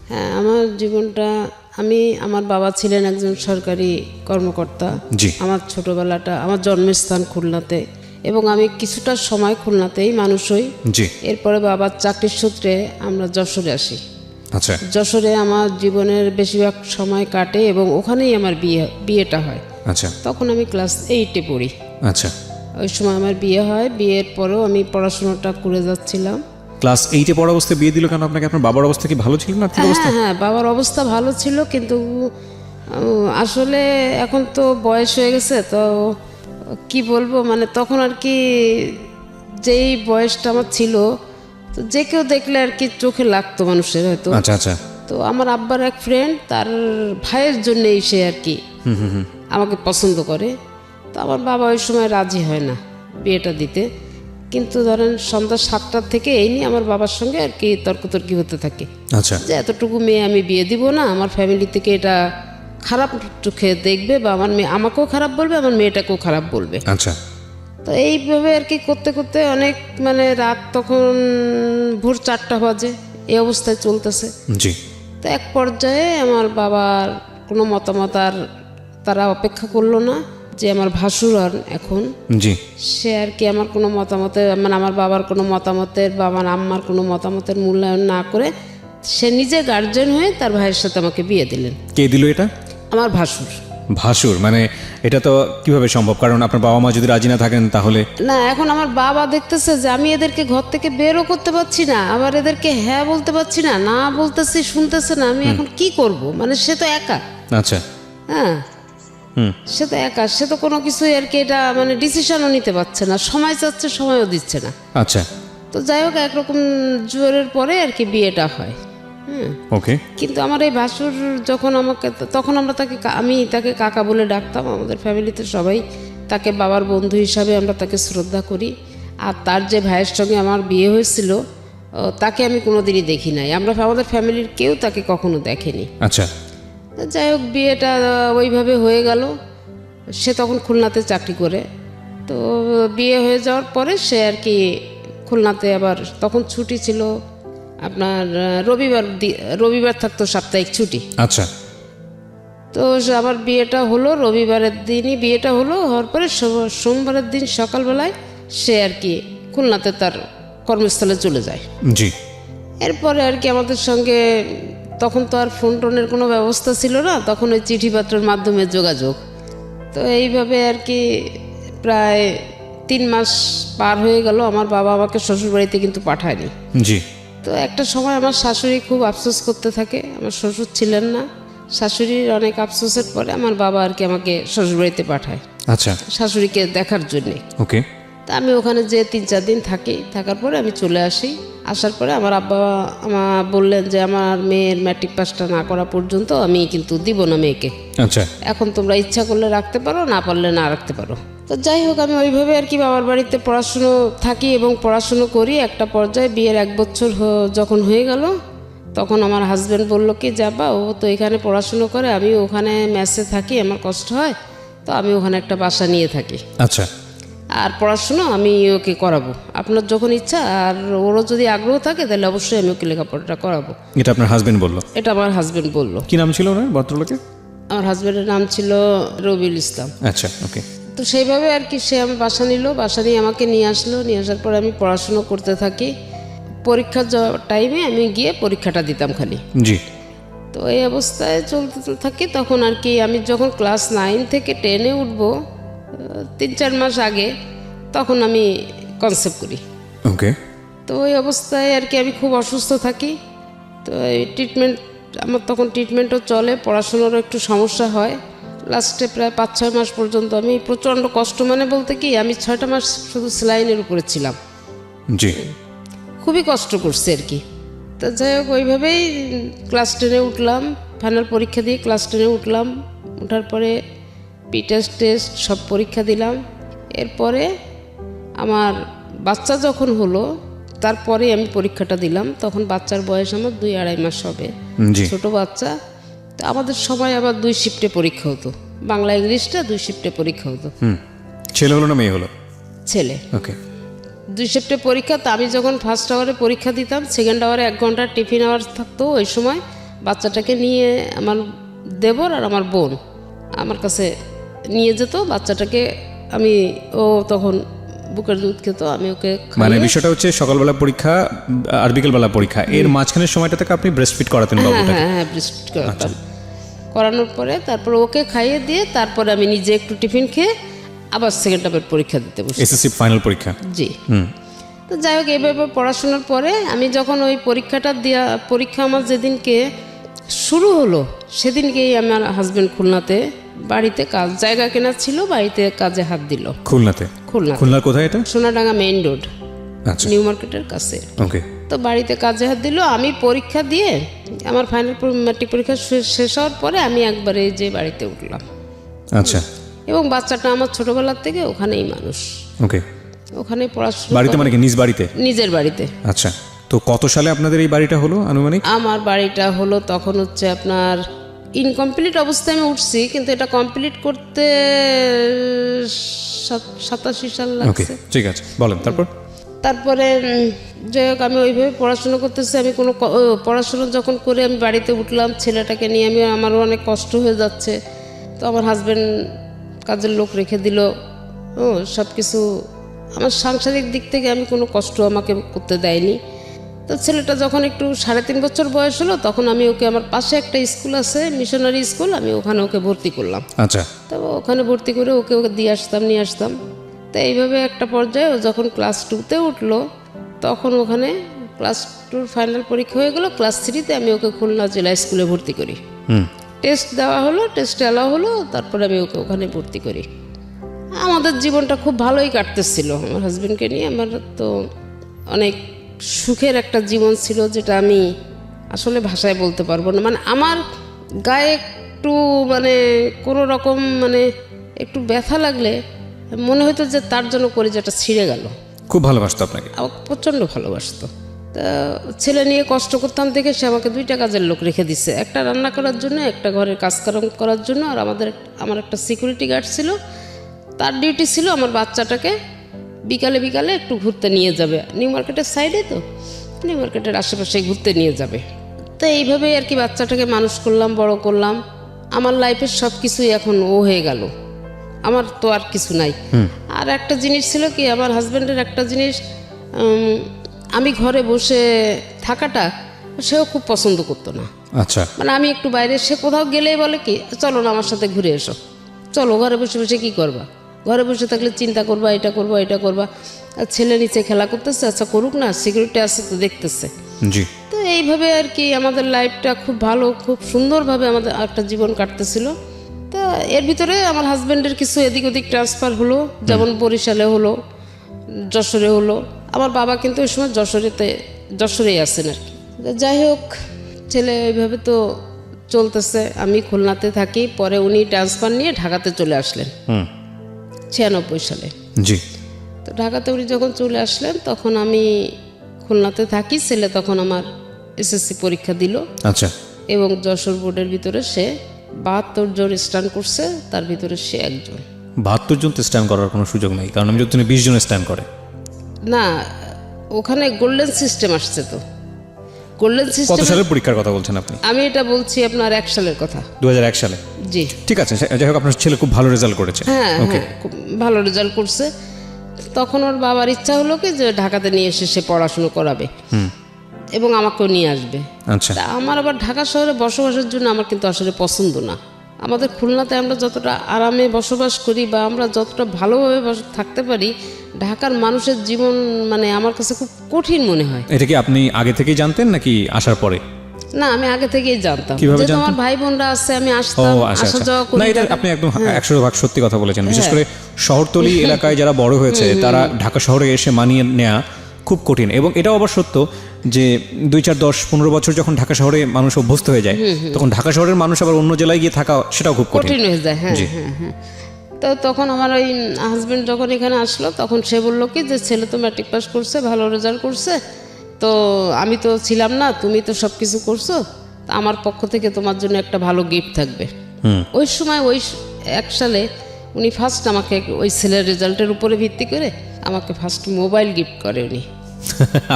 হ্যাঁ, আমার জীবনটা আমার বাবা ছিলেন একজন সরকারি কর্মকর্তা। জি। আমার ছোটবেলাটা, আমার জন্মস্থান খুলনাতে, এবং আমি কিছুটা সময় খুলনাতেই মানুষ হই। জি। এরপরে বাবার চাকরির সূত্রে আমরা যশোরে আসি। আচ্ছা যশোরে আমার জীবনের বেশিরভাগ সময় কাটে এবং ওখানেই আমার বিয়েটা হয়। আচ্ছা তখন আমি ক্লাস 8-এ পড়ি। আচ্ছা। ওই সময় আমার বিয়ে হয়। বিয়ের পরেও আমি পড়াশোনাটা করে যাচ্ছিলাম। ক্লাস 8-এ পড়া অবস্থায় বিয়ে দিল কেন আপনাকে? আপনার বাবার অবস্থা কি ভালো ছিল না? আর্থিক অবস্থা? হ্যাঁ, বাবার অবস্থা ভালো ছিল, কিন্তু আসলে এখন তো বয়স হয়ে গেছে, তো কি বলবো, মানে তখন আর কি যেই বয়সটা আমার ছিল, তো যে কেউ দেখলে আর কি চোখে লাগতো মানুষের হয়তো। আচ্ছা আচ্ছা। তো আমার আব্বার এক ফ্রেন্ড, তার ভাইয়ের জন্যই সে আর কি আমাকে পছন্দ করে। তো আমার বাবা ওই সময় রাজি হয় না বিয়েটা দিতে, কিন্তু ধরেন সন্ধ্যা 7টার থেকে এই নিয়ে আমার বাবার সঙ্গে আর কি তর্কতর্কি হতে থাকে। আচ্ছা যে এতটুকু মেয়ে আমি বিয়ে দিব না, আমার ফ্যামিলি থেকে এটা খারাপ চোখে দেখবে, বা আমার মেয়ে আমাকেও খারাপ বলবে, আমার মেয়েটাকেও খারাপ বলবে। আচ্ছা। তো এইভাবে আর কি করতে করতে অনেক, মানে রাত তখন ভোর 4টা বাজে, এই অবস্থায় চলতেছে। জি। তো এক পর্যায়ে আমার বাবার কোনো মতামত আর তারা অপেক্ষা করলো না, যে আমার ভাসুর হন এখন, জি। সে আর কি আমার কোনো মতামতে, মানে আমার বাবার কোনো মতামতের বা আমার আম্মার কোনো মতামতের মূল্যায়ন না করে সে নিজে গার্জেন হয়ে তার ভাইয়ের সাথে আমাকে বিয়ে দিলেন। কে দিল এটা? আমার ভাসুর। ভাসুর? মানে এটা তো কিভাবে সম্ভব? কারণ আপনার বাবা মা যদি রাজি না থাকেন তাহলে? না, এখন আমার বাবা দেখতেছে যে আমি এদেরকে ঘর থেকে বেরও করতে পারছি না, আবার এদেরকে হ্যাঁ বলতে পারছি না, না বলতেছি শুনতেছে না, আমি এখন কি করব? মানে সে তো একা। আচ্ছা। হ্যাঁ, সে তো একা, সে তো কোনো কিছুই আর কি এটা মানে ডিসিশনও নিতে পারছে না, সময় চাচ্ছে সময়ও দিচ্ছে না। আচ্ছা। তো যাই হোক, একরকম জোরের পরে আর কি বিয়েটা হয়। হ্যাঁ, ওকে। কিন্তু আমার এই ভাসুর যখন আমাকে, তখন আমি তাকে কাকা বলে ডাকতাম। আমাদের ফ্যামিলিতে সবাই তাকে বাবার বন্ধু হিসাবে আমরা তাকে শ্রদ্ধা করি। আর তার যে ভাইয়ের সঙ্গে আমার বিয়ে হয়েছিল, তাকে আমি কোনোদিনই দেখি নাই। আমাদের ফ্যামিলির কেউ তাকে কখনো দেখেনি। আচ্ছা। যাই হোক, বিয়েটা ওইভাবে হয়ে গেল। সে তখন খুলনাতে চাকরি করে। তো বিয়ে হয়ে যাওয়ার পরে সে আর কি খুলনাতে, আবার তখন ছুটি ছিল আপনার রবিবার থাকতো সাপ্তাহিক ছুটি। আচ্ছা। তো আমার বিয়েটা হলো রবিবারের দিনই, বিয়েটা হওয়ার পরে সোমবারের দিন সকালবেলায় সে আর কি খুলনাতে তার কর্মস্থলে চলে যায়। জি। এরপরে আর কি আমাদের সঙ্গে, তখন তো আর ফোন টোনের কোনো ব্যবস্থা ছিল না, তখন ওই চিঠিপত্রের মাধ্যমে যোগাযোগ। তো এইভাবে আর কি প্রায় 3 মাস পার হয়ে গেল। আমার বাবা আমাকে শ্বশুরবাড়িতে কিন্তু পাঠায়নি। জি। তো একটা সময় আমার শাশুড়ি খুব আফসোস করতে থাকে, আমার শ্বশুর ছিলেন না। শাশুড়ির অনেক আফসোসের পরে আমার বাবা আর কি আমাকে শ্বশুরবাড়িতে পাঠায় আচ্ছা। শাশুড়িকে দেখার জন্যে। ওকে। তা আমি ওখানে যে 3-4 দিন থাকি, থাকার পরে আমি চলে আসি। আসার পরে আমার আব্বা বললেন যে আমার মেয়ের ম্যাট্রিক পাসটা না করা পর্যন্ত আমি কিন্তু দিব না মেয়েকে। আচ্ছা। এখন তোমরা ইচ্ছা করলে রাখতে পারো, না পারলে না রাখতে পারো। তো যাই হোক, আমি ওইভাবে আর কি বাবার বাড়িতে পড়াশুনো থাকি এবং পড়াশুনো করি। একটা পর্যায়ে বিয়ের 1 বছর যখন হয়ে গেল, তখন আমার হাজব্যান্ড বলল কি, যাবা, ও তো এখানে পড়াশুনো করে, আমি ওখানে মেসে থাকি, আমার কষ্ট হয়, তো আমি ওখানে একটা বাসা নিয়ে থাকি। আচ্ছা। আর পড়াশুনো আমি ওকে করাবো, আপনার যখন ইচ্ছা, আর ওরও যদি আগ্রহ থাকে তাহলে অবশ্যই আমি ওকে লেখাপড়াটা করাবো। এটা আপনার হাজবেন্ড বললো? এটা আমার হাজব্যান্ড বলল। কি নাম ছিল ওনার, ভদ্রলোকের? আমার হাজব্যান্ডের নাম ছিল রবিউল ইসলাম। আচ্ছা। ওকে। তো সেইভাবে আর কি সে আমি বাসা নিল, বাসা নিয়ে আমাকে নিয়ে আসলো। নিয়ে আসার পরে আমি পড়াশুনো করতে থাকি। পরীক্ষার টাইমে আমি গিয়ে পরীক্ষাটা দিতাম খালি। জি। তো এই অবস্থায় চলতে থাকি। তখন আর কি আমি যখন ক্লাস 9 থেকে 10-এ উঠবো, 3-4 মাস আগে, তখন আমি কনসেপ্ট করি। ওকে। তো ওই অবস্থায় আর কি আমি খুব অসুস্থ থাকি। তো এই আমার তখন ট্রিটমেন্টও চলে, পড়াশোনারও একটু সমস্যা হয়। লাস্টে প্রায় 5-6 মাস পর্যন্ত আমি প্রচণ্ড কষ্ট, মানে বলতে কি, আমি 6টা মাস শুধু স্যালাইনের উপরে ছিলাম। জি। খুবই কষ্ট করছে আর কি। তো যাই হোক, ওইভাবেই ক্লাস 10-এ উঠলাম। ফাইনাল পরীক্ষা দিয়ে ক্লাস 10-এ উঠলাম। ওঠার পরে টেস্ট সব পরীক্ষা দিলাম। এরপরে আমার বাচ্চা যখন হলো, তারপরে আমি পরীক্ষাটা দিলাম। তখন বাচ্চার বয়স আমার 2-2.5 মাস হবে, ছোট বাচ্চা। তো আমাদের সময় আবার 2 শিফটে পরীক্ষা হতো, বাংলা ইংলিশটা 2 শিফটে পরীক্ষা হতো। ছেলে হলো না মেয়ে হলো? ছেলে। ওকে। 2 শিফটে পরীক্ষা। তো আমি যখন ফার্স্ট আওয়ারে পরীক্ষা দিতাম, সেকেন্ড আওয়ারে 1 ঘন্টা টিফিন আওয়ার থাকতো ওই সময়। বাচ্চাটাকে নিয়ে আমার দেবর আর আমার বোন আমার কাছে নিয়ে যেত বাচ্চাটাকে। ও তখন বুকের দুধ খেত, আমি ওকে মানে বিষয়টা হচ্ছে সকালবেলা পরীক্ষা আর বিকেলবেলা পরীক্ষা, এর মাঝখানের সময়টা থেকে আপনি ব্রেস্ট ফিড করাতেন বাবুটাকে? হ্যাঁ ব্রেস্ট ফিড করাতাম। করানোর পরে তারপর ওকে খাইয়ে দিয়ে তারপরে আমি নিজে একটু টিফিন খেয়ে আবার সেকেন্ড হাফের পরীক্ষা দিতে বসি। এসএসসি ফাইনাল পরীক্ষা? জি। তো যাই হোক, এইভাবে পড়াশোনার পরে আমি যখন ওই পরীক্ষা আমার যেদিনকে শুরু হলো সেদিনকেই আমার হাজব্যান্ড খুলনাতে বাড়িতে জায়গা কেনা ছিল, বাড়িতে কাজে হাত দিল। খুলনাতে? খুলনার কোথায় এটা? সোনাডাঙ্গা মেইন রোড, আচ্ছা, নিউ মার্কেটের কাছে। ওকে। তো বাড়িতে কাজে হাত দিল, আমি পরীক্ষা দিয়ে আমার ফাইনাল ম্যাট্রিক পরীক্ষা শেষ হওয়ার পরে আমি একবারে যে বাড়িতে উঠলাম। আচ্ছা। এবং বাচ্চাটা আমার ছোটবেলার থেকে ওখানেই মানুষ, ওকে। ওখানে পড়াশোনা। বাড়িতে মানে কি নিজ বাড়িতে? নিজের বাড়িতে। আচ্ছা, তো কত সালে আপনাদের এই বাড়িটা হলো আনুমানিক? আমার বাড়িটা হলো তখন হচ্ছে আপনার ইনকমপ্লিট অবস্থায় আমি উঠছি, কিন্তু এটা কমপ্লিট করতে 87 সাল ওকে, লাগছে। ঠিক আছে, বলেন তারপর। তারপরে যাই হোক, আমি ওইভাবে পড়াশোনা করতেছি। আমি কোনো পড়াশোনা যখন করে আমি বাড়িতে উঠলাম, ছেলেটাকে নিয়ে আমারও অনেক কষ্ট হয়ে যাচ্ছে। তো আমার হাজব্যান্ড কাজের লোক রেখে দিল, সব কিছু আমার সাংসারিক দিক থেকে আমি কোনো কষ্ট আমাকে করতে দেয়নি। তো ছেলেটা যখন একটু 3.5 বছর বয়স হলো তখন আমি ওকে, আমার পাশে একটা স্কুল আছে মিশনারি স্কুল, আমি ওখানে ওকে ভর্তি করলাম। আচ্ছা। তো ওখানে ভর্তি করে ওকে দিয়ে আসতাম নিয়ে আসতাম। তো এইভাবে একটা পর্যায়ে ও যখন ক্লাস 2-তে উঠলো তখন ওখানে ক্লাস 2 ফাইনাল পরীক্ষা হয়ে গেল। ক্লাস 3-তে আমি ওকে খুলনা জেলা স্কুলে ভর্তি করি। টেস্ট দেওয়া হলো, টেস্টে অ্যালাউ হলো, তারপরে আমি ওকে ওখানে ভর্তি করি। আমাদের জীবনটা খুব ভালোই কাটতেছিল আমার হাজব্যান্ডকে নিয়ে। আমার তো অনেক সুখের একটা জীবন ছিল, যেটা আমি আসলে ভাষায় বলতে পারবো না। মানে আমার গায়ে একটু মানে কোনো রকম মানে একটু ব্যথা লাগলে মনে হতো যে তার জন্য কলিজাটা ছিঁড়ে গেল। খুব ভালোবাসতো আপনাকে? আমাকে প্রচণ্ড ভালোবাসতো। তা ছেলে নিয়ে কষ্ট করতাম দেখে সে আমাকে 2টা কাজের লোক রেখে দিছে, একটা রান্না করার জন্য, একটা ঘরের কাজ করার জন্য। আর আমার একটা সিকিউরিটি গার্ড ছিল, তার ডিউটি ছিল আমার বাচ্চাটাকে বিকালে বিকালে একটু ঘুরতে নিয়ে যাবে। নিউ মার্কেটের সাইডে, তো নিউ মার্কেটের আশেপাশে ঘুরতে নিয়ে যাবে। তো এইভাবেই আর কি বাচ্চাটাকে মানুষ করলাম, বড় করলাম। আমার লাইফের সব কিছুই এখন ও হয়ে গেল, আমার তো আর কিছু নাই। আর একটা জিনিস ছিল কি, আমার হাজব্যান্ডের একটা জিনিস, আমি ঘরে বসে থাকাটা সেও খুব পছন্দ করতো না। আচ্ছা। মানে আমি একটু বাইরে, সে কোথাও গেলেই বলে কি, চলো না আমার সাথে ঘুরে এসো, চলো, ঘরে বসে বসে কি করবা, ঘরে বসে থাকলে চিন্তা করবা, এটা করবা এটা করবা। আর ছেলে নিচে খেলা করতেছে, আচ্ছা করুক না, সিকিউরিটি আছে তো দেখতেছে। জি। তো এইভাবে আর কি আমাদের লাইফটা খুব ভালো, খুব সুন্দরভাবে আমাদের একটা জীবন কাটতেছিল। তা এর ভিতরে আমার হাজব্যান্ডের কিছু এদিক ওদিক ট্রান্সফার হলো, যেমন বরিশালে হলো, যশোরে হলো। আমার বাবা কিন্তু ওই সময় যশোরেই আছেন আর কি। যাই হোক, ছেলে এইভাবে তো চলতেছে। আমি খুলনাতে থাকি, পরে উনি ট্রান্সফার নিয়ে ঢাকাতে চলে আসলেন 96 সালে। জি। তো ঢাকাতে উনি যখন চলে আসলেন তখন আমি খুলনাতে থাকি। ছেলে তখন আমার এসএসসি পরীক্ষা দিল। আচ্ছা। এবং যশোর বোর্ডের ভিতরে সে 72 জন স্ট্যান্ড করছে, তার ভিতরে সে একজন। 72 জন তো স্ট্যান্ড করার কোনো সুযোগ নেই, কারণ আমি যদি 20 জন স্ট্যান্ড করে না, ওখানে গোল্ডেন সিস্টেম আসছে। তো গোল্ডেন কত সিস্টেম সালের পরীক্ষার কথা বলছেন আপনি? আমি এটা বলছি আপনার 1 সালের কথা। 2001 সালে? জি। ঠিক আছে, যাই হোক, আপনার ছেলে খুব ভালো রেজাল্ট করেছে। হ্যাঁ হ্যাঁ, খুব ভালো রেজাল্ট করছে। তখন ওর বাবার ইচ্ছা হলো কি যে ঢাকাতে নিয়ে এসে সে পড়াশুনো করাবে এবং আমাকেও নিয়ে আসবে। আচ্ছা। তা আমার আবার ঢাকা শহরে বসবাসের জন্য আমার কিন্তু আসলে পছন্দ না। আমাদের খুলনাতে আমরা যতটা আরামে বসবাস করি বা আমরা যতটা ভালোভাবে থাকতে পারি, ঢাকার মানুষের জীবন মানে আমার কাছে খুব কঠিন মনে হয়। এটা কি আপনি আগে থেকেই জানতেন নাকি আসার পরে? না, আমি আগে থেকেই জানতাম। কিভাবে জানতেন? আমার ভাই বোনরা আছে, আমি ও আসতাম, আচ্ছা আসা আচ্ছা। যাওয়া করি। না, এটা আপনি একদম 100% সত্যি কথা বলেছেন। বিশেষ করে শহরতলি এলাকায় যারা বড় হয়েছে তারা ঢাকা শহরে এসে মানিয়ে নেওয়া খুব কঠিন। এবং এটাও আবার সত্য যে 2, 4, 10, 15 বছর যখন ঢাকা শহরে মানুষ অভ্যস্ত হয়ে যায়, তখন ঢাকা শহরের মানুষ আবার অন্য জেলায় গিয়ে থাকা সেটাও খুব কঠিন হয়ে যায়। হ্যাঁ হ্যাঁ হ্যাঁ। তো তখন আমার ওই হাজব্যান্ড যখন এখানে আসলো তখন সে বললো কি যে ছেলে তো ম্যাট্রিক পাস করছে, ভালো রেজাল্ট করছে, তো আমি তো ছিলাম না, তুমি তো সব কিছু করছো, তা আমার পক্ষ থেকে তোমার জন্য একটা ভালো গিফট থাকবে। ওই সময় ওই 1 সালে উনি ফার্স্ট আমাকে ওই ছেলের রেজাল্টের উপরে ভিত্তি করে আমাকে ফার্স্ট মোবাইল গিফট করে উনি।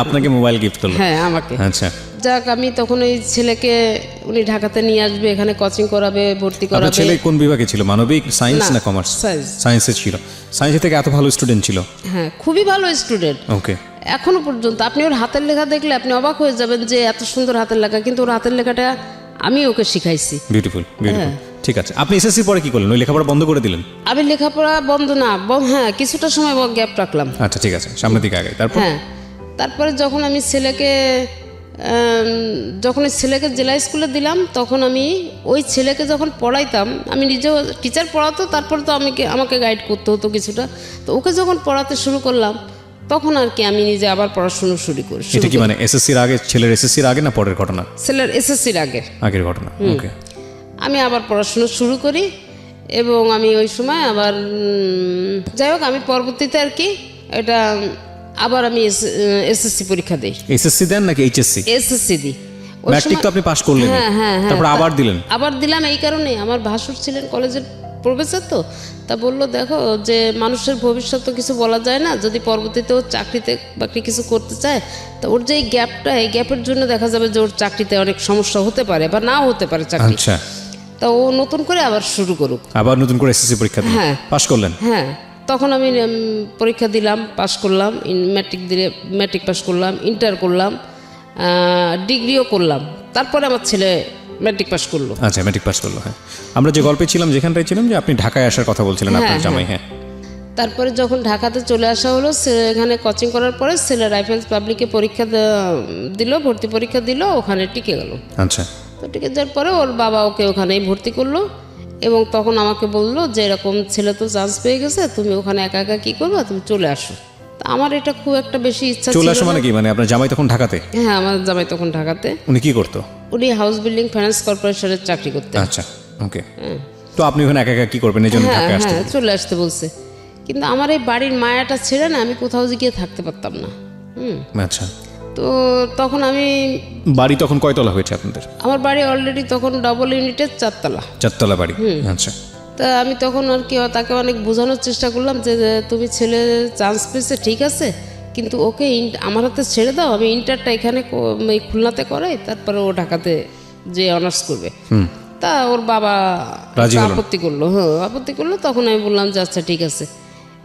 আপনাকে মোবাইল গিফট করলো? হ্যাঁ আমাকে। আচ্ছা। যাক আমি তখন ওই ছেলেকে উনি ঢাকাতে নিয়ে আসবে, এখানে কোচিং করাবে, ভর্তি আপনার করাবে। ছেলে কোন বিভাগে ছিল, মানবিক, সায়েন্স না কমার্স? সায়েন্স। সায়েন্সে ছিল। সায়েন্সে থেকে এত ভালো স্টুডেন্ট ছিল? হ্যাঁ, খুবই ভালো স্টুডেন্ট ওকে। এখনো পর্যন্ত। আপনি ওর হাতের লেখা দেখলে আপনি অবাক হয়ে যাবেন যে এত সুন্দর হাতের লেখা, কিন্তু ওর হাতের লেখাটা আমি ওকে শিখাইছি। Beautiful beautiful. ঠিক আছে, আপনি এসএসসি পরে কি করলেন? ওই লেখাপড়া বন্ধ করে দিলেন? আমি লেখাপড়া বন্ধ না, হ্যাঁ কিছুটা সময় গ্যাপ রাখলাম। আচ্ছা ঠিক আছে, সামনের দিকে আগে। তারপর? হ্যাঁ, তারপরে যখন আমি ছেলেকে যখন ওই ছেলেকে জেলা স্কুলে দিলাম, তখন আমি ওই ছেলেকে যখন পড়াইতাম, আমি নিজেও টিচার পড়াতো, তারপরে তো আমাকে গাইড করতে হতো কিছুটা। তো ওকে যখন পড়াতে শুরু করলাম, তখন আর কি আমি নিজে আবার পড়াশুনো শুরু করি। এটা কি মানে এসএসসির আগে, ছেলের এসএসসির আগে না পরের ঘটনা? ছেলের এসএসসির আগে, আগের ঘটনা। ওকে। আমি আবার পড়াশুনো শুরু করি এবং আমি ওই সময় আবার যাই হোক আমি পরবর্তীতে আর কি এটা আবার আমি এসএসসি পরীক্ষা দিই। এসএসসি দেন নাকি এইচএসসি? এসএসসি দিই। ওই ম্যাট্রিক তো আপনি পাস করলেন? হ্যাঁ হ্যাঁ হ্যাঁ। তারপর আবার দিলেন? আবার দিলাম এই কারণে, আমার ভাসুর ছিলেন কলেজের প্রফেসর, তো তা বললো দেখো যে মানুষের ভবিষ্যৎ তো কিছু বলা যায় না, যদি পরবর্তীতে ও চাকরিতে বাকরি কিছু করতে চায়, তো ওর যে এই গ্যাপটা, এই গ্যাপের জন্য দেখা যাবে যে ওর চাকরিতে অনেক সমস্যা হতে পারে বা নাও হতে পারে চাকরি। আচ্ছা। তা ও নতুন করে আবার শুরু করুক। আবার নতুন করে এসএসসি পরীক্ষা দিলেন? হ্যাঁ। পাস করলেন? হ্যাঁ, তখন আমি পরীক্ষা দিলাম, পাশ করলাম, ম্যাট্রিক পাস করলাম, ইন্টার করলাম, ডিগ্রিও করলাম। তারপরে আমার ছেলে ম্যাট্রিক পাস করলো। আচ্ছা, ম্যাট্রিক পাস করলো। হ্যাঁ, আমরা যে গল্পে ছিলাম, যেখানটায় ছিলাম, যে আপনি ঢাকায় আসার কথা বলছিলেন আপনার জামাই। হ্যাঁ, তারপরে যখন ঢাকাতে চলে আসা হলো, এখানে কোচিং করার পরে ছেলে রাইফেলস পাবলিকে পরীক্ষা দিল, ভর্তি পরীক্ষা দিল, ওখানে টিকে গেল। আচ্ছা। তো টিকে যাওয়ার পরে ওর বাবা ওকে ওখানেই ভর্তি করলো এবং তখন আমাকে বললো যে এরকম ছেলে তো চান্স পেয়ে গেছে, তুমি ওখানে একা একা কী করবা, তুমি চলে আসো। তা আমার এটা খুব একটা বেশি ইচ্ছা ছিল। চলে আসো মানে কি? মানে আপনার জামাই তখন ঢাকাতে? হ্যাঁ, আমার জামাই তখন ঢাকাতে। উনি কি করতো? উনি হাউস বিল্ডিং ফাইন্যান্স কর্পোরেশনের চাকরি করতেন। আচ্ছা, ওকে। তো আপনি ওখানে একা একা কি করবেন, এই জন্য হ্যাঁ ঢাকায় আসতে? হ্যাঁ, চলে আসতে বলছে, কিন্তু আমার এই বাড়ির মায়াটা ছেড়ে না আমি কোথাও গিয়ে থাকতে পারতাম না। আচ্ছা। তো তখন আমি, বাড়ি তখন কয়তলা হয়েছে আপনাদের? আমার বাড়ি অলরেডি তখন ডবল ইউনিটের 4 তলা। 4 তলা বাড়ি। আচ্ছা। তা আমি তখন আর কি তাকে অনেক বোঝানোর চেষ্টা করলাম যে তুমি ছেলে চান্স পেয়েছে ঠিক আছে, কিন্তু ওকে আমার হাতে ছেড়ে দাও, আমি ইন্টারটা এখানে এই খুলনাতে করাই, তারপরে ও ঢাকাতে যে অনার্স করবে। তা ওর বাবা আপত্তি করলো। হ্যাঁ, আপত্তি করলো। তখন আমি বললাম যে আচ্ছা ঠিক আছে।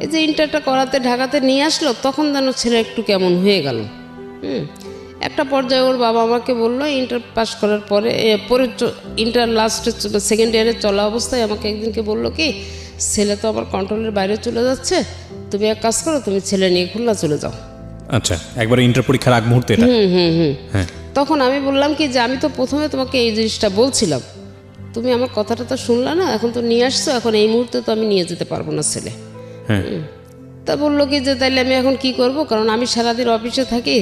এই যে ইন্টারটা করাতে ঢাকাতে নিয়ে আসলো, তখন যেন ছেলে একটু কেমন হয়ে গেল। একটা পর্যায়ে ওর বাবা আমাকে বললো, ইন্টার পাস করার পরে ইন্টার লাস্টে সেকেন্ড ইয়ারে চলা অবস্থায় আমাকে একদিনকে বললো কি, ছেলে তো আমার কন্ট্রোলের বাইরে চলে যাচ্ছে, তুমি এক কাজ করো, তুমি ছেলে নিয়ে খুলনা চলে যাও। আচ্ছা, একবারে ইন্টার পরীক্ষার আগ মুহূর্তে এটা? হ্যাঁ। তখন আমি বললাম কি যে আমি তো প্রথমে তোমাকে এই জিনিসটা বলছিলাম, তুমি আমার কথাটা তো শুনলা না, এখন তো নিয়ে আসছো, এখন এই মুহূর্তে তো আমি নিয়ে যেতে পারবো না ছেলে। হ্যাঁ। তা বললো কি যে তাইলে আমি এখন কি করব, কারণ আমি সারাদিন অফিসে থাকি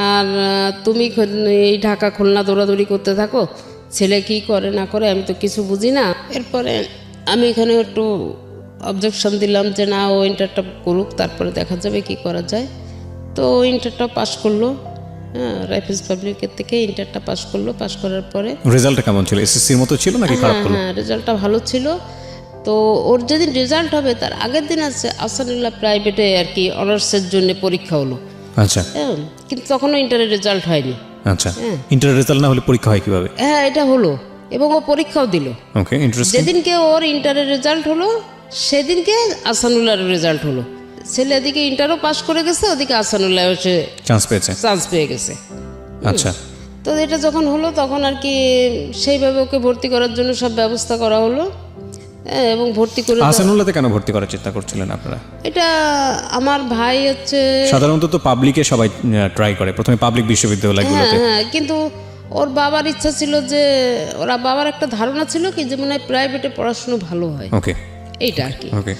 আর তুমি এই ঢাকা খুলনা দৌড়াদৌড়ি করতে থাকো, ছেলে কি করে না করে আমি তো কিছু বুঝি না। এরপরে আমি এখানে একটু অবজেকশন দিলাম যে না, ও ইন্টারটা করুক, তারপরে দেখা যাবে কি করা যায়। তো ইন্টারটা পাস করলো, হ্যাঁ, রাইফেলস পাবলিকের থেকে ইন্টারটা পাস করলো। পাস করার পরে রেজাল্টটা কেমন ছিল? এসএসসির মতো ছিল নাকি খারাপ হলো? হ্যাঁ, রেজাল্টটা ভালো ছিল। তো ওর যেদিন রেজাল্ট হবে তার আগের দিন আছে আসানুল্লাহ প্রাইভেটে আর কি অনার্সের জন্য পরীক্ষা হলো। আচ্ছা। হ্যাঁ, কিন্তু তখনও ইন্টারের রেজাল্ট হয়নি। আচ্ছা, ইন্টারের রেজাল্ট না হলে পরীক্ষা হয় কিভাবে? হ্যাঁ, এটা হলো এবং ও পরীক্ষাও দিল। ওকে, ইন্টারেস্টিং। যেদিনকে ওর ইন্টারের রেজাল্ট হলো সেদিনকে আসানুল্লাহর রেজাল্ট হলো। ছেলে এদিকে ইন্টারও পাস করে গেছে, ওদিকে আসানুল্লাহ এসে চান্স পেয়েছে। চান্স পেয়ে গেছে। আচ্ছা। তো এটা যখন হলো তখন আর কি সেইভাবে ওকে ভর্তি করার জন্য সব ব্যবস্থা করা হলো এবং ভর্তি করে। আহসানুল্লাহতে কেন ভর্তি করার চেষ্টা করছিলেন আপনারা? এটা আমার ভাই হচ্ছে, সাধারণত তো পাবলিকে সবাই ট্রাই করে প্রথমে, পাবলিক বিশ্ববিদ্যালয়গুলোতে। হ্যাঁ, কিন্তু ওর বাবার ইচ্ছা ছিল যে, ওরা বাবার একটা ধারণা ছিল কি যে মনে হয় প্রাইভেটে পড়াশুনো ভালো হয়। ওকে, এইটা আর কি। ওকে।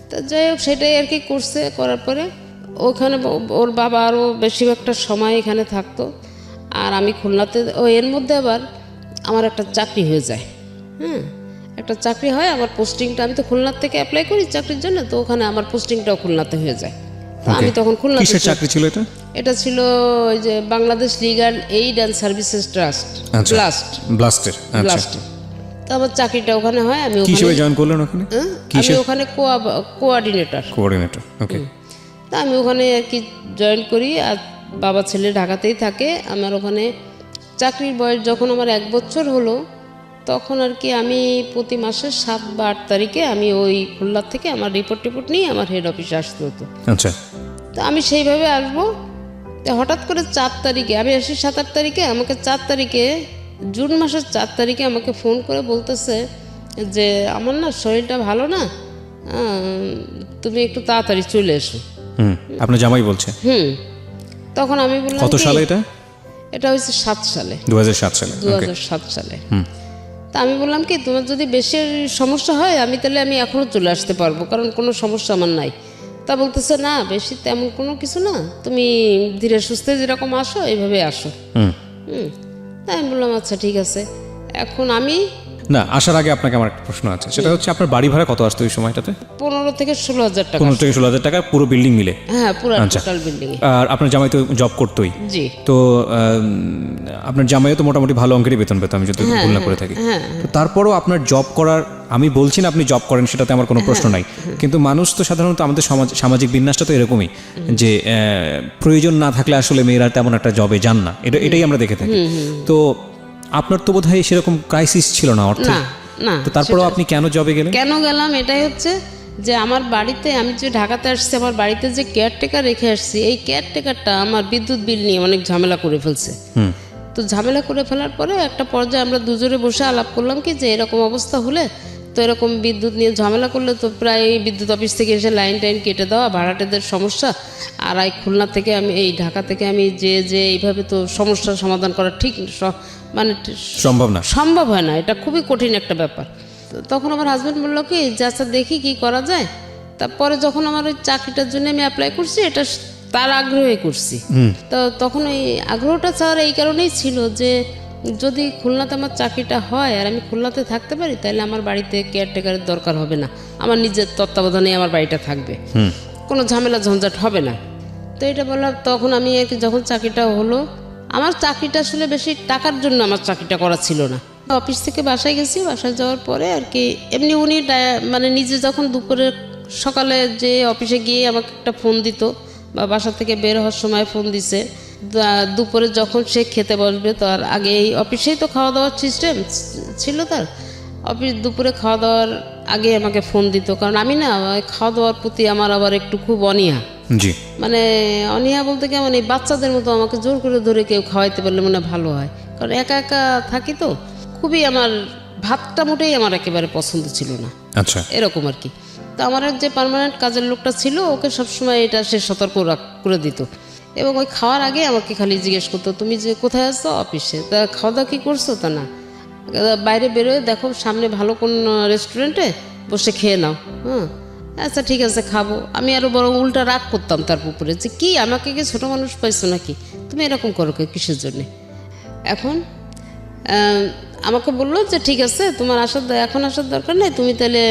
তা যাই হোক সেটাই আর কি করছে। করার পরে ওখানে ওর বাবা আরও বেশিরভাগটা সময় এখানে থাকতো আর আমি খুলনাতে। এর মধ্যে আবার আমার একটা চাকরি হয়ে যায়। একটা চাকরি হয়, আমার পোস্টিংটা, আমি তো খুলনার থেকে অ্যাপ্লাই করি চাকরির জন্য, তো ওখানে আমার পোস্টিংটাও খুলনাতে হয়ে যায়। তো আমি তখন খুলনাতে। কিসের চাকরি ছিল এটা? এটা ছিল ওই যে Bangladesh legal aid and services trust, ব্লাস্টের। ব্লাস্ট। তো আমার চাকরিটা ওখানে হয়। আমি কি হিসেবে জয়েন করলেন ওখানে? আমি ওখানে কোঅর্ডিনেটর। ওকে। তা আমি ওখানে আর কি জয়েন করি আর বাবা ছেলে ঢাকাতেই থাকে। আমার ওখানে চাকরির বয়স যখন আমার 1 বছর হলো, তখন আর কি আমি প্রতি মাসের 7 বা 8 তারিখে আমি ওই খুলনা থেকে আমার রিপোর্ট নিয়ে আমার হেড অফিসে আসতে হতো। আচ্ছা, তো আমি সেইভাবে আসবো। তো হঠাৎ করে 4 তারিখে আমি আসি, 7-8 তারিখে আমাকে 4 তারিখে, জুন মাসের 4 তারিখে আমাকে ফোন করে বলতেছে যে আমার না শরীরটা ভালো না, তুমি একটু তাড়াতাড়ি চলে এসো। আপনার জামাই বলছে? তখন আমি বললাম কত সালে এটা? এটা হয়েছে 7 সালে, 2007 সালে। 2007 সালে। তা আমি বললাম কি, তোমার যদি বেশি সমস্যা হয় আমি এখনও চলে আসতে পারবো, কারণ কোনো সমস্যা আমার নাই। তা বলতেছে না, বেশি তেমন কোনো কিছু না, তুমি ধীরে সুস্থে যেরকম আসো এইভাবে আসো। তাই আমি বললাম আচ্ছা ঠিক আছে। এখন আমি না, আসার আগে আপনাকে আমার একটা প্রশ্ন আছে, সেটা হচ্ছে আপনার বাড়ি ভাড়া কত আসতো ওই সময়টাতে? 15 থেকে 16,000 টাকা। 15 থেকে 16,000 টাকা পুরো বিল্ডিং মিলে? হ্যাঁ, পুরো আচ্ছা। Total building. আর আপনার জামাই তো জব করতোই। জি। তো আপনার জামাইও তো মোটামুটি ভালো অঙ্কেরই বেতন পেত, আমি যদি ভুল না করে থাকি। তো তারপরও আপনার জব করার, আমি বলছি না আপনি জব করেন, সেটাতে আমার কোনো প্রশ্ন নাই, কিন্তু মানুষ তো সাধারণত আমাদের সামাজিক বিন্যাসটা তো এরকমই যে প্রয়োজন না থাকলে আসলে মেয়েরা তেমন একটা জবে যান না, এটাই আমরা দেখে থাকি। তো আপনার তো বোধহয় সেরকম ক্রাইসিস ছিল না অর্থে? না। তো তারপরেও আপনি কেন জবে গেলেন? কেন গেলাম এটাই হচ্ছে যে আমার বাড়িতে, আমি যে ঢাকাতে আসছি, আমার বাড়িতে যে কেয়ারটেকার রেখে আসছি, এই কেয়ারটেকারটা আমার বিদ্যুৎ বিল নিয়ে অনেক ঝামেলা করে ফেলছে। তো ঝামেলা করে ফেলার পরে একটা পর্যায়ে আমরা দুজনে বসে আলাপ করলাম কি, যে এরকম অবস্থা হলে তো এরকম বিদ্যুৎ নিয়ে ঝামেলা করলে তো প্রায় বিদ্যুৎ অফিস থেকে এসে লাইন টাইন কেটে দেওয়া, ভাড়াটেদের সমস্যা, আর এই খুলনা থেকে আমি, এই ঢাকা থেকে আমি যে এইভাবে তো সমস্যার সমাধান করা ঠিক মানে সম্ভব হয় না, এটা খুবই কঠিন একটা ব্যাপার। তখন আমার হাজব্যান্ড বললো কি যে আচ্ছা দেখি কি করা যায়। তারপরে যখন আমার ওই চাকরিটার জন্য আমি অ্যাপ্লাই করছি, এটা তার আগ্রহে করছি। তো তখন ওই আগ্রহটা স্যার এই কারণেই ছিল যে যদি খুলনাতে আমার চাকরিটা হয় আর আমি খুলনাতে থাকতে পারি, তাহলে আমার বাড়িতে কেয়ারটেকারের দরকার হবে না, আমার নিজের তত্ত্বাবধানে আমার বাড়িটা থাকবে, কোনো ঝামেলা ঝঞ্ঝাট হবে না। তো এটা বললাম। তখন আমি যখন চাকরিটা হলো, আমার চাকরিটা আসলে বেশি টাকার জন্য আমার চাকরিটা করা ছিল না। অফিস থেকে বাসায় গেছি, বাসায় যাওয়ার পরে আর কি এমনি উনি মানে নিজে যখন দুপুরে সকালে যে অফিসে গিয়ে আমাকে একটা ফোন দিত, বা বাসা থেকে বের হওয়ার সময় ফোন দিছে, দুপুরে যখন সে খেতে বসবে তার আগে এই অফিসেই তো খাওয়া দাওয়ার সিস্টেম ছিল তার, দুপুরে খাওয়া দাওয়ার আগে আমাকে ফোন দিত। কারণ আমি না খাওয়া দাওয়ার প্রতি আমার আবার একটু খুব অনীহা। মানে অনীহা বলতে কেমন, এই বাচ্চাদের মতো আমাকে জোর করে ধরে কেউ খাওয়াইতে পারলে মনে ভালো হয়, কারণ একা একা থাকি তো। খুবই আমার ভাতটা মোটেই আমার একেবারে পছন্দ ছিল না। আচ্ছা, এরকম আর কি। তো আমার যে পার্মানেন্ট কাজের লোকটা ছিল, ওকে সবসময় এটা সে সতর্ক করে দিত, এবং ওই খাওয়ার আগে আমাকে খালি জিজ্ঞেস করতো তুমি যে কোথায় আসছো, অফিসে, তা খাওয়া দাওয়া কী করছো, তা না বাইরে বেরোয় দেখো সামনে ভালো কোন রেস্টুরেন্টে বসে খেয়ে নাও। আচ্ছা ঠিক আছে খাবো। আমি আরও বড় উল্টা রাগ করতাম তার উপরে, যে কি আমাকে কি ছোটো মানুষ পাইছো নাকি, তুমি এরকম করো কিসের জন্যে। এখন আমাকে বললো যে ঠিক আছে তোমার এখন আসার দরকার নেই, তুমি তাহলে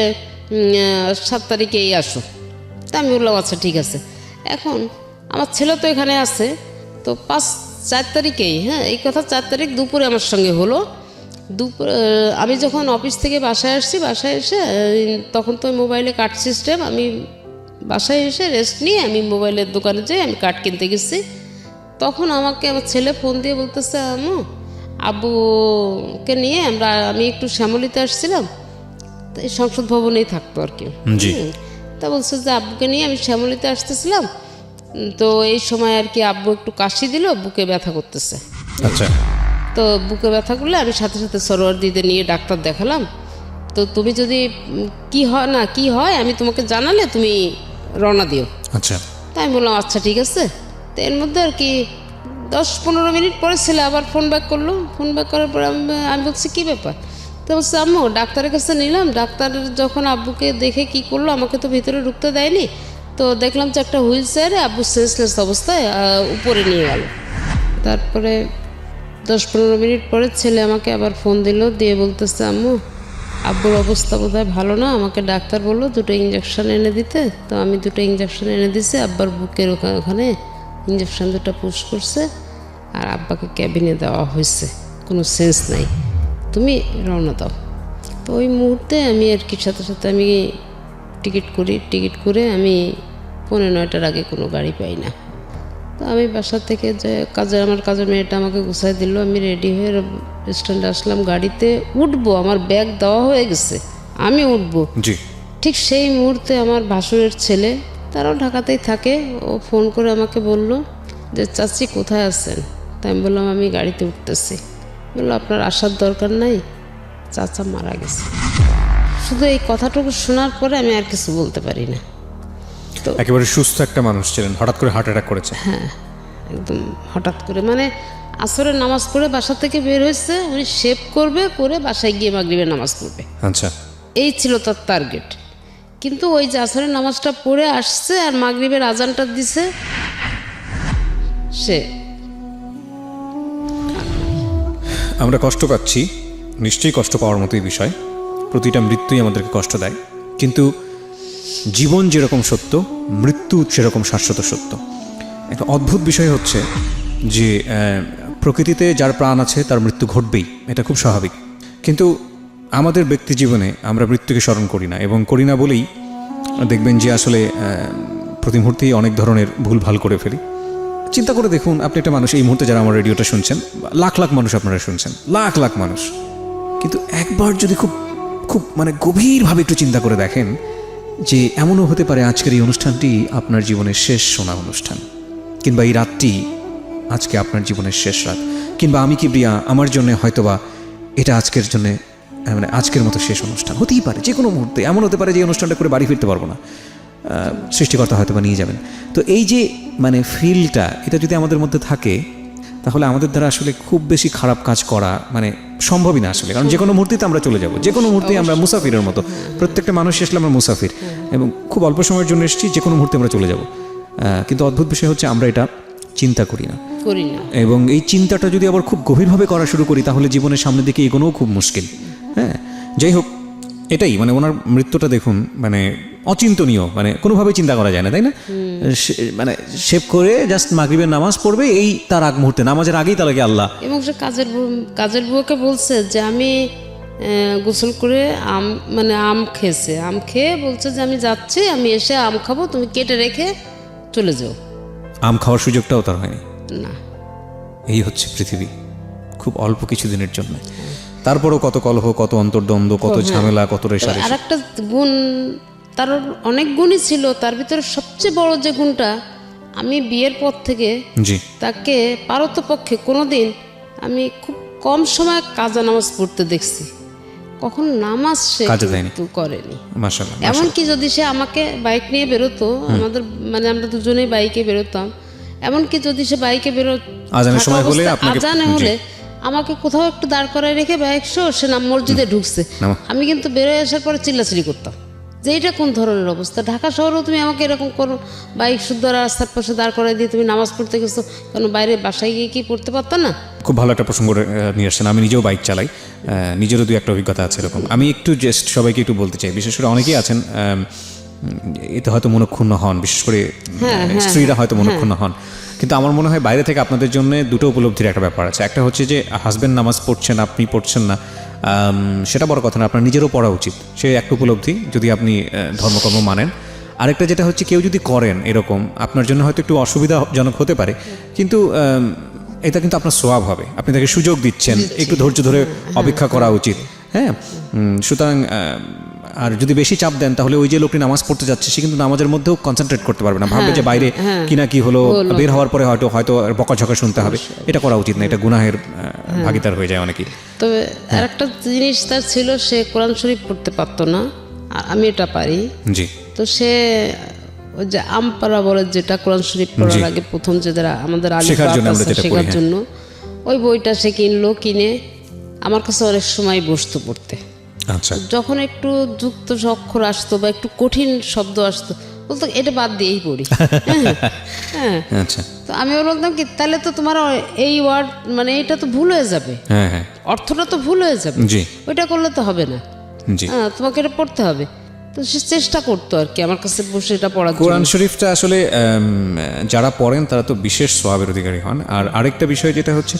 7 তারিখেই আসো। তা আমি বললাম আচ্ছা ঠিক আছে। এখন আমার ছেলে তো এখানে আছে, তো 4 তারিখেই, এই কথা 4 তারিখ দুপুরে আমার সঙ্গে হলো। আমি যখন অফিস থেকে বাসায় আসছি, বাসায় এসে তখন তো মোবাইলে কার্ড সিস্টেম, আমি বাসায় এসে রেস্ট নিয়ে আমি মোবাইলের দোকানে যাই, আমি কার্ড কিনতে গেছি। তখন আমাকে আমার ছেলে ফোন দিয়ে বলতেছে আব্বুকে নিয়ে আমি একটু শ্যামলীতে আসছিলাম, এই সংসদ ভবনেই থাকতো আর কি। তা বলছে যে আব্বুকে নিয়ে আমি শ্যামলীতে আসতেছিলাম, তো এই সময় আর কি আব্বু একটু কাশি দিল, বুকে ব্যথা করতেছে। আচ্ছা। তো বুকে ব্যথা করলে আমি সাথে সাথে সরোয়ার দিদি নিয়ে ডাক্তার দেখালাম। তো তুমি যদি কি হয় আমি তোমাকে জানালে তুমি রওনা দিও। আচ্ছা। তাই আমি বললাম আচ্ছা ঠিক আছে। তো এর মধ্যে আর কি 10-15 মিনিট পরে ছেলে আবার ফোন ব্যাক করলো। ফোন ব্যাক করার পরে আমি বলছি কী ব্যাপার। তো বলছে আম্মু ডাক্তারের কাছে নিলাম, ডাক্তার যখন আব্বুকে দেখে কি করলো, আমাকে তো ভিতরে ঢুকতে দেয়নি, তো দেখলাম যে একটা হুইল চেয়ারে আব্বু সেন্সলেস অবস্থায় উপরে নিয়ে গেল। তারপরে 10-15 মিনিট পরে ছেলে আমাকে আবার ফোন দিল, দিয়ে বলতেছে আম্মু আব্বুর অবস্থা বোধহয় ভালো না, আমাকে ডাক্তার বললো 2টা ইঞ্জেকশন এনে দিতে। তো আমি 2টা ইঞ্জেকশন এনে দিছি, আব্বার বুকের ওখানে ইঞ্জেকশন 2টা পুশ করছে, আর আব্বাকে ক্যাবিনে দেওয়া হয়েছে, কোনো সেন্স নাই, তুমি রওনা দাও। তো ওই মুহূর্তে আমি আর কি সাথে সাথে আমি টিকিট করে আমি 9:15 আগে কোনো গাড়ি পাই না। তো আমি বাসা থেকে যে আমার কাজের মেয়েটা আমাকে গুছাই দিল, আমি রেডি হয়ে স্ট্যান্ডে আসলাম, গাড়িতে উঠবো, আমার ব্যাগ দেওয়া হয়ে গেছে, আমি উঠবো। জি। ঠিক সেই মুহূর্তে আমার ভাসুরের ছেলে, তারাও ঢাকাতেই থাকে, ও ফোন করে আমাকে বলল যে চাচি কোথায় আছেন? তাই আমি বললাম আমি গাড়িতে উঠতেছি। বললো আপনার আসার দরকার নাই, চাচা মারা গেছে। শুধু এই কথাটুকু শোনার পরে আমি আর কিছু বলতে পারি না। তো একেবারে সুস্থ একটা মানুষ ছিলেন, হঠাৎ করে হার্ট অ্যাটাক করেছে। হ্যাঁ, একদম হঠাৎ করে, মানে আসরের নামাজ পড়ে বাসা থেকে বের হয়েছে, উনি শেভ করবে, করে বাসায় গিয়ে মাগরিবের নামাজ পড়বে, আচ্ছা। এই ছিল তার টার্গেট। কিন্তু ওই যে আসরের নামাজটা পড়ে আসছে আর মাগরিবের আজানটা দিছে, সে আমরা কষ্ট পাচ্ছি, নিশ্চয়ই কষ্ট পাওয়ার মতোই বিষয়, প্রতিটা মৃত্যুই আমাদেরকে কষ্ট দেয়, কিন্তু জীবন যেরকম সত্য, মৃত্যু সেরকম শাশ্বত সত্য। একটা অদ্ভুত বিষয় হচ্ছে যে প্রকৃতিতে যার প্রাণ আছে তার মৃত্যু ঘটবেই, এটা খুব স্বাভাবিক। কিন্তু আমাদের ব্যক্তি জীবনে আমরা মৃত্যুকে স্মরণ করি না, এবং করি না বলেই দেখবেন যে আসলে প্রতি মুহূর্তেই অনেক ধরনের ভুলভাল করে ফেলি। চিন্তা করে দেখুন, আপনি একটা মানুষ, এই মুহূর্তে যারা আমার রেডিওটা শুনছেন, লাখ লাখ মানুষ আপনারা শুনছেন, লাখ লাখ মানুষ, কিন্তু একবার যদি খুব খুব মানে গভীরভাবে একটু চিন্তা করে দেখেন যে এমনও হতে পারে আজকের এই অনুষ্ঠানটি আপনার জীবনের শেষ শোনা অনুষ্ঠান, কিংবা এই রাতটি আজকে আপনার জীবনের শেষ রাত, কিংবা আমি কিবরিয়া আমার জন্য হয়তোবা এটা আজকের জন্য মানে আজকের মতো শেষ অনুষ্ঠান হতেই পারে। যে কোনো মুহূর্তে এমন হতে পারে যে এই অনুষ্ঠানটা করে বাড়ি ফিরতে পারবো না, সৃষ্টিকর্তা হয়তো বা নিয়ে যাবেন। তো এই যে মানে ফিলটা, এটা যদি আমাদের মধ্যে থাকে, তাহলে আমাদের দ্বারা আসলে খুব বেশি খারাপ কাজ করা মানে সম্ভবই না আসলে, কারণ যে কোনো মুহূর্তেই আমরা চলে যাব, যে কোনো মুহূর্তেই আমরা মুসাফিরের মতো, প্রত্যেকটা মানুষ আসলে আমরা মুসাফির, এবং খুব অল্প সময়ের জন্য এসেছি, যে কোনো মুহূর্তে আমরা চলে যাব। কিন্তু অদ্ভুত বিষয় হচ্ছে আমরা এটা চিন্তা করি না, এবং এই চিন্তাটা যদি আবার খুব গভীরভাবে করা শুরু করি, তাহলে জীবনের সামনের দিকে এগোনোও খুব মুশকিল। হ্যাঁ, যাই হোক, এটাই মানে ওনার মৃত্যুটা দেখুন, মানে অচিন্তনীয়, মানে কোনোভাবেই চিন্তা করা যায় না, তাই না? মানে শেভ করে জাস্ট মাগরিবের নামাজ পড়বে, এই তার আগ মুহূর্তে, নামাজের আগেই তার আগে আল্লাহ। এবং সে কাজের বুয়াকে বলছে যে আমি গোসল করে আম খেয়েছে, আম খেয়ে বলছে যে আমি যাচ্ছি, আমি এসে আম খাবো, তুমি কেটে রেখে চলে যাও। আম খাওয়ার সুযোগটাও তার হয়নি। না, এই হচ্ছে পৃথিবী, খুব অল্প কিছু দিনের জন্য। তারপরও কত কলহ, কত অন্তর্দ্বন্দ্ব, কত ঝামেলা, কত রেশারেশি। আর একটা গুণ, তার অনেক গুণই ছিল, তার ভিতরে সবচেয়ে বড় যে গুণটা, আমি বিয়ের পর থেকে তাকে পারতপক্ষে কোনোদিন আমি খুব কম সময় কাজা নামাজ পড়তে দেখছি, কখন নামাজ সে কিন্তু করেনি। মাশাআল্লাহ। এমনকি যদি সে আমাকে বাইক নিয়ে বেরোতো, আমাদের মানে আমরা দুজনেই বাইকে বেরোতাম, এমনকি যদি সে বাইকে আজানে হলে আমাকে কোথাও একটু দাঁড় করায় রেখে বাইক সে মসজিদে ঢুকছে, আমি কিন্তু বেরোয় আসার পরে চিল্লাচিল্লি করতাম যে এটা কোন ধরনের অবস্থা। ঢাকা শহরেও তুমি আমাকে এরকম করো, বাইক শুদ্ধ রাস্তার পাশে দাঁড় করাই দিয়ে তুমি নামাজ পড়তে গেছো, কারণ বাইরে বাসায় গিয়ে কি পড়তে পারতো না? খুব ভালো একটা প্রসঙ্গ নিয়ে আসছেন। আমি নিজেও বাইক চালাই, নিজেরও দুই একটা অভিজ্ঞতা আছে এরকম। আমি একটু জাস্ট সবাইকে একটু বলতে চাই, বিশেষ করে অনেকেই আছেন এতে হয়তো মনক্ষুণ্ণ হন, বিশেষ করে স্ত্রীরা হয়তো মনক্ষুণ্ণ হন, কিন্তু আমার মনে হয় বাইরে থেকে আপনাদের জন্য দুটো উপলব্ধির একটা ব্যাপার আছে। একটা হচ্ছে যে হাজব্যান্ড নামাজ পড়ছেন, আপনি পড়ছেন না, সেটা বড় কথা না, আপনার নিজেরও পড়া উচিত, সে একটা উপলব্ধি যদি আপনি ধর্মকর্ম মানেন। আরেকটা যেটা হচ্ছে, কেউ যদি করেন এরকম, আপনার জন্য হয়তো একটু অসুবিধাজনক হতে পারে, কিন্তু এটা কিন্তু আপনার স্বভাব হবে, আপনি তাকে সুযোগ দিচ্ছেন, একটু ধৈর্য ধরে অপেক্ষা করা উচিত। হ্যাঁ, সুতরাং আর যদি বেশি চাপ দেন, তাহলে ওই যে লোকটি নামাজ পড়তে যাচ্ছে, সে কিন্তু নামাজের মধ্যেও কনসেন্ট্রেট করতে পারবে না, ভাববে যে বাইরে কিনা কি হলো, বের হওয়ার পরে হয়তো বকাঝকা শুনতে হবে। এটা করা উচিত না, এটা গুনাহের ভাগীদার হয়ে যায় অনেকেই। তবে আরেকটা জিনিস তার ছিল, সে কোরআন শরীফ পড়তে পারতো না, আর আমি এটা পারি। জি। তো সে ওই যে আমপারা বলে, যেটা কোরআন শরীফ পড়ার আগে প্রথম যেটা আমাদের শেখার জন্য ওই বইটা সে কিনে আমার কাছে অনেক সময় বসতো পড়তে। আচ্ছা। যখন একটু যুক্ত অক্ষর আসতো বা একটু কঠিন শব্দ আসতো, বলতো এটা বাদ দিয়েই পড়ি। হ্যাঁ, আচ্ছা। তো আমি বলতাম কি, তাহলে তো তোমার এই ওয়ার্ড মানে এটা তো ভুল হয়ে যাবে, অর্থটা তো ভুল হয়ে যাবে, ওইটা করলে তো হবে না, তোমাকে এটা পড়তে হবে। তো সে চেষ্টা করতো আর কি আমার কাছে বসে এটা পড়ার। কোরআন শরীফটা আসলে যারা পড়েন তারা তো বিশেষ সওয়াবের অধিকারী হন। আর আরেকটা বিষয় যেটা হচ্ছে,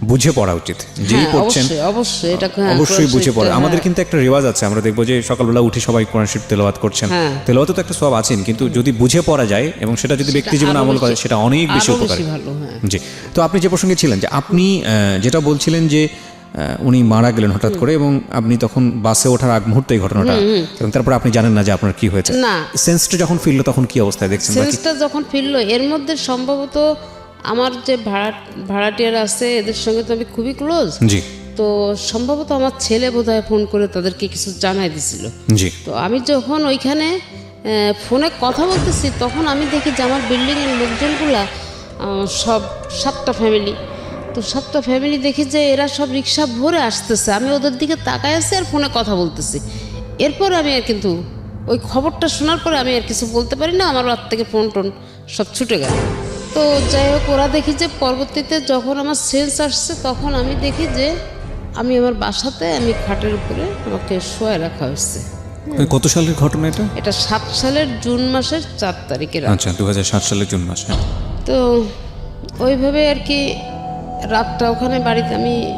বুঝে পড়া উচিত, যেই পড়ছেন অবশ্যই অবশ্যই এটা অবশ্যই বুঝে পড়া। আমাদের কিন্তু একটা রেওয়াজ আছে, আমরা দেখবো যে সকালবেলা উঠে সবাই কোরআন শরীফ তেলাওয়াত করছেন, তেলাওয়াতে তো একটা সওয়াব আছেন, কিন্তু যদি বুঝে পড়া যায় এবং সেটা যদি ব্যক্তি জীবনে আমল করে সেটা অনেক বেশি উপকারী। জি, তো আপনি যে প্রসঙ্গে ছিলেন যে আপনি যেটা বলছিলেন যে উনি মারা গেলেন হঠাৎ করে এবং আপনি তখন বাসে ওঠার আগ মুহূর্তে এই ঘটনাটা, এবং তারপরে আপনি জানেন না যে আপনার কি হয়েছে। না, সেন্সটা যখন ফিরলো তখন কি অবস্থায় দেখছেন? সেন্সটা যখন ফিরলো এর মধ্যে সম্ভবত আমার যে ভাড়াটিয়ার আছে এদের সঙ্গে তো আমি খুবই ক্লোজ। জি। তো সম্ভবত আমার ছেলে বোধহয় ফোন করে তাদেরকে কিছু জানাই দিছিল। জি। তো আমি যখন ওইখানে ফোনে কথা বলতেছি তখন আমি দেখি যে আমার বিল্ডিংয়ের লোকজনগুলা সব 7টা ফ্যামিলি, তো 7টা ফ্যামিলি দেখি যে এরা সব রিক্সা ভরে আসতেছে, আমি ওদের দিকে তাকায় আছি আর ফোনে কথা বলতেছি। এরপর আমি আর কিন্তু ওই খবরটা শোনার পরে আমি আর কিছু বলতে পারি না, আমার হাত থেকে ফোন টোন সব ছুটে গেল। তো যাই হোক, ওরা দেখি যে পরবর্তীতে যখন আমার সেন্স আসছে তখন আমি দেখি যে আমি আমার বাসাতে আমি খাটের উপরে আমাকে শোয়া রাখা হয়েছে। কত সালের ঘটনা এটা? এটা 7 সালের জুন মাসের 4 তারিখের। আচ্ছা, 2007 সালের জুন মাস। তো ওইভাবে আর কি রাতটা ওখানে বাড়িতে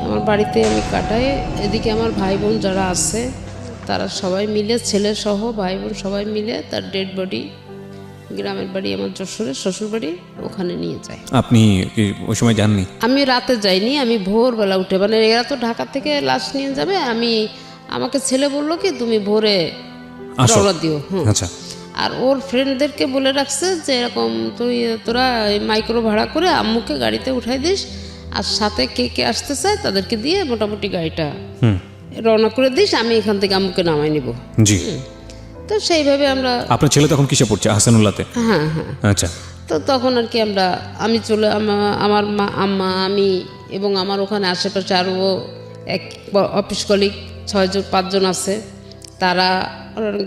আমার বাড়িতে আমি কাটাই। এদিকে আমার ভাই বোন যারা আছে তারা সবাই মিলে, ছেলে সহ ভাই বোন সবাই মিলে তার ডেড বডি গ্রামের বাড়ি আমার যশোরের শ্বশুর বাড়ি ওখানে নিয়ে যায়। আপনি কি ওই সময় যাননি? আমি রাতে যাইনি, আমি ভোরবেলা উঠে, মানে এরা তো ঢাকা থেকে লাশ নিয়ে যাবে, আমাকে ছেলে বললো কি তুমি ভোরে রওনা দিও। আচ্ছা। আর ওর ফ্রেন্ডদেরকে বলে রাখছে যে এরকম তোরা মাইক্রো ভাড়া করে আম্মুকে গাড়িতে উঠাই দিস, আর সাথে কে কে আসতে চায় তাদেরকে দিয়ে মোটামুটি গাড়িটা রওনা করে দিস, আমি এখান থেকে আম্মুকে নামাই নিব। জি। তো সেইভাবে আমরা। আপনার ছেলে তখন কিসে পড়ছে? হাসানুল্লাহতে? হ্যাঁ হ্যাঁ। আচ্ছা। তো তখন আর কি আমি চলে আমার মা, আম্মা, আমি এবং আমার ওখানে আশেপাশে আরও এক অফিস কলিগ 5 জন আছে, তারা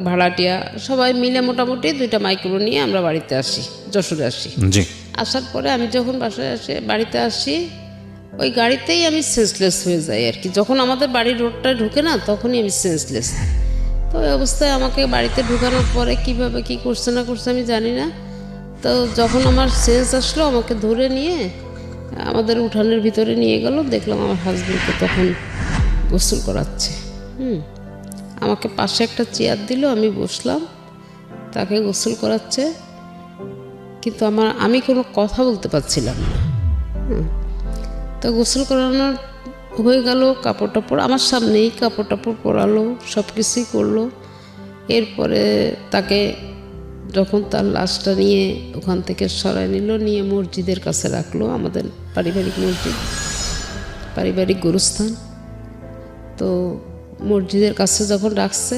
ভাড়াটিয়া সবাই মিলে মোটামুটি 2টা মাইক্রো নিয়ে আমরা বাড়িতে আসি, যশোরে আসি। জি। আসার পরে আমি যখন বাড়িতে আসি ওই গাড়িতেই আমি সেন্সলেস হয়ে যাই আর কি। যখন আমাদের বাড়ির রোডটা ঢুকে না তখনই আমি সেন্সলেস। তো ওই অবস্থায় আমাকে বাড়িতে ঢুকানোর পরে কিভাবে কি করছে না করছে আমি জানি না। তো যখন আমার সেন্স আসলো আমাকে ধরে নিয়ে আমাদের উঠানের ভিতরে নিয়ে গেল, দেখলাম আমার হাজবেন্ডকে তখন গোসল করাচ্ছে। আমাকে পাশে একটা চেয়ার দিল, আমি বসলাম, তাকে গোসল করাচ্ছে, কিন্তু আমি কোনো কথা বলতে পারছিলাম না। তো গোসল করানোর হয়ে গেল, কাপড় টাপড় আমার সামনেই কাপড় টাপড় পরালো, সব কিছুই করলো। এরপরে তাকে যখন তার লাশটা নিয়ে ওখান থেকে সরাই নিল, নিয়ে মসজিদের কাছে রাখলো, আমাদের পারিবারিক মসজিদ, পারিবারিক গুরুস্থান। তো মসজিদের কাছে যখন রাখছে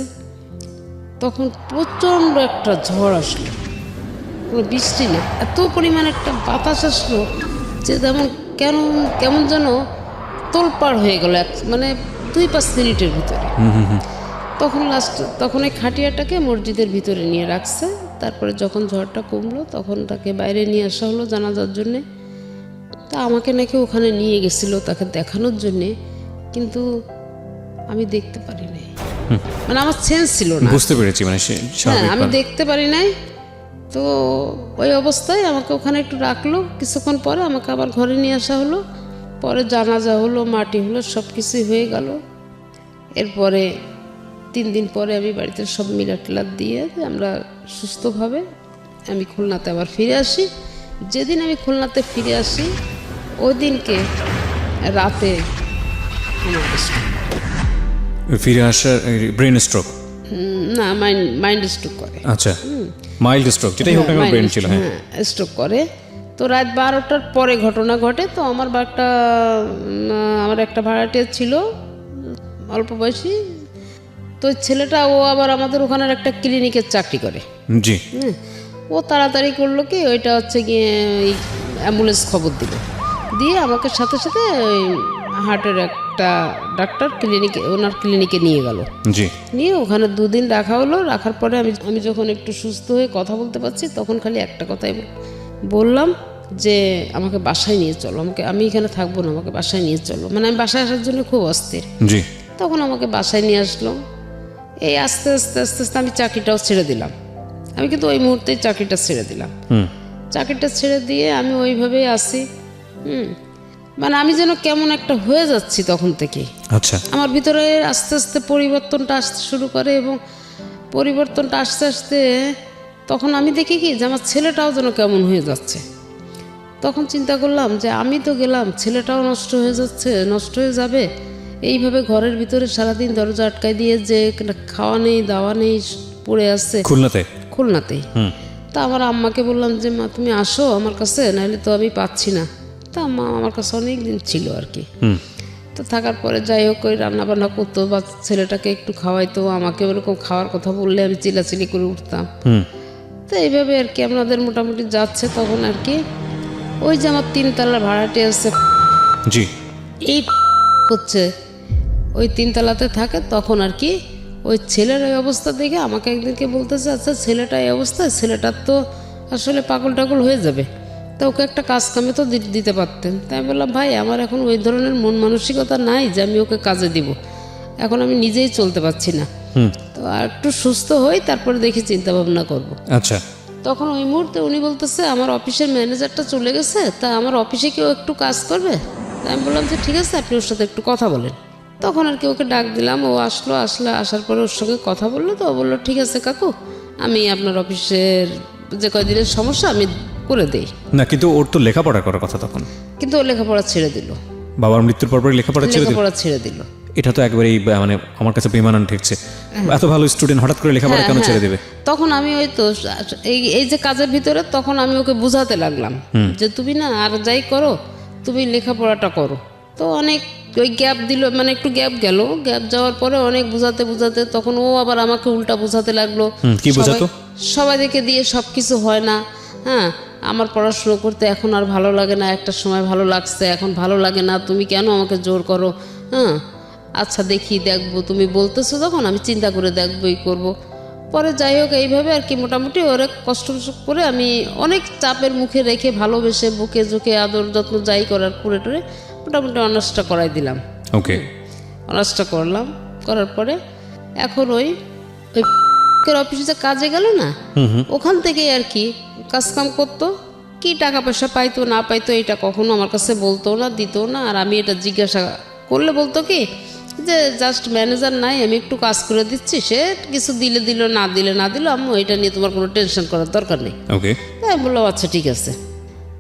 তখন প্রচণ্ড একটা ঝড় আসলো, কোনো বৃষ্টি না, এত পরিমাণ একটা বাতাস আসলো যে কেমন যেন তোলপাড় হয়ে গেল, মানে 2-5 মিনিটের ভিতরে। তখন এই খাটিয়াটাকে মসজিদের ভিতরে নিয়ে রাখছে। তারপরে যখন ঝড়টা কমলো তখন তাকে বাইরে নিয়ে আসা হলো জানাজার জন্যে। তা আমাকে নাকি ওখানে নিয়ে গেছিলো তাকে দেখানোর জন্যে, কিন্তু আমি দেখতে পারি নাই, মানে আমার সেন্স ছিল না। বুঝতে পেরেছি, মানে হ্যাঁ, আমি দেখতে পারি নাই। তো ওই অবস্থায় আমাকে ওখানে একটু রাখলো, কিছুক্ষণ পরে আমাকে আবার ঘরে নিয়ে আসা হলো, পরে জানাজা হলো, মাটি হলো, সব কিছুই হয়ে গেল। এরপরে 3 দিন পরে আমি বাড়িতে সব মিলাট দিয়ে আমরা সুস্থভাবে আমি খুলনাতে আবার ফিরে আসি। যেদিন আমি খুলনাতে ফিরে আসি ওই দিনকে রাতে ফিরে আসার ব্রেন স্ট্রোক না, মাইন্ড স্ট্রোক করে। আচ্ছা, মাইল্ড স্ট্রোক, যেটাই হোক না কেন ব্রেন ছিল। হ্যাঁ, স্ট্রোক করে। তো রাত 12টার পরে ঘটনা ঘটে। তো আমার একটা ভাড়াটিয়া ছিল অল্প বয়সী, তো ছেলেটা ও আবার আমাদের ওখানের একটা ক্লিনিকের চাকরি করে। জি। ও তাড়াতাড়ি করলো কি, ওইটা হচ্ছে গিয়ে অ্যাম্বুলেন্স খবর দিয়ে আমাকে সাথে সাথে ওই হার্টের একটা ডাক্তার ওনার ক্লিনিকে নিয়ে গেল। জি। নিয়ে ওখানে 2 দিন রাখা হলো। রাখার পরে আমি যখন একটু সুস্থ হয়ে কথা বলতে পারছি তখন খালি একটা কথাই বললাম যে আমাকে বাসায় নিয়ে চলো, আমি এখানে থাকবো না, আমাকে বাসায় নিয়ে চলো। মানে আমি বাসায় আসার জন্য খুব অস্থির। জি। তখন আমাকে বাসায় নিয়ে আসলো। এই আস্তে আস্তে আমি চাকরিটাও ছেড়ে দিলাম। আমি কিন্তু ওই মুহূর্তেই চাকরিটা ছেড়ে দিলাম। চাকরিটা ছেড়ে দিয়ে আমি ওইভাবেই আসি। মানে আমি যেন কেমন একটা হয়ে যাচ্ছি তখন থেকে। আচ্ছা, আমার ভিতরে আস্তে আস্তে পরিবর্তনটা আসতে শুরু করে, এবং পরিবর্তনটা আস্তে আস্তে তখন আমি দেখি কি যে আমার ছেলেটাও যেন কেমন হয়ে যাচ্ছে। তখন চিন্তা করলাম যে আমি তো গেলাম, ছেলেটাও নষ্ট হয়ে যাচ্ছে, নষ্ট হয়ে যাবে। এইভাবে ঘরের ভিতরে সারাদিন দরজা আটকায় দিয়ে যে খাওয়া নেই দাওয়া নেই পড়ে আসছে খুলনাতেই। তা আমার আম্মাকে বললাম যে মা তুমি আসো আমার কাছে, নাহলে তো আমি পাচ্ছি না। তা আম্মা আমার কাছে অনেক দিন ছিল আর কি। তো থাকার পরে যাই হোক ওই রান্নাবান্না করতো বা ছেলেটাকে একটু খাওয়াইতো, আমাকে ওরকম খাওয়ার কথা বললে আমি চিলাচিলি করে উঠতাম। তো এইভাবে আর কি আমাদের মোটামুটি যাচ্ছে। তখন আর কি ওই যে আমার 3 তলা ভাড়াটে আছে, জি, এই হচ্ছে ওই 3 তলাতে থাকে। তখন আর কি ওই ছেলের ওই অবস্থা দেখে আমাকে একদিনকে বলতেছে, আচ্ছা ছেলেটা এই অবস্থায়, ছেলেটার তো আসলে পাগল টাগল হয়ে যাবে, তা ওকে একটা কাজ কামে তো দিতে পারতেন। তাই আমি বললাম ভাই আমার এখন ওই ধরনের মন মানসিকতা নাই যে আমি ওকে কাজে দিব, এখন আমি নিজেই চলতে পারছি না, তো আর একটু সুস্থ হই তারপরে দেখি চিন্তা ভাবনা করবো। আচ্ছা, তখন ওই মুহূর্তে উনি বলতেছে আমার অফিসের ম্যানেজারটা চলে গেছে, তা আমার অফিসে কেউ একটু কাজ করবে। তাই আমি বললাম যে ঠিক আছে আপনি ওর সাথে একটু কথা বলেন। তখন আর কি ওকে ডাক দিলাম, ও আসার পরে ওর সঙ্গে কথা বললো। তো ও বললো ঠিক আছে কাকু, আমি আপনার অফিসের যে কয়দিনের সমস্যা আমি করে দেই। না কিন্তু ওর তো লেখাপড়া করার কথা তখন, কিন্তু ও লেখাপড়া ছেড়ে দিল, বাবার মৃত্যুর পর লেখাপড়া ছেড়ে দিল। এটা তো একবারেই মানে আমার কাছে বেমানান ঠেকছে। এত ভালো স্টুডেন্ট হঠাৎ করে লেখাপড়া কেন ছেড়ে দেবে? তখন আমি ওই তো এই যে কাজের ভিতরে তখন আমি ওকে বুঝাতে লাগলাম যে তুমি না আর যাই করো তুমি লেখাপড়াটা করো। তো অনেক ওই গ্যাপ দিল, মানে একটু গ্যাপ গেল, গ্যাপ যাওয়ার পরে অনেক বুঝাতে বুঝাতে তখন ও আবার আমাকে উল্টা বুঝাতে লাগলো। কি বুঝাতো? সবাই দেখে দিয়ে সব কিছু হয় না। হ্যাঁ, আমার পড়াশুনো করতে এখন আর ভালো লাগে না, একটা সময় ভালো লাগছে, এখন ভালো লাগে না, তুমি কেন আমাকে জোর করো? হ্যাঁ, আচ্ছা দেখি দেখবো, তুমি বলতেছো যখন আমি চিন্তা করে দেখবোই করবো। পরে যাই হোক এইভাবে আর কি মোটামুটি ওরা কষ্ট করে আমি অনেক চাপের মুখে রেখে ভালোবেসে বুকে ঝুঁকে আদর যত্ন যাই করার পুরে টুরে মোটামুটি অনার্সটা করাই দিলাম। ওকে, অনার্সটা করলাম, করার পরে এখন ওই অফিসে কাজে গেল না, ওখান থেকে আর কি কাজকাম করতো, কি টাকা পয়সা পাইতো না পাইতো এটা কখনো আমার কাছে বলতো না, দিত না। আর আমি এটা জিজ্ঞাসা করলে বলতো কি যে জাস্ট ম্যানেজার নাই, আমি একটু কাজ করে দিচ্ছি, সে কিছু দিলে দিল না দিলে না দিল, আম্মু এটা নিয়ে তোমার কোনো টেনশন করার দরকার নেই। ওকে, তাই বললাম আচ্ছা ঠিক আছে।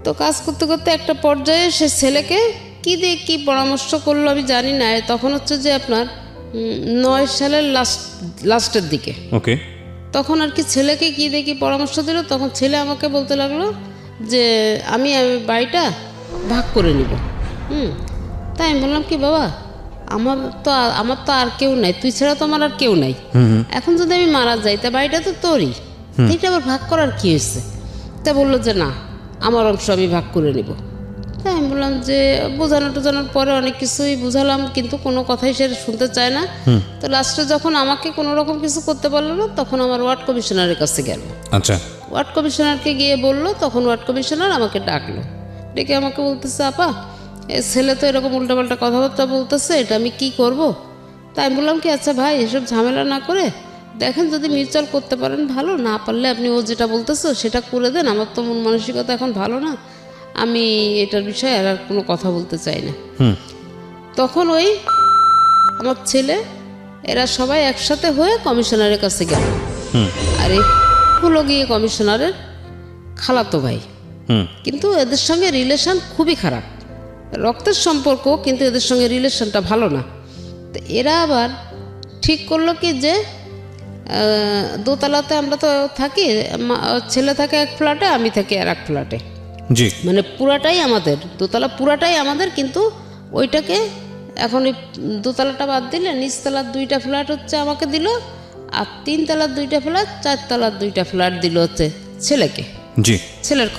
তো কাজ করতে করতে একটা পর্যায়ে সে ছেলেকে কি দিয়ে কি পরামর্শ করলো আমি জানি না, তখন হচ্ছে যে আপনার 9 সালের লাস্টের দিকে। ওকে, তখন আর কি ছেলেকে কি দিয়ে কি পরামর্শ দিল, তখন ছেলে আমাকে বলতে লাগলো যে আমি বাড়িটা ভাগ করে নিব। তাই আমি বললাম কি বাবা আমার তো আর কেউ নাই, তুই ছাড়া তো আমার আর কেউ নাই, এখন যদি আমি মারা যাই তা বাড়িটা তো তোরই, এটা আবার ভাগ করার কি হয়েছে? তা বললো যে না আমার অংশ আমি ভাগ করে নিব। তাই আমি বললাম যে বোঝানোর পরে অনেক কিছুই বুঝালাম, কিন্তু কোনো কথাই সে শুনতে চায় না। তো লাস্টে যখন আমাকে কোনো রকম কিছু করতে পারলো না, তখন আমার ওয়ার্ড কমিশনারের কাছে গেল। আচ্ছা, ওয়ার্ড কমিশনারকে গিয়ে বললো, তখন ওয়ার্ড কমিশনার আমাকে ডাকলো, ডেকে আমাকে বলতেছে আপা এ ছেলে তো এরকম উল্টাপাল্টা কথাবার্তা বলতেছে, এটা আমি কি করব? তাই আমি বললাম কি আচ্ছা ভাই এসব ঝামেলা না করে দেখেন যদি মিউচুয়াল করতে পারেন ভালো, না পারলে আপনি ও যেটা বলতেছো সেটা করে দেন, আমার তো মন মানসিকতা এখন ভালো না, আমি এটার বিষয়ে আর কোনো কথা বলতে চাই না। তখন ওই আমার ছেলে এরা সবাই একসাথে হয়ে কমিশনারের কাছে গেল। আর এই হলো গিয়ে কমিশনারের খালাতো ভাই, কিন্তু এদের সঙ্গে রিলেশন খুবই খারাপ, রক্তের সম্পর্ক, কিন্তু এদের সঙ্গে রিলেশনটা ভালো না। তো এরা আবার ঠিক করলো কি যে দোতলাতে আমরা তো থাকি, ছেলে থাকে এক ফ্ল্যাটে, আমি থাকি আর এক ফ্ল্যাটে, জি, মানে পুরাটাই আমাদের, দোতলা পুরাটাই আমাদের, কিন্তু ওইটাকে এখন ওই দোতলাটা বাদ দিলে নিচতলার 2টা ফ্ল্যাট হচ্ছে আমাকে দিল, আর 3 তলার 2টা ফ্ল্যাট, 4 তলার 2টা ফ্ল্যাট দিল হচ্ছে ছেলেকে, জি, ছেলের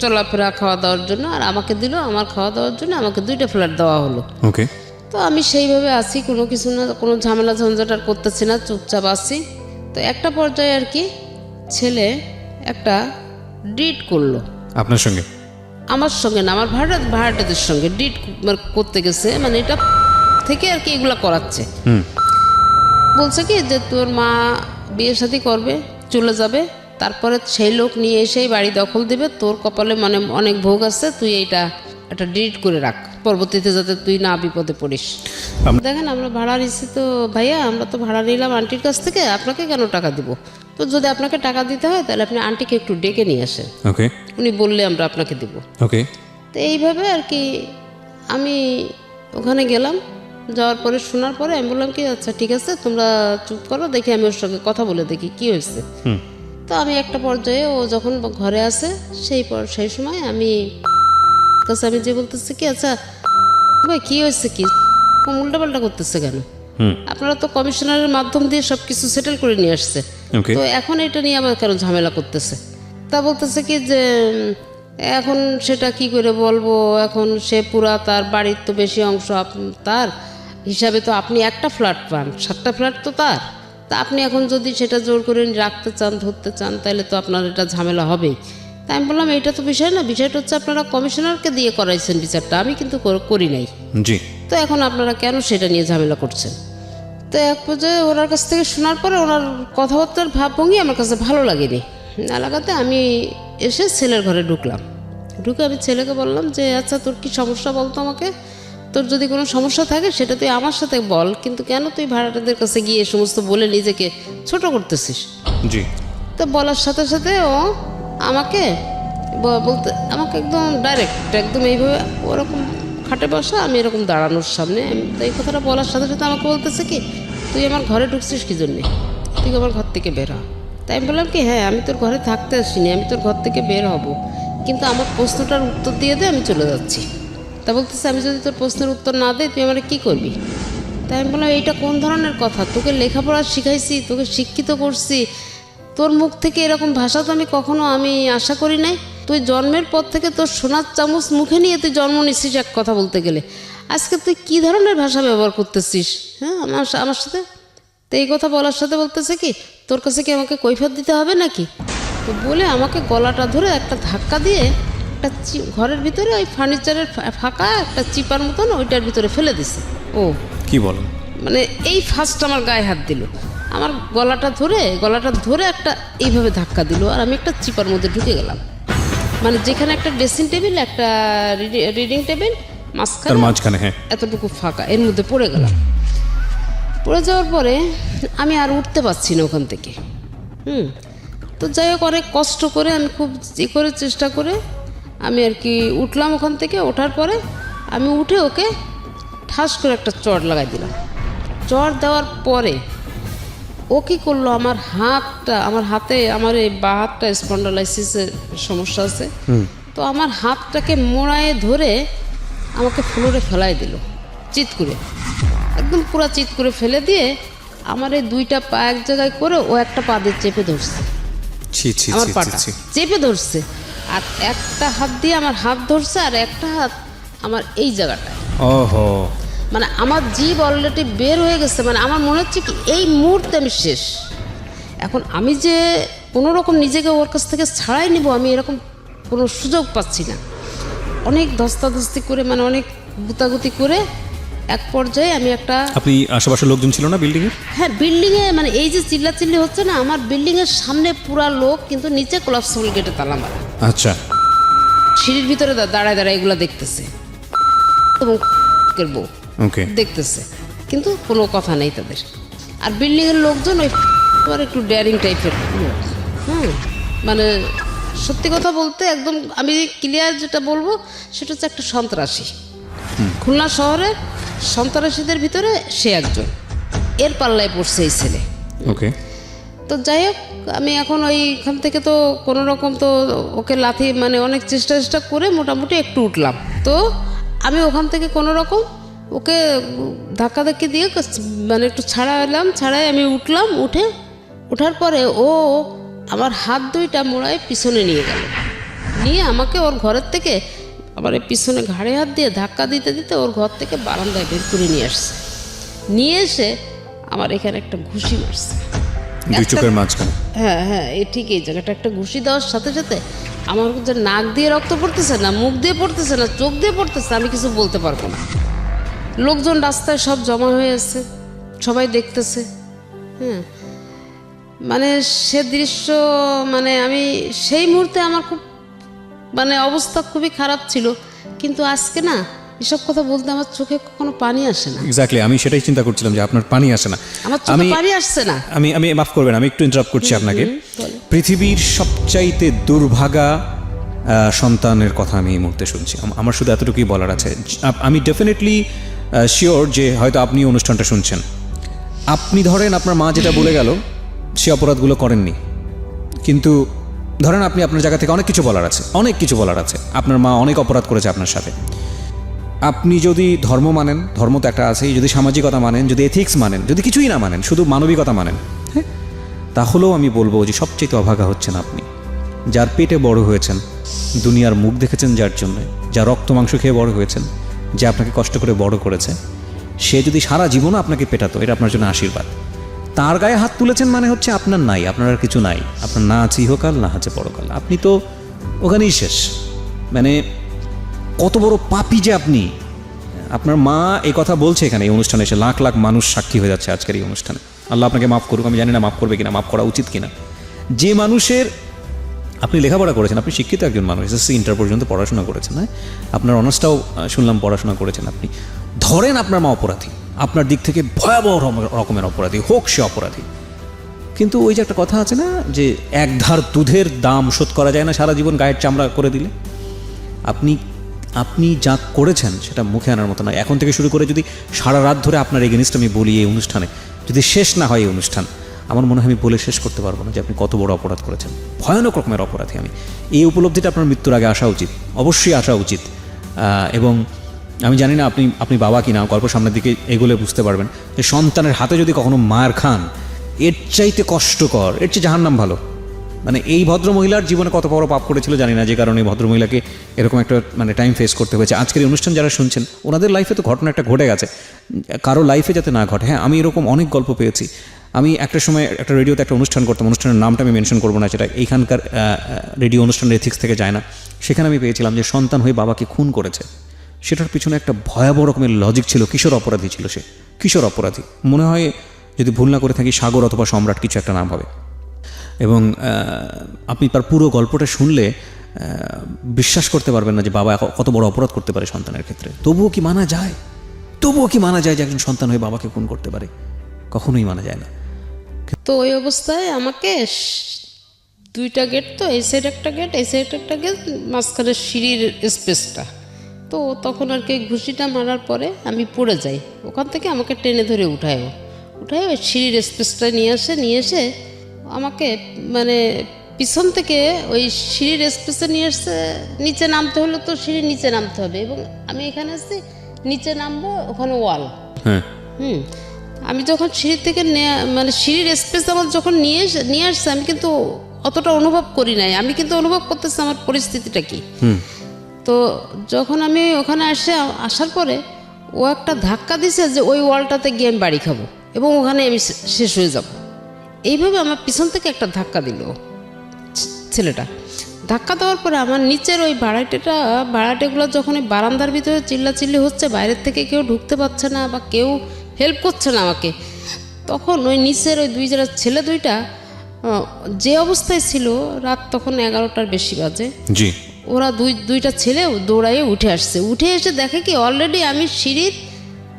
চলাফেরা খাওয়া দাওয়ার জন্য, আর আমাকে দিল আমার খাওয়া দাওয়ার জন্য, আমাকে 2টা ফ্ল্যাট দেওয়া হলো। ওকে, তো আমি সেইভাবে আছি, কোনো কিছু না, কোনো ঝামেলা ঝঞ্ঝাট আর করতেছি না, চুপচাপ আছি। তো একটা পর্যায়ে আর কি ছেলে একটা ডিট করলো আপনার সঙ্গে? আমার সঙ্গে না, আমার ভাড়াটাদের সঙ্গে ডিট করতে গেছে, মানে এটা থেকে আর কি এগুলা করাচ্ছে। বলছে কি যে তোর মা বিয়ে শাদী করবে, চলে যাবে, তারপরে সেই লোক নিয়ে এসেই বাড়ি দখল দেবে, তোর কপালে মানে অনেক ভোগ আছে, তুই এইটা একটা ডিলিট করে রাখ, পরবর্তীতে যাতে তুই না বিপদে পড়িস। দেখেন আমরা ভাড়া নিচ্ছি তো ভাইয়া, আমরা তো ভাড়া নিলাম আন্টির কাছ থেকে, আপনাকে কেন টাকা দিব? তো যদি আপনাকে টাকা দিতে হয় তাহলে আপনি আন্টিকে একটু ডেকে নিয়ে আসেন, ওকে উনি বললে আমরা আপনাকে দিব। ওকে। তো এইভাবে আর কি আমি ওখানে গেলাম। যাওয়ার পরে শোনার পরে আমি বললাম কি আচ্ছা ঠিক আছে তোমরা চুপ করো, দেখি আমি ওর সঙ্গে কথা বলে দেখি কি হয়েছে। তো আমি একটা পর্যায়ে ও যখন ঘরে আসে সেই সময় আমি কাছে আমি যে বলতেছি কি আচ্ছা ভাই কি হয়েছে, কি উল্টাপাল্টা করতেছে কেন? আপনারা তো কমিশনারের মাধ্যম দিয়ে সব কিছু সেটেল করে নিয়ে আসছে, ওকে। তো এখন এটা নিয়ে আবার কেন ঝামেলা করতেছে? তা বলতেছে কি যে এখন সেটা কি করে বলবো, এখন সে পুরা তার বাড়ির তো বেশি অংশ তার হিসাবে তো আপনি একটা ফ্ল্যাট পান, 7টা ফ্ল্যাট তো তার। তা আপনি এখন যদি সেটা জোর করে রাখতে চান, ধরতে চান, তাহলে তো আপনার এটা ঝামেলা হবেই। তাই আমি বললাম এইটা তো বিষয় না, বিষয়টা হচ্ছে আপনারা কমিশনারকে দিয়ে করাইছেন বিচারটা, আমি কিন্তু করি নাই। জি। তো এখন আপনারা কেন সেটা নিয়ে ঝামেলা করছেন? তো এক পর্যায়ে ওনার কাছ থেকে শোনার পরে ওনার কথাবার্তার ভাবভঙ্গি আমার কাছে ভালো লাগেনি। না লাগাতে আমি এসে ছেলের ঘরে ঢুকলাম। ঢুকে আমি ছেলেকে বললাম যে আচ্ছা তোর কি সমস্যা বলতো আমাকে, তোর যদি কোনো সমস্যা থাকে সেটা তুই আমার সাথে বল, কিন্তু কেন তুই ভাড়াটাদের কাছে গিয়ে এ সমস্ত বলে নিজেকে ছোট করতেছিস? জি। তো বলার সাথে সাথে ও আমাকে বলতে আমাকে একদম ডাইরেক্ট একদম এইভাবে ওরকম খাটে বসা, আমি এরকম দাঁড়ানোর সামনে, তো এই কথাটা বলার সাথে সাথে আমাকে বলতেছে কি তুই আমার ঘরে ঢুকছিস কী জন্যে, তুই আমার ঘর থেকে বের হ। তাই আমি বললাম কি হ্যাঁ আমি তোর ঘরে থাকতে আসিনি, আমি তোর ঘর থেকে বের হব, কিন্তু আমার প্রশ্নটার উত্তর দিয়ে দে, আমি চলে যাচ্ছি। তা বলতেছে আমি যদি তোর প্রশ্নের উত্তর না দিই তুই আমার কী করবি? তাই আমি বললাম এইটা কোন ধরনের কথা, তোকে লেখাপড়া শিখাইছি, তোকে শিক্ষিত করছি, তোর মুখ থেকে এরকম ভাষা তো আমি কখনো আশা করি নাই। তুই জন্মের পর থেকে তোর সোনার চামচ মুখে নিয়ে তুই জন্ম নিচ্ছিস এক কথা বলতে গেলে, আজকে তুই কী ধরনের ভাষা ব্যবহার করতেছিস হ্যাঁ আমার সাথে? তো এই কথা বলার সাথে বলতেছে কি তোর কাছে কি আমাকে কৈফিয়ত দিতে হবে নাকি? তো বলে আমাকে গলাটা ধরে একটা ধাক্কা দিয়ে একটা ঘরের ভিতরে ওই ফার্নিচারের ফাঁকা একটা চিপার মতন ওইটার ভিতরে ফেলে দিছে। ও কি বলেন? মানে এই ফার্স্ট আমার গায়ে হাত দিল, আমার গলাটা ধরে একটা এইভাবে ধাক্কা দিল, আর আমি একটা চিপার মধ্যে ঢুকে গেলাম। মানে যেখানে একটা ড্রেসিং টেবিল, একটা রিডিং টেবিল, মাঝখানে হ্যাঁ এতটুকু ফাঁকা, এর মধ্যে পড়ে গেলাম। পড়ে যাওয়ার পরে আমি আর উঠতে পারছি না ওখান থেকে। তো যাই হোক অনেক কষ্ট করে আমি খুব করে চেষ্টা করে আমি আর কি উঠলাম ওখান থেকে। ওঠার পরে আমি উঠে ওকে ঠাস করে একটা চড় লাগাই দিলাম। চড় দেওয়ার পরে ও কী করলো, আমার হাতে আমার এই বা হাতটা স্পন্ডালাইসিসের সমস্যা আছে, তো আমার হাতটাকে মোড়ায়ে ধরে আমাকে ফ্লোরে ফেলাই দিল চিৎ করে, একদম পুরা চিৎ করে ফেলে দিয়ে আমার এই 2টা পা এক জায়গায় করে ও একটা পা দিয়ে চেপে ধরছে, আমার পাটা চেপে ধরছে, আর একটা হাত দিয়ে আমার হাত ধরছে আর একটা হাত আমার এই জায়গাটায়। ওহো, মানে আমার জীব অলরেডি বের হয়ে গেছে, মানে আমার মনে হচ্ছে কি এই মুহূর্তে আমি শেষ। এখন আমি যে কোনো রকম নিজেকে ওর কাছ থেকে ছাড়াই নিব, আমি এরকম কোনো সুযোগ পাচ্ছি না। অনেক ধস্তাধস্তি করে মানে অনেক গুতাগুতি করে এক পর্যায়ে আমি একটা, আপনি আশেপাশের লোকজন ছিল না বিল্ডিংয়ে? হ্যাঁ বিল্ডিংয়ে, মানে এই যে চিল্লাচিল্লি হচ্ছে না, আমার বিল্ডিংয়ের সামনে পুরা লোক, কিন্তু নিচে কোলাপসিবল গেটে তালা মারা। আচ্ছা। সিঁড়ির ভিতরে দাঁড়ায় এগুলো দেখতেছে এবং বউ ওকে দেখতেছে, কিন্তু কোনো কথা নেই তাদের। আর বিল্ডিংয়ের লোকজন ওই একটু ডেয়ারিং টাইপের লোক। মানে সত্যি কথা বলতে একদম আমি ক্লিয়ার যেটা বলবো সেটা হচ্ছে একটা সন্ত্রাসী। খুলনা শহরে সন্ত্রাসীদের ভিতরে সে একজন, এর পাল্লায় পড়ছে এই ছেলে। ওকে। তো যাই হোক আমি এখন ওইখান থেকে তো কোনো রকম তো ওকে লাথি মানে অনেক চেষ্টা করে মোটামুটি একটু উঠলাম। তো আমি ওখান থেকে কোনো রকম ওকে ধাক্কাধাক্কি দিয়ে মানে একটু ছাড়াই আমি উঠলাম। ওঠার পরে ও আমার হাত 2টা মোড়ায় পিছনে নিয়ে গেল, নিয়ে আমাকে ওর ঘরের থেকে আবার এই পিছনে ঘাড়ে হাত দিয়ে ধাক্কা দিতে দিতে ওর ঘর থেকে বারান্দায় বের করে নিয়ে আসছে। নিয়ে এসে আমার এখানে একটা ঘুষি মারছে, 2 চোখের মাঝখানে। হ্যাঁ এই ঠিক এই জায়গাটা একটা ঘুষি দেওয়ার সাথে সাথে আমার যে নাক দিয়ে রক্ত পড়তেছে না, মুখ দিয়ে পড়তেছে না, চোখ দিয়ে পড়তেছে, আমি কিছু বলতে পারবো না। লোকজন রাস্তায় সব জমা হয়ে আছে, সবাই দেখতেছে। মানে সে দৃশ্য, মানে আমি সেই মুহূর্তে আমার খুব মানে অবস্থা খুবই খারাপ ছিল। কিন্তু আজকে না এসব কথা বলতে আমার চোখে কখনো পানি আসে না, এক্স্যাক্টলি, আমি সেটাই চিন্তা করছিলাম যে আপনার পানি আসে না। আমার চোখে পানি আসছে না। আমি আমি মাফ করবেন, আমি একটু ইন্টারাপ্ট করছি আপনাকে। পৃথিবীর সবচাইতে দুর্ভাগা সন্তানের কথা আমি এই মুহূর্তে শুনছি। আমার শুধু এতটুকুই বলার আছে। আমি ডেফিনেটলি শিওর যে হয়তো আপনি অনুষ্ঠানটা শুনছেন। আপনি ধরেন আপনার মা যেটা বলে গেল সে অপরাধগুলো করেননি, কিন্তু ধরেন আপনি আপনার জায়গা থেকে অনেক কিছু বলার আছে, অনেক কিছু বলার আছে। আপনার মা অনেক অপরাধ করেছে আপনার সাথে। আপনি যদি ধর্ম মানেন, ধর্ম তো একটা আছেই, যদি সামাজিকতা মানেন, যদি এথিক্স মানেন, যদি কিছুই না মানেন, শুধু মানবিকতা মানেন, হ্যাঁ, তাহলেও আমি বলবো যে সবচেয়ে অভাগা হচ্ছেন আপনি। যার পেটে বড় হয়েছেন, দুনিয়ার মুখ দেখেছেন যার জন্য, যা রক্ত মাংস খেয়ে বড় হয়েছেন, যে আপনাকে কষ্ট করে বড় করেছে, সে যদি সারা জীবনও আপনাকে পেটাতো, এটা আপনার জন্য আশীর্বাদ। তার গায়ে হাত তুলেছেন মানে হচ্ছে আপনার নাই, আপনার আর কিছু নাই, আপনার না আছে ইহকাল, না আছে পরকাল, আপনি তো ওখানেই শেষ। মানে কত বড় পাপী যে আপনি। আপনার মা এই কথা বলছে এখানে এই অনুষ্ঠানে এসে, লাখ লাখ মানুষ সাক্ষী হয়ে যাচ্ছে আজকের এই অনুষ্ঠানে। আল্লাহ আপনাকে মাফ করুক, আমি জানি না মাফ করবে কিনা, মাফ করা উচিত কিনা। যে মানুষের, আপনি লেখাপড়া করেছেন, আপনি শিক্ষিত একজন মানুষ, এসএসসি ইন্টার পর্যন্ত পড়াশোনা করেছেন, হ্যাঁ, আপনার অনার্সটাও শুনলাম পড়াশোনা করেছেন আপনি। ধরেন আপনার মা অপরাধী, আপনার দিক থেকে ভয়াবহ রকমের অপরাধী, হোক সে অপরাধী, কিন্তু ওই যে একটা কথা আছে না যে এক ধার দুধের দাম শোধ করা যায় না সারা জীবন গায়ের চামড়া করে দিলে। আপনি যা করেছেন সেটা মুখে আনার মতো নয়। এখন থেকে শুরু করে যদি সারা রাত ধরে আপনার এগেনিস্ট আমি বলি এই অনুষ্ঠানে, যদি শেষ না হয় এই অনুষ্ঠান, আমার মনে হয় আমি বলে শেষ করতে পারবো না যে আপনি কত বড় অপরাধ করেছেন, ভয়ানক রকমের অপরাধী। আমি এই উপলব্ধিটা আপনার মৃত্যুর আগে আসা উচিত, অবশ্যই আসা উচিত। এবং আমি জানি না আপনি বাবা কিনা, গল্প সামনের দিকে এগুলো বুঝতে পারবেন যে সন্তানের হাতে যদি কখনো মার খান, এর চাইতে কষ্টকর, এর চেয়ে জাহান্নাম ভালো। মানে এই ভদ্রমহিলার জীবনে কত বড় পাপ করেছিল জানি না, যে কারণে ভদ্রমহিলাকে এরকম একটা টাইম ফেস করতে হয়েছে। আজকের এই অনুষ্ঠান যারা শুনছেন, ওনাদের লাইফে তো ঘটনা একটা ঘটে গেছে, কারো লাইফে যাতে না ঘটে। হ্যাঁ, আমি এরকম অনেক গল্প পেয়েছি। আমি একটা সময় একটা রেডিওতে একটা অনুষ্ঠান করতাম, অনুষ্ঠানের নামটা আমি মেনশন করবো না, সেটা এইখানকার রেডিও অনুষ্ঠানের এথিক্স থেকে যায় না। সেখানে আমি পেয়েছিলাম যে সন্তান হয়ে বাবাকে খুন করেছে। সেটার পিছনে একটা ভয়াবহ রকমের লজিক ছিল। কিশোর অপরাধী ছিল সে, কিশোর অপরাধী। মনে হয় যদি ভুল না করে থাকি সাগর অথবা সম্রাট কিছু একটা নাম হবে। এবং আপনি তার পুরো গল্পটা শুনলে বিশ্বাস করতে পারবেন না যে বাবা কত বড় অপরাধ করতে পারে সন্তানের ক্ষেত্রে। তবুও কি মানা যায়? তবুও কি মানা যায় যে একজন সন্তান হয়ে বাবাকে খুন করতে পারে? কখনোই মানা যায় না। তো ওই অবস্থায় আমাকে দুইটা গেট, তো এই সাইড একটা গেট, এই সাইড একটা গেট, মাঝখানে সিঁড়ির স্পেসটা। তো তখন আর কি ঘুষিটা মারার পরে আমি পড়ে যাই। ওখান থেকে আমাকে টেনে ধরে উঠায় ওই সিঁড়ির স্পেসটা নিয়ে এসে আমাকে মানে পিছন থেকে ওই সিঁড়ির স্পেসে নিয়ে এসে নিচে নামতে হলো। তো সিঁড়ির নিচে নামতে হবে এবং আমি এখানে আসছি নিচে নামবো, ওখানে ওয়াল। আমি যখন সিঁড়ি থেকে মানে সিঁড়ির স্পেস আমার যখন নিয়ে আসছে, আমি কিন্তু অতটা অনুভব করি নাই। আমি কিন্তু অনুভব করতেছি আমার পরিস্থিতিটা কি। তো যখন আমি ওখানে আসার পরে ও একটা ধাক্কা দিছে যে ওই ওয়ালটাতে গিয়ে আমি বাড়ি খাবো এবং ওখানে আমি শেষ হয়ে যাব। এইভাবে আমার পিছন থেকে একটা ধাক্কা দিল ছেলেটা। ধাক্কা দেওয়ার পরে আমার নিচের ওই ভাড়াটেগুলো যখন ওই বারান্দার ভিতরে চিল্লাচিল্লি হচ্ছে, বাইরের থেকে কেউ ঢুকতে পারছে না বা কেউ হেল্প করছে না আমাকে, তখন ওই নিচের ওই ছেলে দুইটা যে অবস্থায় ছিল, রাত তখন 11টার বেশি বাজে, জি, ওরা দুইটা ছেলেও দৌড়াইয়ে উঠে এসে দেখে কি অলরেডি আমি সিঁড়ির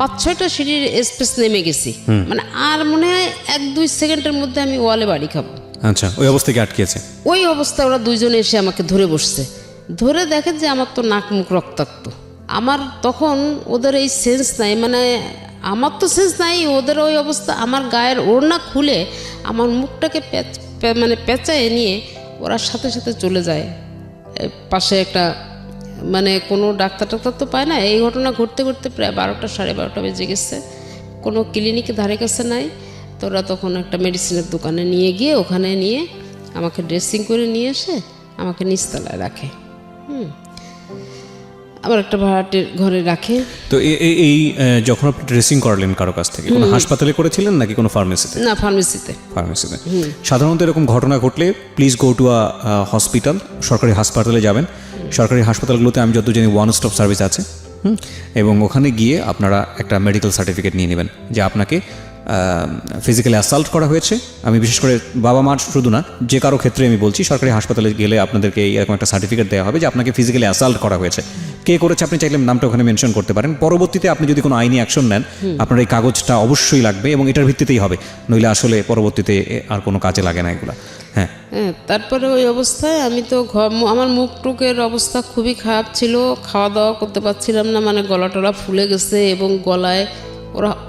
5-6টা সিঁড়ির স্পেস নেমে গেছি। মানে আর মনে হয় 1-2 সেকেন্ডের মধ্যে আমি ওয়ালে বাড়ি খাবো। আচ্ছা, ওই অবস্থায় কি আটকেছে? ওই অবস্থায় ওরা দুইজনে এসে আমাকে ধরে বসছে। ধরে দেখে যে আমার তো নাক মুখ রক্তাক্ত। আমার তখন ওদের এই সেন্স নাই, মানে আমার তো সেন্স নাই, ওদের ওই অবস্থা। আমার গায়ের ওড়না খুলে আমার মুখটাকে মানে পেঁচায় নিয়ে ওরা সাথে সাথে চলে যায়। পাশে একটা মানে কোনো ডাক্তার তো পায় না। এই ঘটনা ঘটতে প্রায় 12টা-12:30 বেজে গেছে। কোনো ক্লিনিকে ধারে কাছে নাই। তো ওরা তখন একটা মেডিসিনের দোকানে নিয়ে গিয়ে ওখানে নিয়ে আমাকে ড্রেসিং করে নিয়ে এসে আমাকে নিচতলায় রাখে। আবার একটা ভাড়াটের ঘরে রাখে। তো এই যখন আপনি ড্রেসিং করালেন কারো কাছ থেকে, কোনো হাসপাতালে করেছিলেন নাকি কোনো ফার্মেসিতে? না, ফার্মেসিতে। সাধারণত এরকম ঘটনা ঘটলে please go to a hospital, সরকারি হাসপাতালে যাবেন। সরকারি হাসপাতালগুলোতে আমি যত জানি ওয়ান স্টপ সার্ভিস আছে, এবং ওখানে গিয়ে আপনারা একটা মেডিকেল সার্টিফিকেট নিয়ে নেবেন যে আপনাকে ফিজিক্যালি অ্যাসাল্ট করা হয়েছে। আমি বিশেষ করে বাবা মার শুধু না, যে কারো ক্ষেত্রে আমি বলছি, সরকারি হাসপাতালে গেলে আপনাদেরকে এরকম একটা সার্টিফিকেট দেওয়া হবে যে আপনাকে ফিজিক্যালি অ্যাসাল্ট করা হয়েছে। কে করেছে আপনি চাইলে নামটা ওখানে মেনশন করতে পারেন। পরবর্তীতে আপনি যদি কোনো আইনি অ্যাকশন নেন, আপনার এই কাগজটা অবশ্যই লাগবে এবং এটার ভিত্তিতেই হবে, নইলে আসলে পরবর্তীতে আর কোনো কাজে লাগে না এগুলো। হ্যাঁ, তারপরে ওই অবস্থায় আমি তো আমার মুখ টুকের অবস্থা খুবই খারাপ ছিল, খাওয়া দাওয়া করতে পারছিলাম না, মানে গলা টলা ফুলে গেছে এবং গলায়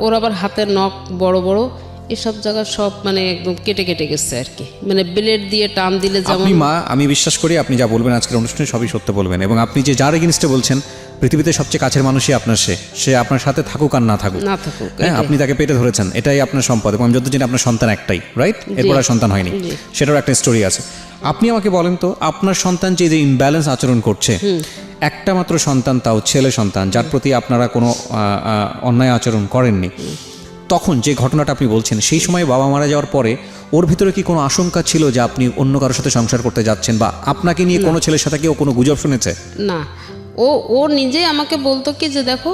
ওর আবার হাতের নখ বড় বড়, এসব জায়গা সব মানে একদম কেটে কেটে গেছে আর কি, মানে ব্লেড দিয়ে টান দিলে যেমন। আপনি মা, আমি বিশ্বাস করি আপনি যা বলবেন আজকের অনুষ্ঠানে সবই সত্য বলবেন, এবং আপনি যে যার এগেনস্টে বলছেন পৃথিবীতে সবচেয়ে কাছের মানুষই আপনার, সে আপনার সাথে থাকুক আর না থাকুক, হ্যাঁ, আপনি তাকে পেটে ধরেছেন, এটাই আপনার সম্পদ। এবং আমি যত জানি আপনার সন্তান একটাই, রাইট? এরপর আর সন্তান হয়নি, সেটারও একটা স্টোরি আছে। আপনি আমাকে বলেন তো, আপনার সন্তান যে ইমব্যালেন্স আচরণ করছে, একটা মাত্র সন্তান, তাও ছেলে সন্তান, যার প্রতি আপনারা কোনো অন্যায় আচরণ করেননি, তখন যে ঘটনাটা আপনি বলছেন, সেই সময় বাবা মারা যাওয়ার পরে ওর ভিতরে কি কোনো আশঙ্কা ছিল যে আপনি অন্য কারোর সাথে সংসার করতে যাচ্ছেন, বা আপনাকে নিয়ে কোনো ছেলের সাথে কেউ কোনো গুজব শুনেছে? না, ও নিজেই আমাকে বলতো কি যে দেখো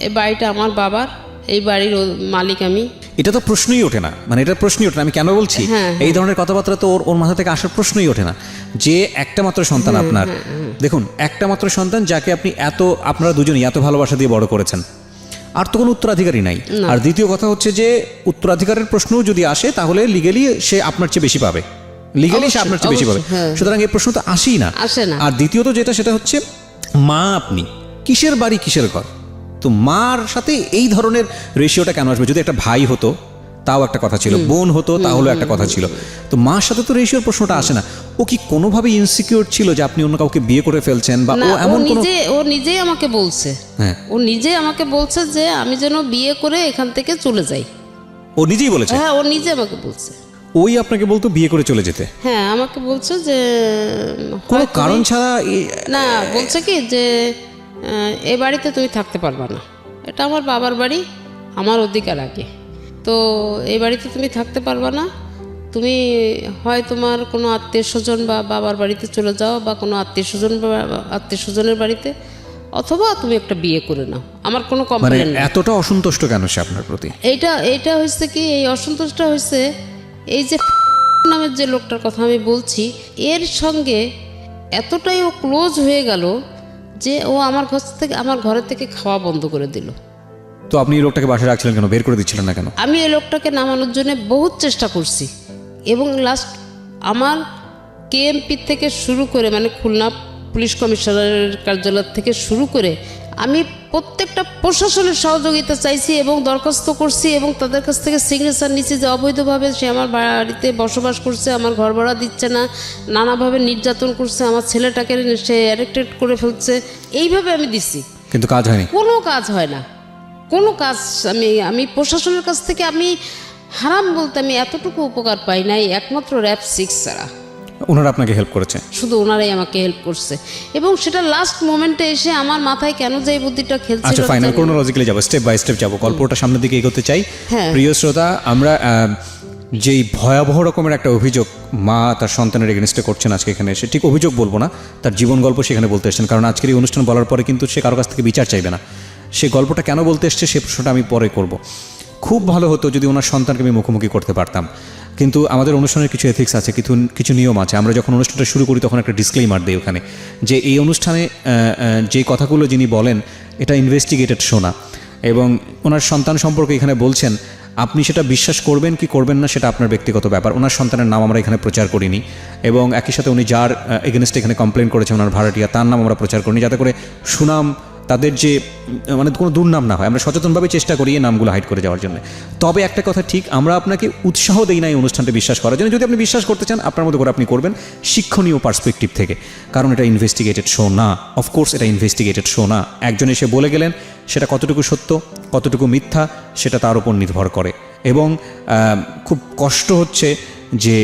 এই বাড়িটা আমার বাবার, এই বাড়ির মালিক আমি। এটা তো প্রশ্নই ওঠে না, মানে এটা প্রশ্নই ওঠে না। আমি কেন বলছি, এই ধরনের কথাবার্তা তো ওর মাথা থেকে আসার প্রশ্নই ওঠে না, যে একটা মাত্র সন্তান আপনার, দেখুন একটা মাত্র সন্তান যাকে আপনি আপনারা দুজনই এত ভালোবাসা দিয়ে বড় করেছেন, আর তো কোনো উত্তরাধিকারী নাই। আর দ্বিতীয় কথা হচ্ছে যে উত্তরাধিকারের প্রশ্নও যদি আসে তাহলে লিগেলি সে আপনার চেয়ে বেশি পাবে, লিগেলি সে আপনার চেয়ে বেশি পাবে, সুতরাং এই প্রশ্ন তো আসেই না। আর দ্বিতীয়ত যেটা, সেটা হচ্ছে মা আপনি, কিসের বাড়ি কিসের ঘর, তো মার সাথে এই ধরনের রেশিওটা কেন আসবে? যদি একটা ভাই হতো তাও একটা কথা ছিল, বোন হতো তাহলে একটা কথা ছিল, তো মার সাথে তো রেশিওর প্রশ্নটা আসে না। ও কি কোনোভাবে ইনসিকিউর ছিল যে আপনি অন্য কাউকে বিয়ে করে ফেলছেন, বা ও এমন কোনো? ও নিজেই আমাকে বলছে, হ্যাঁ, ও নিজেই আমাকে বলছে যে আমি যেন বিয়ে করে এখান থেকে চলে যাই। ও নিজেই বলেছে? হ্যাঁ, ও নিজে আমাকে বলছে। ওই আপনাকে বলতো বিয়ে করে চলে যেতে? হ্যাঁ, আমাকে বলছে যে কোনো কারণ ছাড়া? না, বলছে কি যে এ বাড়িতে তুমি থাকতে পারবা না, এটা আমার বাবার বাড়ি, আমার অধিকার আগে, তো এই বাড়িতে তুমি থাকতে পারবা না, তুমি হয় তোমার কোনো আত্মীয় স্বজন বা বাবার বাড়িতে চলে যাও, বা কোনো আত্মীয় স্বজনের বাড়িতে, অথবা তুমি একটা বিয়ে করে নাও, আমার কোনো কমপ্লেন নেই। এতটা অসন্তুষ্ট কেন সে আপনার প্রতি? এইটা হয়েছে কি, এই অসন্তোষটা হয়েছে এই যে নামের যে লোকটার কথা আমি বলছি, এর সঙ্গে এতটাই ও ক্লোজ হয়ে গেল যে ও আমার ঘরের থেকে খাওয়া বন্ধ করে দিল। তো আপনি এই লোকটাকে বাসায় রাখছিলেন কেন, বের করে দিচ্ছিলেন না কেন? আমি এই লোকটাকে নামানোর জন্য বহুত চেষ্টা করছি, এবং লাস্ট আমার কেএমপি থেকে শুরু করে, মানে খুলনা পুলিশ কমিশনারের কার্যালয় থেকে শুরু করে আমি প্রত্যেকটা প্রশাসনের সহযোগিতা চাইছি এবং দরখাস্ত করছি, এবং তাদের কাছ থেকে সিগনেচার নিচ্ছি যে অবৈধভাবে সে আমার বাড়িতে বসবাস করছে, আমার ঘর ভাড়া দিচ্ছে না, নানাভাবে নির্যাতন করছে, আমার ছেলেটাকে সে অ্যাডিক্টেড করে ফেলছে, এইভাবে আমি দিছি, কিন্তু কাজ হয়নি, কোনো কাজ হয় না, কোনো কাজ। আমি প্রশাসনের কাছ থেকে আমি হারাম বলতে আমি এতটুকু উপকার পাই নাই, একমাত্র র‍্যাব 6 ছাড়া। ওনারা আপনাকে হেল্প করেছে? শুধু ওনারাই আমাকে হেল্প করছে, এবং সেটা লাস্ট মোমেন্টে এসে আমার মাথায় কেন যে এই বুদ্ধিটা খেলছিল। আচ্ছা, ফাইনাল ক্রোনোলজিক্যালি যাব, স্টেপ বাই স্টেপ যাব, গল্পটা সামনের দিকে এগোতে চাই। প্রিয় শ্রোতা, আমরা যেই ভয়াবহ রকমের একটা অভিযোগ মা তার সন্তানের এগেনস্টে করছেন আজকে এখানে এসে, ঠিক অভিযোগ বলবো না, তার জীবন গল্প সেখানে বলতে এসেছেন, কারণ আজকের এই অনুষ্ঠান বলার পরে কিন্তু সে কারো কাছ থেকে বিচার চাইবে না। সে গল্পটা কেন বলতে এসছে সে প্রশ্নটা আমি পরে করব। খুব ভালো হতো যদি ওনার সন্তানকে আমি মুখোমুখি করতে পারতাম, কিন্তু আমাদের অনুষ্ঠানের কিছু এথিক্স আছে, কিছু নিয়ম আছে। আমরা যখন অনুষ্ঠানটা শুরু করি তখন একটা ডিসক্লেইমার দিই ওখানে, যে এই অনুষ্ঠানে যে কথাগুলো যিনি বলেন এটা ইনভেস্টিগেটেড শোনা, এবং ওনার সন্তান সম্পর্কে এখানে বলছেন, আপনি সেটা বিশ্বাস করবেন কি করবেন না সেটা আপনার ব্যক্তিগত ব্যাপার। ওনার সন্তানের নাম আমরা এখানে প্রচার করিনি, এবং একই সাথে উনি যার এগেনস্টে এখানে কমপ্লেন করেছেন ওনার ভাড়াটিয়া, তার নাম আমরা প্রচার করিনি, যাতে করে সুনাম তাদের যে মানে কোনো দুর্নাম না হয়। আমরা সচেতনভাবে চেষ্টা করি এই নামগুলো হাইড করে যাওয়ার জন্য। তবে একটা কথা ঠিক, আমরা আপনাকে উৎসাহ দেই না এই অনুষ্ঠানটা বিশ্বাস করার জন্য। যদি আপনি বিশ্বাস করতে চান আপনার মতো করে আপনি করবেন, শিক্ষণীয় পার্সপেক্টিভ থেকে, কারণ এটা ইনভেস্টিগেটেড শো না। অফকোর্স এটা ইনভেস্টিগেটেড শো না। একজন এসে বলে গেলেন, সেটা কতটুকু সত্য কতটুকু মিথ্যা সেটা তার উপর নির্ভর করে। এবং খুব কষ্ট হচ্ছে যে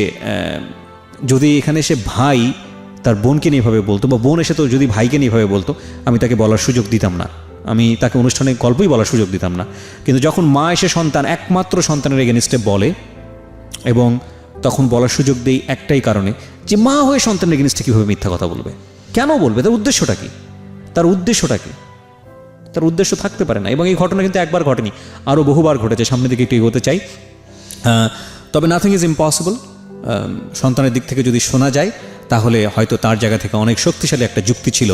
যদি এখানে এসে ভাই তার বোনকে নিয়ে এভাবে বলতো, বা বোন এসে তো যদি ভাইকে নিয়ে এভাবে বলতো, আমি তাকে বলার সুযোগ দিতাম না, আমি তাকে অনুষ্ঠানে গল্পই বলার সুযোগ দিতাম না। কিন্তু যখন মা এসে একমাত্র সন্তানের এগেনস্টে বলে, এবং তখন বলার সুযোগ দেই একটাই কারণে, যে মা হয়ে সন্তানের এগেনস্টে কীভাবে মিথ্যা কথা বলবে, কেন বলবে, তার উদ্দেশ্যটা কি, তার উদ্দেশ্য থাকতে পারে না। এবং এই ঘটনা কিন্তু একবার ঘটেনি, আরও বহুবার ঘটেছে। সামনের দিকে একটু এগোতে চাই। তবে নাথিং ইজ ইম্পসিবল। সন্তানের দিক থেকে যদি শোনা যায় তাহলে হয়তো তার জায়গা থেকে অনেক শক্তিশালী একটা যুক্তি ছিল,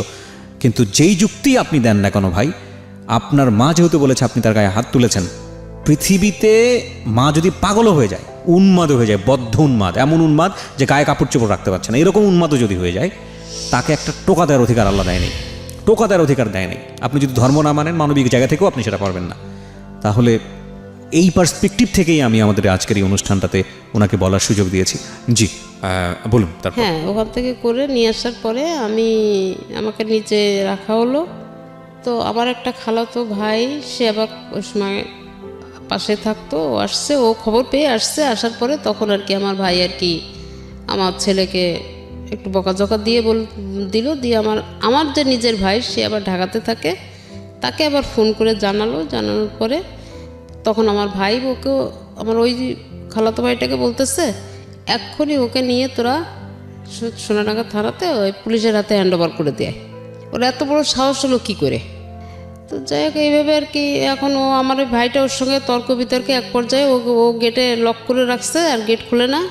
কিন্তু যেই যুক্তি আপনি দেন না কেন ভাই, আপনার মা যেহেতু বলেছে আপনি তার গায়ে হাত তুলেছেন, পৃথিবীতে মা যদি পাগলও হয়ে যায়, উন্মাদ হয়ে যায়, বদ্ধ উন্মাদ, এমন উন্মাদ যে গায়ে কাপড় চোপড় রাখতে পারছে না, এরকম উন্মাদও যদি হয়ে যায়, তাকে একটা টোকা দেওয়ার অধিকার আল্লাহ দেয়নি, টোকা দেওয়ার অধিকার দেয়নি। আপনি যদি ধর্ম না মানেন, মানবিক জায়গা থেকেও আপনি সেটা পারবেন না। তাহলে এই পার্সপেক্টিভ থেকেই আমি আমাদের আজকের এই অনুষ্ঠানটাতে ওনাকে বলার সুযোগ দিয়েছি। জি, বলুন। তারপর হ্যাঁ, ওখান থেকে করে নিয়ে আসার পরে আমাকে নিচে রাখা হলো। তো আমার একটা খালাতো ভাই, সে আবার ওই সময় পাশে থাকতো, ও আসছে, ও খবর পেয়ে আসছে। আসার পরে তখন আর কি আমার ভাই আর কি আমার ছেলেকে একটু বকাঝকা দিয়ে দিল। দিয়ে আমার যে নিজের ভাই, সে আবার ঢাকাতে থাকে, তাকে আবার ফোন করে জানানোর পরে তখন আমার ভাই ওকেও, আমার ওই খালাতো ভাইটাকে বলতেছে, এক্ষুনি ওকে নিয়ে তোরা সোনাডাঙ্গা থানাতে ওই পুলিশের হাতে হ্যান্ড ওভার করে দেয়। ওরা এত বড় সাহস হলো কী করে? তো যাই হোক, এইভাবে আর কি এখন আমার ওই ভাইটা ওর সঙ্গে তর্ক বিতর্কে এক পর্যায়ে ও গেটে লক করে রাখছে, আর গেট খুলে না,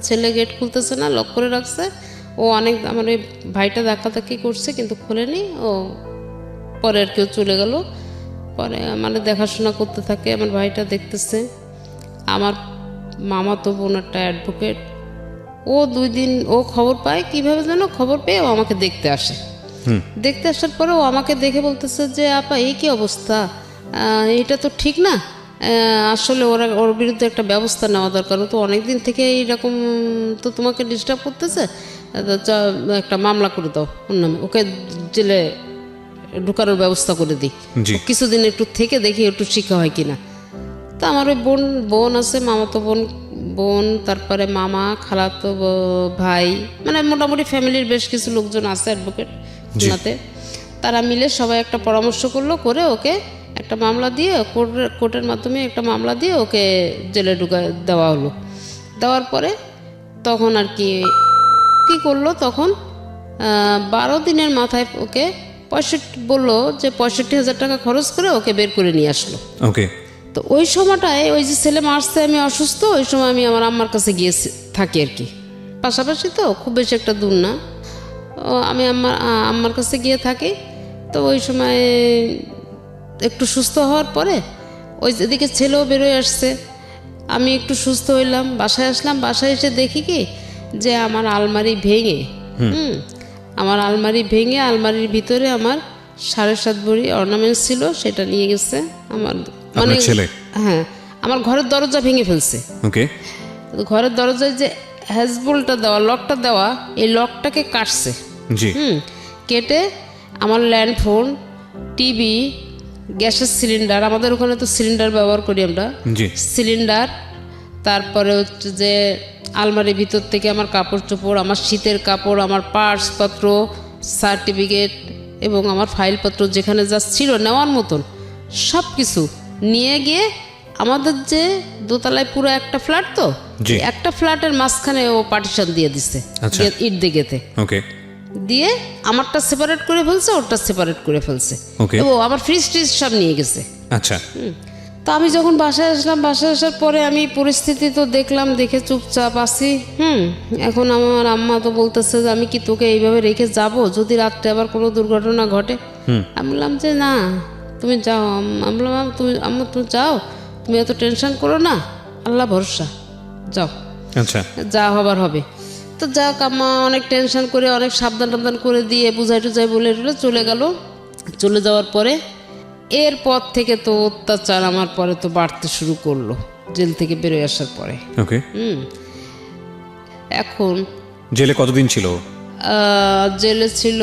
ছেলে গেট খুলতেছে না, লক করে রাখছে। ও অনেক আমার ওই ভাইটা ধাক্কাধাক্কি করছে কিন্তু খোলেনি। ও পরে আর কেউ চলে গেল। পরে মানে দেখাশোনা করতে থাকে, আমার ভাইটা দেখতেছে। আমার মামা তো বোন একটা অ্যাডভোকেট, ও 2 দিন ও খবর পায়, কীভাবে যেন খবর পেয়ে ও আমাকে দেখতে আসে। দেখতে আসার পরে ও আমাকে দেখে বলতেছে যে আপা এই কী অবস্থা, এটা তো ঠিক না, আসলে ওর বিরুদ্ধে একটা ব্যবস্থা নেওয়া দরকার। ও তো অনেক দিন থেকে এইরকম তো তোমাকে ডিস্টার্ব করতেছে, একটা মামলা করে দাও ওর নামে, ওকে জেলে ঢুকানোর ব্যবস্থা করে দিই, কিছুদিন একটু থেকে দেখি একটু শিক্ষা হয় কিনা। তো আমার ওই বোন আছে, মামাতো বোন, তারপরে মামা, খালাতো ভাই, মানে মোটামুটি ফ্যামিলির বেশ কিছু লোকজন আছে অ্যাডভোকেট খুলনাতে। তারা মিলে সবাই একটা পরামর্শ করে ওকে একটা মামলা দিয়ে, কোর্টের মাধ্যমে একটা মামলা দিয়ে ওকে জেলে দেওয়া হলো। দেওয়ার পরে তখন আর কি করলো, তখন 12 দিনের মাথায় ওকে 65 বললো যে 65,000 টাকা খরচ করে ওকে বের করে নিয়ে আসলো। ওকে। তো ওই সময়টায় ওই যে ছেলে মারছে, আমি অসুস্থ, ওই সময় আমি আমার আম্মার কাছে গিয়ে থাকি আর কি, পাশাপাশি তো খুব বেশি একটা দূর না। আমি আম্মার কাছে গিয়ে থাকি। তো ওই সময় একটু সুস্থ হওয়ার পরে ওই এদিকে ছেলেও বেরোয় আসছে, আমি একটু সুস্থ হইলাম, বাসায় আসলাম। বাসায় এসে দেখি কি যে আমার আলমারি ভেঙে, আমার আলমারি ভেঙে আলমারির ভিতরে আমার 7.5 ভরি অর্নামেন্টস ছিল, সেটা নিয়ে গেছে আমার, মানে হ্যাঁ, আমার ঘরের দরজা ভেঙে ফেলছে। ওকে। ঘরের দরজায় যে হ্যাজবোল্টটা দেওয়া, লকটা দেওয়া, এই লকটাকে কাটছে। জি। কেটে আমার ল্যান্ডফোন, টিভি, গ্যাসের সিলিন্ডার, আমাদের ওখানে তো সিলিন্ডার ব্যবহার করি আমরা, সিলিন্ডার, তারপরে হচ্ছে যে আলমারির ভিতর থেকে আমার কাপড় চোপড়, আমার শীতের কাপড়, আমার পার্সপত্র, সার্টিফিকেট এবং আমার ফাইলপত্র যেখানে যা ছিল নেওয়ার মতন সব কিছু নিয়ে গিয়ে আমাদের যে দোতলায় পুরো একটা ফ্ল্যাট, তো একটা ফ্ল্যাটের মাঝখানে ও পার্টিশন দিয়ে দিচ্ছে ইট দিকেতে। ওকে। দিয়ে আমারটা সেপারেট করে ফেলছে, ওরটা সেপারেট করে ফেলছে। ও আমার ফ্রিজ ট্রিজ সব নিয়ে গেছে। আচ্ছা। তো আমি যখন বাসায় আসলাম, বাসায় আসার পরে আমি পরিস্থিতি তো দেখলাম, দেখে চুপচাপ আছি। এখন আমার আম্মা তো বলতেছে যে আমি কি তোকে এইভাবে রেখে যাব যদি রাত্রে আবার কোনো দুর্ঘটনা ঘটে? আমি বললাম যে না, তুমি যাও। আমি বললাম তুমি যাও, তুমি এত টেনশন করো না, আল্লাহ ভরসা, যাও, আচ্ছা, যা হবার হবে। তো যাক, আম্মা অনেক টেনশন করে, অনেক সাবধান করে দিয়ে বুঝাই টুজাই বলে চলে গেল। চলে যাওয়ার পরে এরপর থেকে তো অত্যাচার আমার পরে তো বাড়তে শুরু করলো, জেল থেকে বেরোয় আসার পরে। ওকে। এখন জেলে কতদিন ছিল? জেলে ছিল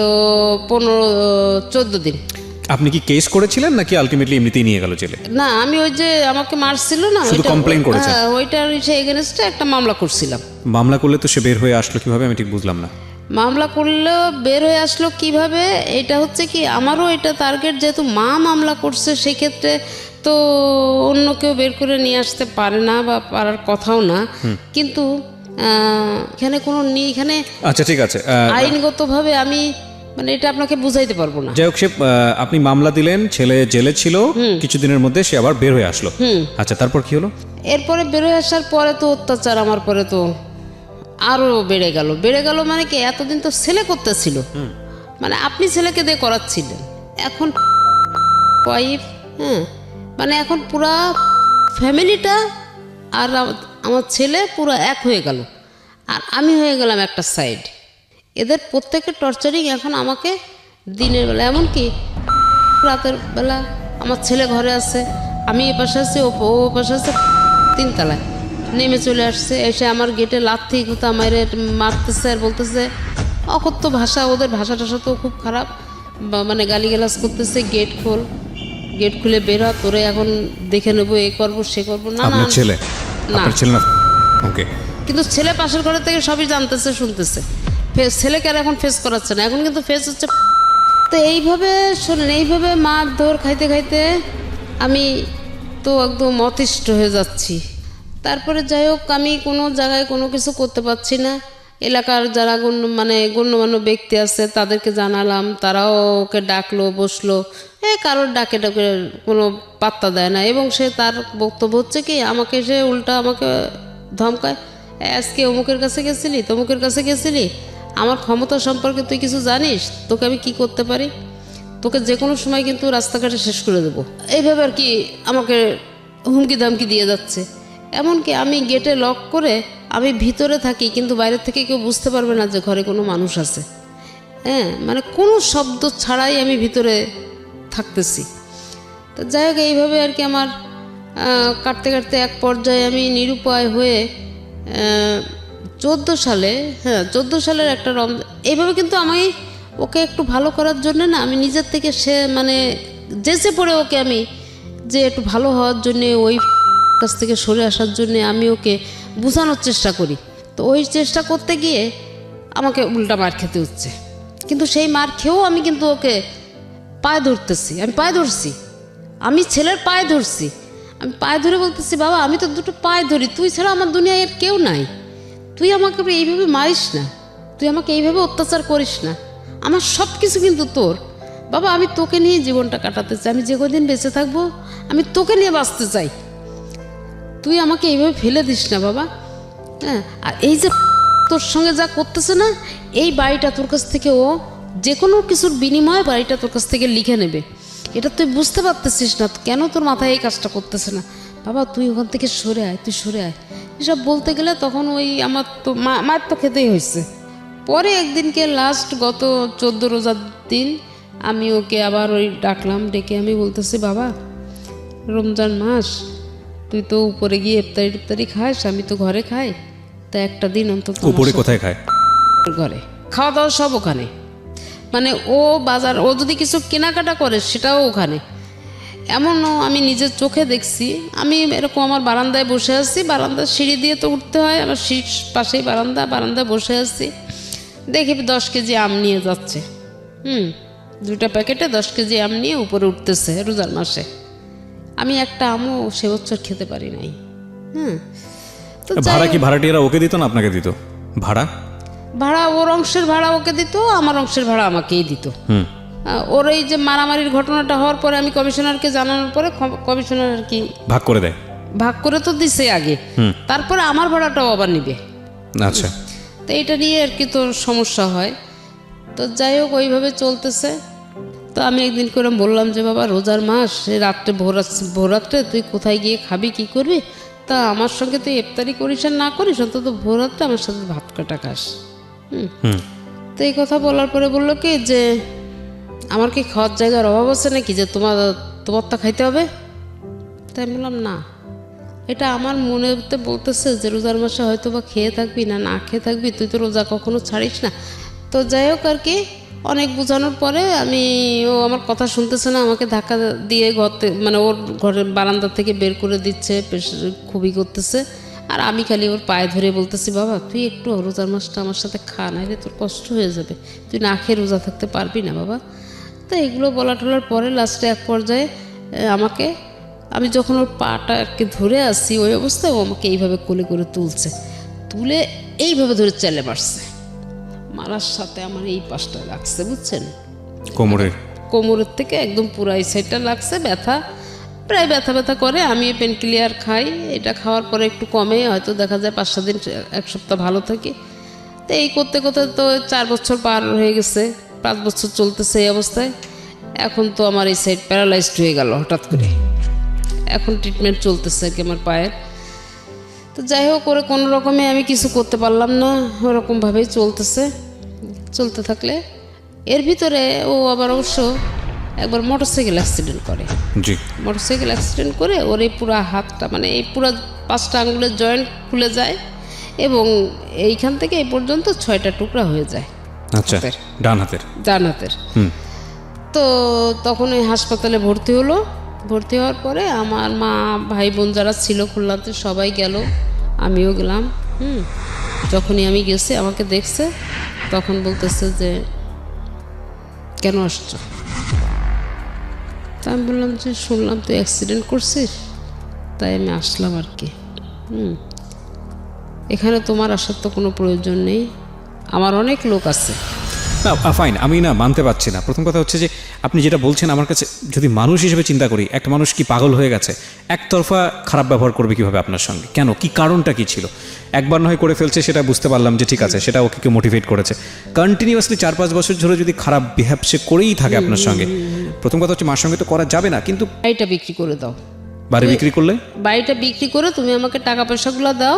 15-14 দিন। আপনি কি কেস করেছিলেন নাকি আলটিমেটলি এমনিতেই নিয়ে গেল জেলে? না, আমি ওই যে আমাকে মারছিল না, শুধু কমপ্লেইন করেছেন? ওইটার এগেইনস্টে একটা মামলা করছিলাম। মামলা করলে তো সে বের হয়ে আসলো কিভাবে, আমি ঠিক বুঝলাম না। মামলা করলেও বের হয়ে আসলো কিভাবে, এটা হচ্ছে কি আমারও এটা টার্গেট, যেহেতু মা মামলা করছে সেক্ষেত্রে তো অন্য কেউ বের করে নিয়ে আসতে পারে না বা পারার কথাও না। কিন্তু এখানে কোনো এখানে, আচ্ছা ঠিক আছে, আইনগতভাবে আমি মানে এটা আপনাকে বুঝাইতে পারবো না। যাই হোক, সে আপনি মামলা দিলেন, ছেলে জেলে ছিল, কিছুদিনের মধ্যে সে আবার বের হয়ে আসলো। আচ্ছা, তারপর কি হলো? এরপরে বের হয়ে আসার পরে তো অত্যাচার আমার পরে তো আরো বেড়ে গেল মানে কি, এতদিন তো ছেলে করতেছিল, মানে আপনি ছেলেকে দিয়ে করাচ্ছিলেন, এখন ওয়াইফ, হ্যাঁ, মানে এখন পুরা ফ্যামিলিটা আর আমার ছেলে পুরো এক হয়ে গেল, আর আমি হয়ে গেলাম একটা সাইড। এদের প্রত্যেকের টর্চারিং এখন আমাকে দিনের বেলা, এমনকি রাতের বেলা আমার ছেলে ঘরে আছে, আমি এ পাশে আছি, ও পাশে আছে, 3 তলায় নেমে চলে আসছে, এসে আমার গেটে লাথি কোথা মারে মারতেছে আর বলতেছে অকথ্য ভাষা, ওদের ভাষা টাষা তো খুব খারাপ, মানে গালিগালাজ করতেছে, গেট খোল, গেট খুলে বের হ, তোরে এখন দেখে নেবো, এ করবো সে করবো। না না, আপনার ছেলে? না। আপনার ছেলে না? ওকে। কিন্তু ছেলে পাশের ঘরে থেকে সবই জানতেছে, শুনতেছে, ছেলেকে আর এখন ফেস করাচ্ছে না, এখন কিন্তু ফেস হচ্ছে। তো এইভাবে শোনেন, এইভাবে মার ধর খাইতে খাইতে আমি তো একদম অতিষ্ঠ হয়ে যাচ্ছি। তারপরে যাই হোক, আমি কোনো জায়গায় কোনো কিছু করতে পারছি না। এলাকার যারা গণ্যমান্য ব্যক্তি আছে তাদেরকে জানালাম, তারাও ওকে ডাকলো, বসলো, কারোর ডাকে ডাকে কোনো পাত্তা দেয় না। এবং সে তার বক্তব্য হচ্ছে কি, আমাকে সে উল্টা আমাকে ধমকায়, আজকে অমুকের কাছে গেছিলি, তমুকের কাছে গেছিলি, আমার ক্ষমতা সম্পর্কে তুই কিছু জানিস, তোকে আমি কি করতে পারি, তোকে যে কোনো সময় কিন্তু রাস্তাঘাটে শেষ করে দেবো, এইভাবে আর কি আমাকে হুমকি ধামকি দিয়ে যাচ্ছে। এমনকি আমি গেটে লক করে আমি ভিতরে থাকি, কিন্তু বাইরের থেকে কেউ বুঝতে পারবে না যে ঘরে কোনো মানুষ আছে, হ্যাঁ, মানে কোনো শব্দ ছাড়াই আমি ভিতরে থাকতেছি। তো যাই হোক, এইভাবে আর কি আমার কাটতে কাটতে এক পর্যায়ে আমি নিরুপায় হয়ে 14 সালে, হ্যাঁ 14 সালের একটা এইভাবে কিন্তু আমি ওকে একটু ভালো করার জন্য না, আমি নিজের থেকে সে মানে যেচে পড়ে ওকে আমি যে একটু ভালো হওয়ার জন্যে, ওই কাছ থেকে সরে আসার জন্যে আমি ওকে বোঝানোর চেষ্টা করি। তো ওই চেষ্টা করতে গিয়ে আমাকে উল্টা মার খেতে হচ্ছে। কিন্তু সেই মার খেয়েও আমি কিন্তু ওকে পায়ে ধরতেছি, আমি পায়ে ধরছি, আমি ছেলের পায়ে ধরছি, আমি পায়ে ধরে বলতেছি, বাবা আমি তো দুটো পায়ে ধরি, তুই ছাড়া আমার দুনিয়ায় আর কেউ নাই, তুই আমাকে এইভাবে মারিস না, তুই আমাকে এইভাবে অত্যাচার করিস না, আমার সব কিছু কিন্তু তোর, বাবা আমি তোকে নিয়ে জীবনটা কাটাতে চাই, আমি যে কদিন বেঁচে থাকবো আমি তোকে নিয়ে বাঁচতে চাই, তুই আমাকে এইভাবে ফেলে দিস না বাবা। হ্যাঁ, আর এই যে তোর সঙ্গে যা করতেছে না, এই বাড়িটা তোর কাছ থেকে ও যে কোনো কিছুর বিনিময়ে বাড়িটা তোর কাছ থেকে লিখে নেবে, এটা তুই বুঝতে পারতেছিস না, কেন তোর মাথায় এই কাজটা করতেছে না, বাবা তুই ওখান থেকে সরে আয়, তুই সরে আয়, এসব বলতে গেলে তখন ওই আমার তো মার তো খেতেই হয়েছে। পরে একদিনকে লাস্ট গত 14 রোজার দিন আমি ওকে আবার ওই ডাকলাম, ডেকে আমি বলতেছি, বাবা রমজান মাস, তুই তো উপরে গিয়ে ইফতারি খাস, আমি তো ঘরে খাই, তা একটা দিন অন্তত উপরে কোথায় খায়? ঘরে খাওয়া দাওয়া সব ওখানে, মানে ও বাজার, ও যদি কিছু কেনাকাটা করে সেটাও ওখানে। এমনও আমি নিজের চোখে দেখছি, আমি এরকম আমার বারান্দায় বসে আছি, বারান্দার সিঁড়ি দিয়ে তো উঠতে হয়, আমার সিঁড়ির পাশেই বারান্দায় বসে আছি, দেখি 10 কেজি আম নিয়ে যাচ্ছে, 2টা প্যাকেটে 10 কেজি আম নিয়ে উপরে উঠতেছে রোজার মাসে। আমি একটা আমও সে বছর খেতে পারি নাই। তো ভাড়া কি ভাড়াটিয়ারা ওকে দিত না আপনাকে দিত? ভাড়া ওর অংশের ভাড়া ওকে দিত, আমার অংশের ভাড়া আমাকেই দিত। ওর এই যে মারামারির ঘটনাটা হওয়ার পরে আমি কমিশনারকে জানানোর পরে কমিশনার আর কি ভাগ করে তো দিছে আগে, তারপরে আমার ভাড়াটাও আবার নিবে। আচ্ছা, তো এইটা নিয়ে আর কি তোর সমস্যা হয়। তো যাই হোক, ওইভাবে চলতেছে। তো আমি একদিন করে বললাম যে, বাবা রোজার মাস, রাত্রে ভোররাত্রে তুই কোথায় গিয়ে খাবি, কি করবি, তা আমার সঙ্গে তুই ইফতারি করিস আর না করিস, অন্তত ভোররাত্রে আমার সাথে ভাত কাটা খাস। তো এই কথা বলার পরে বললো কি যে, আমার কি খাওয়ার জায়গার অভাব আছে নাকি যে তোমারটা খাইতে হবে? তাই বললাম না, এটা আমার মনেতে বলতেছে যে রোজার মাসে হয়তো বা খেয়ে থাকবি না খেয়ে থাকবি, তুই তো রোজা কখনো ছাড়িস না। তো যাই হোক আর কি, অনেক বোঝানোর পরে ও আমার কথা শুনতেছে না, আমাকে ধাক্কা দিয়ে মানে ওর ঘরের বারান্দা থেকে বের করে দিচ্ছে, খুবই করতেছে। আর আমি খালি ওর পায়ে ধরে বলতেছি, বাবা তুই একটু রোজার মাসটা আমার সাথে খা, নাইলে তোর কষ্ট হয়ে যাবে, তুই না খেয়ে রোজা থাকতে পারবি না বাবা। তো এগুলো বলা টলার পরে লাস্টে এক পর্যায়ে আমি যখন ওর পাটা আর কি ধরে আসছি, ওই অবস্থায় ও আমাকে এইভাবে কোলে করে তুলে এইভাবে ধরে চেলে মারছে। মারার সাথে আমার এই পাশটা লাগছে, বুঝছেন, কোমরের থেকে একদম পুরো এই সাইডটা লাগছে, প্রায় ব্যথা করে। আমি পেন ক্লিয়ার খাই, এটা খাওয়ার পরে একটু কমে, হয়তো দেখা যায় 5-7 দিন 1 সপ্তাহ ভালো থাকি। তো এই করতে করতে তো 4 বছর পার হয়ে গেছে। 5 বছর চলতেছে এই অবস্থায়। এখন তো আমার এই সাইড প্যারালাইজড হয়ে গেল হঠাৎ করে। এখন ট্রিটমেন্ট চলতেছে আর কি আমার পায়ের। তো যাই হোক, করে কোনো রকমে আমি কিছু করতে পারলাম না, ওরকমভাবেই চলতে থাকলে এর ভিতরে ও আবার অবশ্য একবার মোটরসাইকেল অ্যাক্সিডেন্ট করে। জি। মোটরসাইকেল অ্যাক্সিডেন্ট করে ওর এই পুরো হাতটা, মানে এই পুরো 5টা আঙুলের জয়েন্ট খুলে যায় এবং এইখান থেকে এই পর্যন্ত 6টা টুকরা হয়ে যায়। আচ্ছা, ডান হাতের। তো তখন ওই হাসপাতালে ভর্তি হলো। ভর্তি হওয়ার পরে আমার মা, ভাই বোন যারা ছিল খুলনাতে সবাই গেল, আমিও গেলাম। যখনই আমি গেছি আমাকে দেখছে, তখন বলতেছে যে কেন আসছো? তা আমি বললাম যে শুনলাম তুই অ্যাক্সিডেন্ট করছিস, তাই আমি আসলাম আর কি। এখানে তোমার আসার তো কোনো প্রয়োজন নেই, আমার অনেক লোক আছে। না ফাইন, আমি না মানতে পারছি না। প্রথম কথা হচ্ছে যে আপনি যেটা বলছেন, আমার কাছে যদি মানুষ হিসেবে চিন্তা করি, একটা মানুষ কি পাগল হয়ে গেছে? একতরফা খারাপ ব্যবহার করবে কিভাবে আপনার সঙ্গে? কেন, কি কারণটা কি ছিল? একবার নয় করে ফেলছে, সেটা বুঝতে পারলাম যে ঠিক আছে, সেটা ওকে কেউ মোটিভেট করেছে। কন্টিনিউয়াসলি 4-5 বছর ধরে যদি খারাপ বিহেভ সে করেই থাকে আপনার সঙ্গে, প্রথম কথা হচ্ছে মার সঙ্গে তো করা যাবে না। কিন্তু বাড়িটা বিক্রি করে দাও। বাড়ি বিক্রি করলে? বাড়িটা বিক্রি করে তুমি আমাকে টাকা পয়সাগুলো দাও,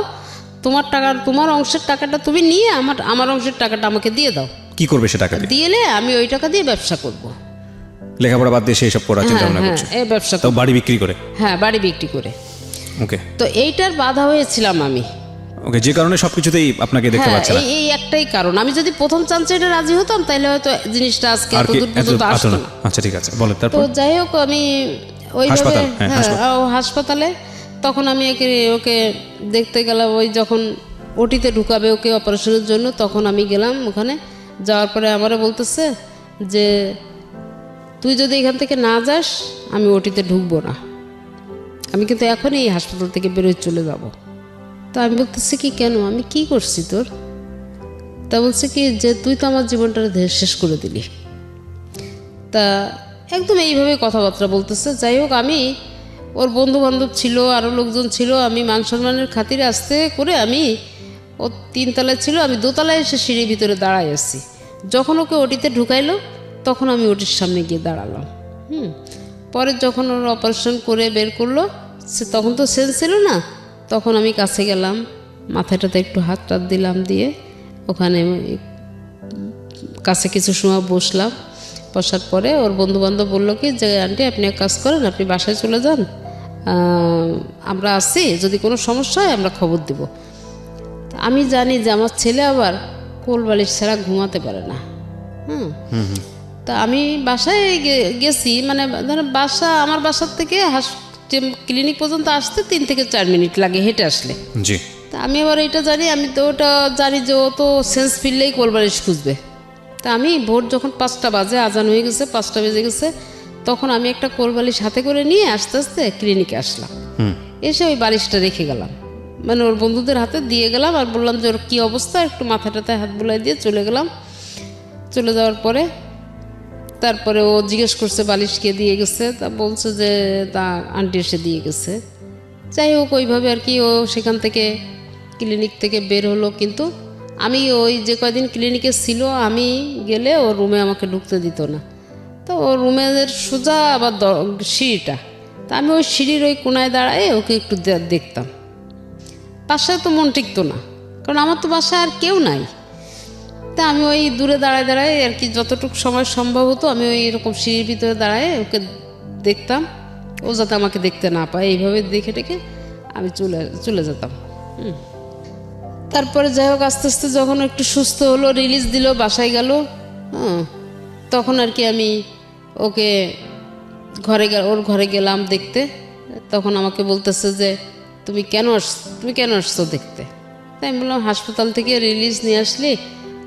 তোমার টাকা, তোমার অংশের টাকাটা তুমি নিয়ে আমার অংশের টাকাটা আমাকে দিয়ে দাও। কি করবে সে টাকা দিয়ে? দিলে আমি ওই টাকা দিয়ে ব্যবসা করব। লেখাপড়া বাদ দিয়ে এইসব করার চিন্তা ভাবনা করছো? এই ব্যবসা তো বাড়ি বিক্রি করে? হ্যাঁ, বাড়ি বিক্রি করে। ওকে। তো এইটার বাধা হয়েছিলাম আমি। ওকে, যে কারণে সবকিছুতেই আপনাকে দেখতে পাচ্ছি না। এই একটাই কারণ। আমি যদি প্রথম চান্সে এটা রাজি হতাম তাহলে হয়তো জিনিসটা আজকে এত দূর পর্যন্ত আসতো না। আচ্ছা ঠিক আছে, বলেন তারপর। তো যাই হোক, আমি ওইভাবে হাসপাতালে তখন আমি ওকে দেখতে গেলাম। ওই যখন ওটিতে ঢুকাবে ওকে অপারেশনের জন্য, তখন আমি গেলাম ওখানে। যাওয়ার পরে আমারও বলতেছে যে তুই যদি এখান থেকে না যাস আমি ওটিতে ঢুকবো না, আমি কিন্তু এখনই এই হাসপাতাল থেকে বেরোয় চলে যাব। তা আমি বলতেছি কি, কেন, আমি কি করছি তোর? তা বলছে কি যে তুই তো আমার জীবনটা শেষ করে দিলি। তা একদম এইভাবে কথাবার্তা বলতেছে। যাই হোক, আমি ওর বন্ধু বান্ধব ছিল, আরও লোকজন ছিল, আমি মান সম্মানের খাতিরে আস্তে করে আমি, ও 3 তলায় ছিল, আমি 2 তলায় এসে সিঁড়ির ভিতরে দাঁড়াই আছি। যখন ওকে ওটিতে ঢুকাইলো তখন আমি ওটির সামনে গিয়ে দাঁড়ালাম। পরে যখন ওর অপারেশন করে বের করলো, তখন তো সেন্স ছিল না, তখন আমি কাছে গেলাম, মাথাটাতে একটু হাত টাত দিলাম, দিয়ে ওখানে কাছে কিছু সময় বসলাম। বসার পরে ওর বন্ধুবান্ধব বললো কি যে আন্টি আপনি এক কাজ করেন, আপনি বাসায় চলে যান, আমরা আছি, যদি কোনো সমস্যা হয় আমরা খবর দেব। আমি জানি যে আমার ছেলে আবার কোল বালিশ ছাড়া ঘুমাতে পারে না। তা আমি বাসায় গেছি, মানে আমার বাসার থেকে ক্লিনিক পর্যন্ত আসতে 3 থেকে 4 মিনিট লাগে হেঁটে আসলে। জি। তা আমি আবার এটা জানি, আমি তো ওটা জানি যে ও তো সেন্স ফিরলেই কোল বালিশ খুঁজবে। তা আমি ভোর যখন 5টা বাজে, আজান হয়ে গেছে, 5টা বেজে গেছে, তখন আমি একটা কোল বালিশ হাতে করে নিয়ে আস্তে আস্তে ক্লিনিকে আসলাম। এসে ওই বালিশটা রেখে গেলাম, মানে ওর বন্ধুদের হাতে দিয়ে গেলাম, আর বললাম যে ওর কী অবস্থা, একটু মাথাটাতে হাত বুলাই দিয়ে চলে গেলাম। চলে যাওয়ার পরে তারপরে ও জিজ্ঞেস করছে বালিশ কে দিয়ে গেছে, তা বলছে যে তা আন্টি এসে দিয়ে গেছে। যাই হোক, ওইভাবে আর কি ও সেখান থেকে ক্লিনিক থেকে বের হলো। কিন্তু আমি ওই যে কয়দিন ক্লিনিকে ছিল, আমি গেলে ও রুমে আমাকে ঢুকতে দিত না। তো ও রুমের সোজা আবার সিঁড়িটা, তা আমি ওই সিঁড়ির ওই কোনায় দাঁড়ায় ওকে একটু দেখতাম। বাসায় তো মন টিকতো না, কারণ আমার তো বাসায় আর কেউ নাই। তা আমি ওই দূরে দাঁড়ায় দাঁড়ায় আর কি, যতটুকু সময় সম্ভব হতো আমি ওই এরকম সিঁড়ির ভিতরে দাঁড়ায় ওকে দেখতাম, ও যাতে আমাকে দেখতে না পায়, এইভাবে দেখে টেকে আমি চলে যেতাম। তারপরে যাই হোক, আস্তে আস্তে যখন একটু সুস্থ হলো, রিলিজ দিল, বাসায় গেল, তখন আর কি আমি ওকে ওর ঘরে গেলাম দেখতে। তখন আমাকে বলতেছে যে তুমি কেন আসছো দেখতে? তাই আমি বললাম হাসপাতাল থেকে রিলিজ নিয়ে আসলি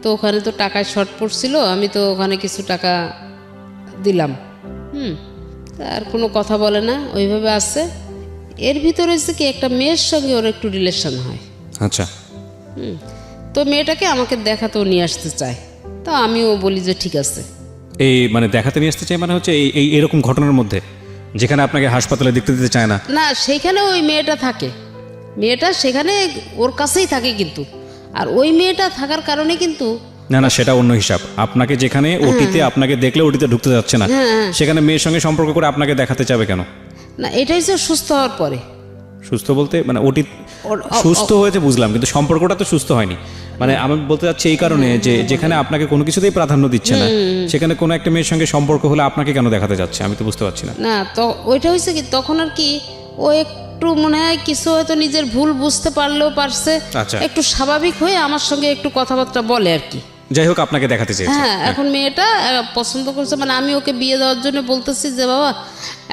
তো ওখানে তো টাকায় শর্ট পড়ছিল, আমি তো ওখানে কিছু টাকা দিলাম। আর কোনো কথা বলে না, ওইভাবে আছে। এর ভিতরে হচ্ছে কি একটা মেয়ের সঙ্গে ওর একটু রিলেশন হয়। আচ্ছা। তো মেয়েটাকে আমাকে দেখাতেও নিয়ে আসতে চায়, তো আমিও বলি যে ঠিক আছে। এই মানে দেখাতে নিয়ে আসতে চাই মানে হচ্ছে এই এরকম ঘটনার মধ্যে যেখানে আপনাকে হাসপাতালে দেখতে দিতে চায় না? না, সেইখানে ওই মেয়েটা থাকে, মেয়েটা সেখানে ওর কাছেই থাকে, কিন্তু আর ওই মেয়েটা থাকার কারণে কিন্তু না না, সেটা অন্য হিসাব। আপনাকে যেখানে ওটিতে আপনাকে দেখলে ওটিতে ঢুকতে যাচ্ছে না, সেখানে মেয়ের সঙ্গে সম্পর্ক করে আপনাকে দেখাতে চাবে কেন? না, এটাই যে সুস্থ হওয়ার পরে। সুস্থ বলতে মানে ওটি সুস্থ হয়েছে বুঝলাম, কিন্তু সম্পর্কটা তো সুস্থ হয়নি। মানে আমি বলতে চাচ্ছি এই কারণে যে যেখানে আপনাকে কোনো কিছুতেই প্রাধান্য দিচ্ছে না, সেখানে কোনো একটা মেয়ের সঙ্গে সম্পর্ক হলে আপনাকে কেন দেখাতে যাচ্ছে, আমি তো বুঝতে পারছি না। না, তো ওইটা হয়েছে কি, তখন আর কি ও একটু মনে হয় কিছু হয়তো নিজের ভুল বুঝতে পারলেও পারছে, আচ্ছা। একটু স্বাভাবিক হয়ে আমার সঙ্গে একটু কথাবার্তা বলে আর কি। যাই হোক, আপনাকে দেখাতে চেয়েছে। হ্যাঁ, এখন মেয়েটা পছন্দ করছে, মানে আমি ওকে বিয়ে দেওয়ার জন্য বলতেছি যে বাবা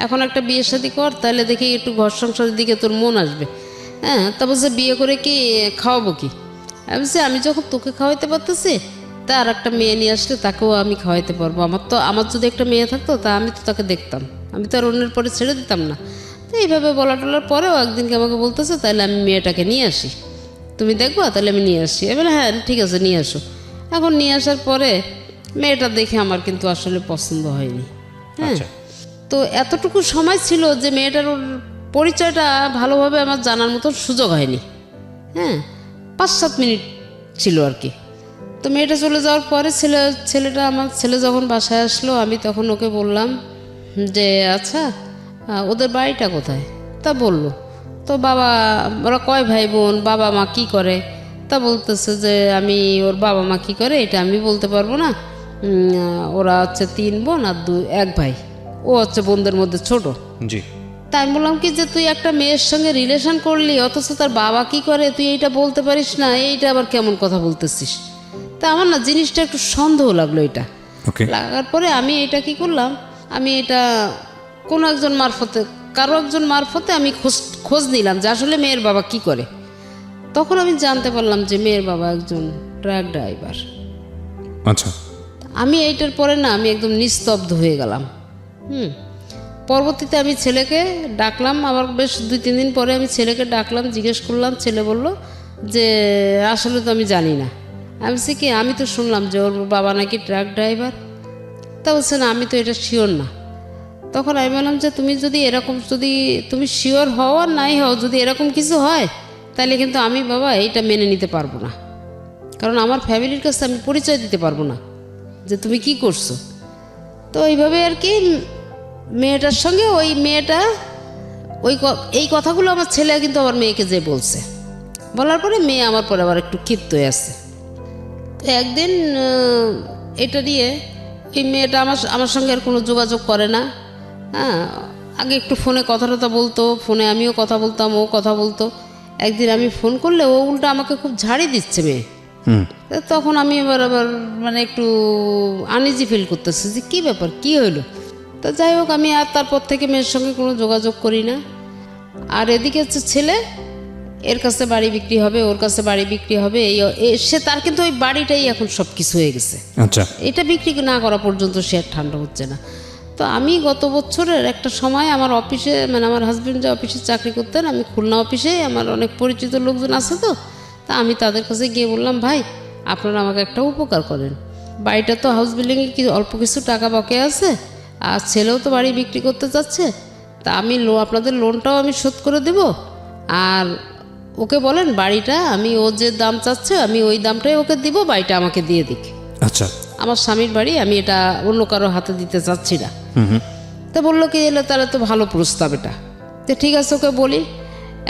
এখন একটা বিয়ে শাদী কর, তাহলে দেখি একটু ঘর সংসারের দিকে তোর মন আসবে। হ্যাঁ, তা বলছে বিয়ে করে কি খাওয়াবো কি? আমি বলছি আমি যখন তোকে খাওয়াইতে পারতেছি, তা আর একটা মেয়ে নিয়ে আসলে তাকেও আমি খাওয়াইতে পারবো। আমার যদি একটা মেয়ে থাকতো তা আমি তো তাকে দেখতাম, আমি তো আর অন্যের পরে ছেড়ে দিতাম না। তো এইভাবে বলা টলার পরেও একদিনকে আমাকে বলতেছে তাহলে আমি মেয়েটাকে নিয়ে আসি, তুমি দেখবো? তাহলে আমি নিয়ে আসি। এবার হ্যাঁ ঠিক আছে, নিয়ে আসো। এখন নিয়ে আসার পরে মেয়েটা দেখে আমার কিন্তু আসলে পছন্দ হয়নি। হ্যাঁ, তো এতটুকু সময় ছিল যে মেয়েটার ওর পরিচয়টা ভালোভাবে আমার জানার মতো সুযোগ হয়নি। হ্যাঁ, 5-7 মিনিট ছিল আর কি। তো মেয়েটা চলে যাওয়ার পরে আমার ছেলে যখন বাসায় আসলো, আমি তখন ওকে বললাম যে আচ্ছা ওদের বাড়িটা কোথায়? তা বললো তো বাবা, ওরা কয় ভাই বোন, বাবা মা কি করে? তা বলতেছে যে আমি ওর বাবা মা কী করে এটা আমি বলতে পারবো না, ওরা হচ্ছে 3 বোন আর 1 ভাই, ও হচ্ছে বোনদের মধ্যে ছোট। জি। তাই আমি বললাম কি যে তুই একটা মেয়ের সঙ্গে রিলেশন করলি, অথচ তার বাবা কি করে তুই এইটা বলতে পারিস না, এইটা আবার কেমন কথা বলতেছিস? তা আমার না জিনিসটা একটু সন্দেহ লাগলো। এটা লাগার পরে আমি এটা কি করলাম, আমি এটা কোনো একজন মারফতে, কারো একজন মারফতে আমি খোঁজ নিলাম যে আসলে মেয়ের বাবা কি করে। তখন আমি জানতে পারলাম যে মেয়ের বাবা একজন ট্রাক ড্রাইভার। আচ্ছা। আমি এইটার পরে না আমি একদম নিস্তব্ধ হয়ে গেলাম। পরবর্তীতে আমি ছেলেকে ডাকলাম, আবার বেশ 2-3 দিন পরে আমি ছেলেকে ডাকলাম, জিজ্ঞেস করলাম। ছেলে বলল যে আসলে তো আমি জানি না। আমি বলছি কি, আমি তো শুনলাম যে ওর বাবা নাকি ট্রাক ড্রাইভার। তা বলছে না, আমি তো এটা শিওর না। তখন আমি বললাম যে তুমি যদি এরকম, যদি তুমি শিওর হও আর নাই হও, যদি এরকম কিছু হয় তাহলে কিন্তু আমি বাবা এইটা মেনে নিতে পারবো না, কারণ আমার ফ্যামিলির কাছে আমি পরিচয় দিতে পারবো না যে তুমি কি করছো। তো এইভাবে আর কি মেয়েটার সঙ্গে ওই মেয়েটা এই কথাগুলো আমার ছেলে কিন্তু আমার মেয়েকে যে বলছে, বলার পরে মেয়ে আমার পরে আবার একটু ক্ষিপ্ত হয়ে আসছে। তো একদিন এটা নিয়ে এই মেয়েটা আমার সঙ্গে আর কোনো যোগাযোগ করে না। হ্যাঁ, আগে একটু ফোনে কথা বলতো, ফোনে আমিও কথা বলতাম, ও কথা বলতো। একদিন আমি ফোন করলে ও উল্টা আমাকে খুব ঝাড়ি দিচ্ছে মেয়ে। তখন আমি আবার মানে একটু আনইজি ফিল করতেছি যে কী ব্যাপার, কী হইলো। তো যাই হোক, আমি আর তারপর থেকে মেয়ের সঙ্গে কোনো যোগাযোগ করি না। আর এদিকে হচ্ছে ছেলে, এর কাছে বাড়ি বিক্রি হবে, ওর কাছে বাড়ি বিক্রি হবে, সে তার কিন্তু ওই বাড়িটাই এখন সব কিছু হয়ে গেছে। আচ্ছা। এটা বিক্রি না করা পর্যন্ত সে আর ঠান্ডা হচ্ছে না। তো আমি গত বছরের একটা সময় আমার অফিসে, মানে আমার হাজব্যান্ড যে অফিসে চাকরি করতেন, আমি খুলনা অফিসে, আমার অনেক পরিচিত লোকজন আছে, তো তা আমি তাদের কাছে গিয়ে বললাম, ভাই আপনারা আমাকে একটা উপকার করেন, বাড়িটা তো হাউস বিল্ডিংয়ে অল্প কিছু টাকা বকে আছে, আর ছেলেও তো বাড়ি বিক্রি করতে চাচ্ছে, তা আমি আপনাদের লোনটাও আমি শোধ করে দেব, আর ওকে বলেন বাড়িটা আমি, ও যে দাম চাচ্ছে আমি ওই দামটাই ওকে দিব, বাড়িটা আমাকে দিয়ে দিক। আচ্ছা। আমার স্বামীর বাড়ি, আমি এটা অন্য কারো হাতে দিতে চাচ্ছি না। তো বললো কি, এলে তাহলে তো ভালো প্রস্তাব এটা, তো ঠিক আছে ওকে বলি।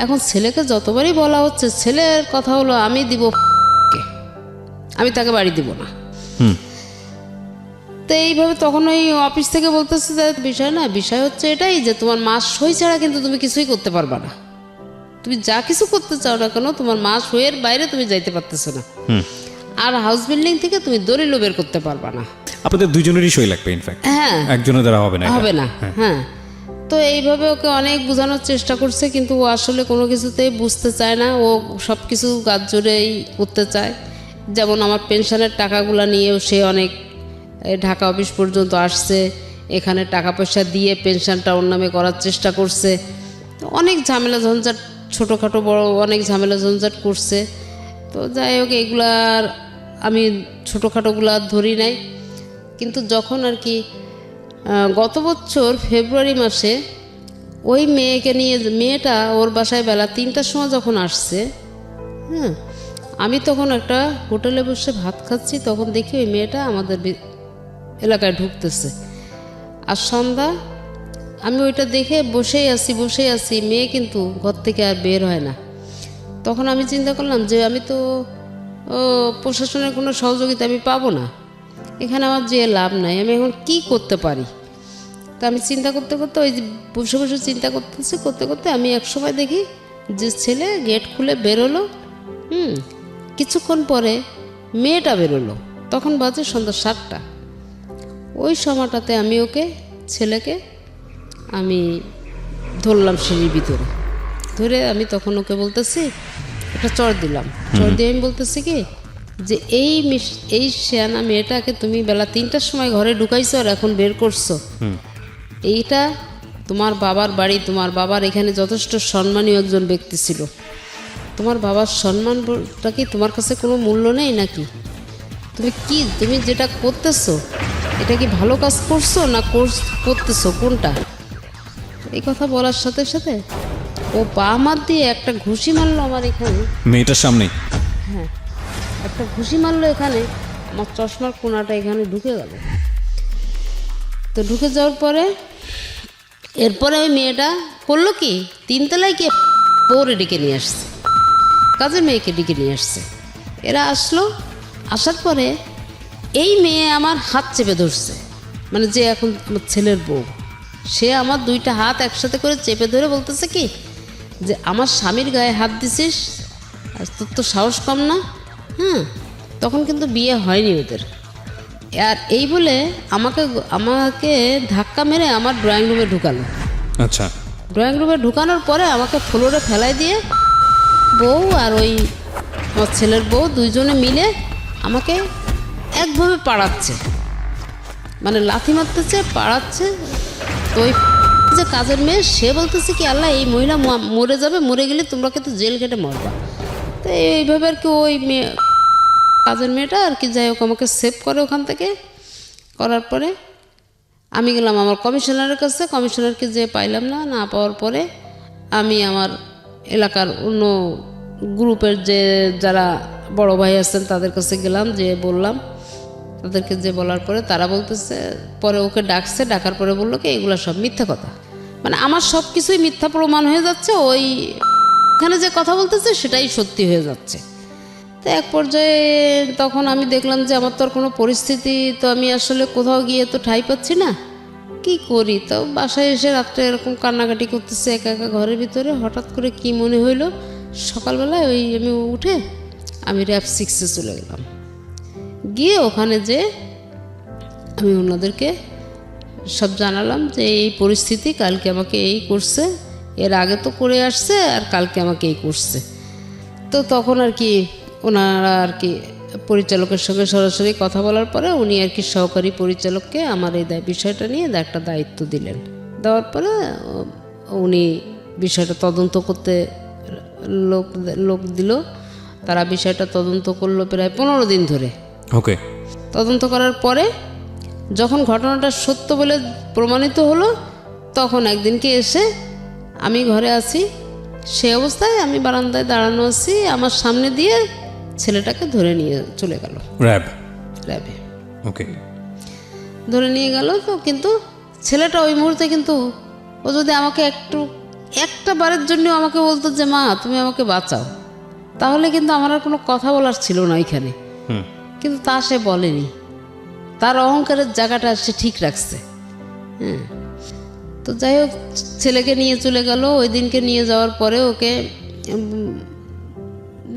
এখন ছেলেকে যতবারই বলা হচ্ছে, ছেলের কথা হলো আমি দিব, আমি তাকে বাড়ি দিব না। তো এইভাবে তখন ওই অফিস থেকে বলতেছে যে বিষয় না, বিষয় হচ্ছে এটাই যে তোমার মাস সই ছাড়া কিন্তু তুমি কিছুই করতে পারবা না, তুমি যা কিছু করতে চাও না কেন তোমার মাস সইয়ের বাইরে তুমি যাইতে পারতেছো না, আর হাউস বিল্ডিং থেকে তুমি দলিলও বের করতে পারবা না। আপনাদের দুজনেরই সই লাগবে, ইনফ্যাক্ট। হ্যাঁ, একজনের দ্বারা হবে না, হবে না। হ্যাঁ, তো এইভাবে ওকে অনেক বোঝানোর চেষ্টা করছে, কিন্তু ও আসলে কোনো কিছুতেই বুঝতে চায় না, ও সব কিছু গাছ জোরেই করতে চায়। যেমন আমার পেনশনের টাকাগুলো নিয়েও সে অনেক ঢাকা অফিস পর্যন্ত আসছে, এখানে টাকা পয়সা দিয়ে পেনশনটা ওর নামে করার চেষ্টা করছে, অনেক ঝামেলা ঝঞ্ঝাট, ছোটোখাটো বড় অনেক ঝামেলা ঝঞ্ঝাট করছে। তো যাই হোক, এগুলার আমি ছোটোখাটোগুলো ধরি নাই, কিন্তু যখন আর কি গত বছর ফেব্রুয়ারি মাসে ওই মেয়েকে নিয়ে, মেয়েটা ওর বাসায় বেলা 3টার সময় যখন আসছে, আমি তখন একটা হোটেলে বসে ভাত খাচ্ছি, তখন দেখি ওই মেয়েটা আমাদের এলাকায় ঢুকতেছে। আর সন্ধ্যা, আমি ওইটা দেখে বসেই আছি, মেয়ে কিন্তু ঘর থেকে আর বের হয় না। তখন আমি চিন্তা করলাম যে আমি তো প্রশাসনের কোনো সহযোগিতা আমি পাবো না, এখানে আমার যে লাভ নাই, আমি এখন কি করতে পারি। তা আমি চিন্তা করতে করতে ওই যে বসে বসে চিন্তা করতে করতে আমি এক সময় দেখি যে ছেলে গেট খুলে বেরোলো। কিছুক্ষণ পরে মেয়েটা বেরোলো, তখন বাজে সন্ধ্যা 7টা। ওই সময়টাতে আমি ছেলেকে আমি ধরলাম সিঁড়ির ভিতরে, ধরে আমি তখন ওকে বলতেছি, একটা চড় দিলাম, চড় দিয়ে আমি বলতেছি কি যে এই শেয়ানা মেয়েটাকে তুমি বেলা 3টার সময় ঘরে ঢুকাইছো আর এখন বের করছো, এইটা তোমার বাবার বাড়ি, তোমার বাবার এখানে যথেষ্ট সম্মানীয় একজন ব্যক্তি ছিল, তোমার বাবার সম্মানটা কি তোমার কাছে কোনো মূল্য নেই নাকি? তুমি যেটা করতেছো এটা কি ভালো কাজ করছো না করতেছো, কোনটা? এই কথা বলার সাথে সাথে ও পা মার দিয়ে একটা ঘুষি মারলো আমার এখানে, মেয়েটার সামনে। হ্যাঁ, একটা ঘুষি মারলো এখানে, আমার চশমার কোনাটা এখানে ঢুকে গেল। তো ঢুকে যাওয়ার পরে এরপরে ওই মেয়েটা করলো কি, 3তলায় গিয়ে বউরে ডেকে নিয়ে আসছে, কাজের মেয়েকে ডেকে নিয়ে আসছে। এরা আসলো, আসার পরে এই মেয়ে আমার হাত চেপে ধরছে, মানে যে এখন আমার ছেলের বউ, সে আমার 2টা হাত একসাথে করে চেপে ধরে বলতেছে কি যে আমার স্বামীর গায়ে হাত দিছিস, আর তোর তো সাহস কম না। তখন কিন্তু বিয়ে হয়নি ওদের। আর এই বলে আমাকে ধাক্কা মেরে আমার ড্রয়িং রুমে ঢুকালো। আচ্ছা, ড্রয়িং রুমে ঢুকানোর পরে আমাকে ফ্লোরে ফেলাই দিয়ে বউ আর ওই আমার ছেলের বউ দুইজনে মিলে আমাকে একভাবে পাড়াচ্ছে, মানে লাথি মারতেছে, পাড়াচ্ছে। তো ওই যে কাজের মেয়ে, সে বলতেছে কি আল্লাহ, এই মহিলা মরে যাবে, মরে গেলে তোমরা কিন্তু জেল কেটে মরবা। তো এইভাবে আর কি ওই কাজের মেয়েটা আর কি যাই হোক আমাকে সেভ করে ওখান থেকে। করার পরে আমি গেলাম আমার কমিশনারের কাছে, কমিশনারকে যে পাইলাম না পাওয়ার পরে আমি আমার এলাকার অন্য গ্রুপের যারা বড় ভাই আছেন তাদের কাছে গেলাম, যে বললাম, তাদেরকে যে বলার পরে তারা বলতেছে, পরে ওকে ডাকছে, ডাকার পরে বললো কি এগুলো সব মিথ্যা কথা, মানে আমার সব কিছুই মিথ্যা প্রমাণ হয়ে যাচ্ছে, ওইখানে যে কথা বলতেছে সেটাই সত্যি হয়ে যাচ্ছে। তো এক পর্যায়ে তখন আমি দেখলাম যে আমার তো আর কোনো পরিস্থিতি, তো আমি আসলে কোথাও গিয়ে তো ঠাঁই পাচ্ছি না, কি করি। তো বাসায় এসে রাত্রে এরকম কান্নাকাটি করতেছে একা একা ঘরের ভিতরে। হঠাৎ করে কি মনে হইলো, সকালবেলায় আমি উঠে আমি র‍্যাব 6-এ চলে গেলাম। গিয়ে ওখানে যে আমি ওনাদেরকে সব জানালাম যে এই পরিস্থিতি, কালকে আমাকে এই করছে, এর আগে তো করে আসছে, আর কালকে আমাকে এই করছে। তো তখন আর কি ওনারা আর কি পরিচালকের সঙ্গে সরাসরি কথা বলার পরে উনি আর কি সহকারী পরিচালককে আমার এই বিষয়টা নিয়ে একটা দায়িত্ব দিলেন। দেওয়ার পরে উনি বিষয়টা তদন্ত করতে লোক দিল। তারা বিষয়টা তদন্ত করলো প্রায় 15 দিন ধরে। ওকে। তদন্ত করার পরে যখন ঘটনাটা সত্য বলে প্রমাণিত হলো, তখন একদিনকে এসে আমি ঘরে আছি, সে অবস্থায় আমি বারান্দায় দাঁড়ানো আছি, আমার সামনে দিয়ে ছেলেটাকে ধরে নিয়ে চলে গেল র্যাবে। ওকে। ধরে নিয়ে গেল। তো কিন্তু ছেলেটা ওই মুহূর্তে কিন্তু ও যদি আমাকে একটা বারের জন্য আমাকে বলতো যে মা তুমি আমাকে বাঁচাও, তাহলে কিন্তু আমার আর কোনো কথা বলার ছিল না ওইখানে। কিন্তু তা সে বলেনি, তার অহংকারের জায়গাটা সে ঠিক রাখছে। তো যাই হোক, ছেলেকে নিয়ে চলে গেল। ওই দিনকে নিয়ে যাওয়ার পরে ওকে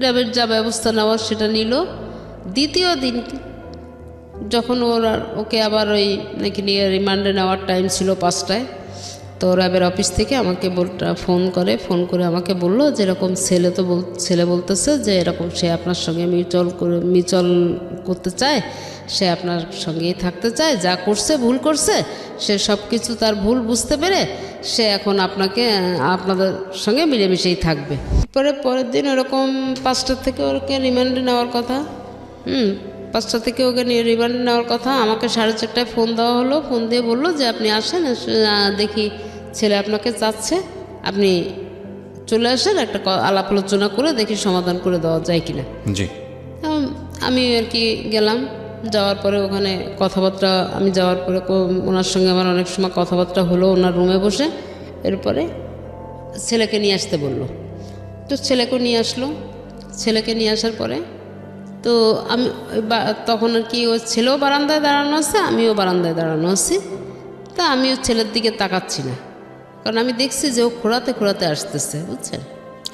র্যাবের যা ব্যবস্থা নেওয়ার সেটা নিল। দ্বিতীয় দিন যখন ওকে আবার ওই নাকি নিয়ে রিমান্ডে নেওয়ার টাইম ছিল 5টায়, তো র্যাবের অফিস থেকে আমাকে ফোন করে আমাকে বললো যে এরকম ছেলে বলতেছে যে এরকম সে আপনার সঙ্গে মিউচুয়াল করতে চায়, সে আপনার সঙ্গেই থাকতে চায়, যা করছে ভুল করছে, সে সব কিছু তার ভুল বুঝতে পেরে সে এখন আপনাদের সঙ্গে মিলেমিশেই থাকবে। পরের দিন ওরকম 5টার থেকে ওকে রিমান্ডে নেওয়ার কথা। 5টা থেকে ওকে রিমান্ডে নেওয়ার কথা। আমাকে 4:30টায় ফোন দেওয়া হলো। ফোন দিয়ে বললো যে আপনি আসেন, দেখি ছেলে আপনাকে চাচ্ছে, আপনি চলে আসেন, একটা আলাপ আলোচনা করে দেখি সমাধান করে দেওয়া যায় কিনা। জি। আমি আর কি গেলাম, যাওয়ার পরে ওখানে কথাবার্তা, আমি যাওয়ার পরে ওনার সঙ্গে আমার অনেক সময় কথাবার্তা হলো ওনার রুমে বসে। এরপরে ছেলেকে নিয়ে আসতে বললো, তো ছেলেকে নিয়ে আসলো। ছেলেকে নিয়ে আসার পরে তো আমি তখন আর কি ওই ছেলেও বারান্দায় দাঁড়ানো আছে, আমিও বারান্দায় দাঁড়ানো আছি। তা আমিও ছেলের দিকে তাকাচ্ছি না, কারণ আমি দেখছি যে ও খোঁড়াতে খোঁড়াতে আসতেছে, বুঝছেন।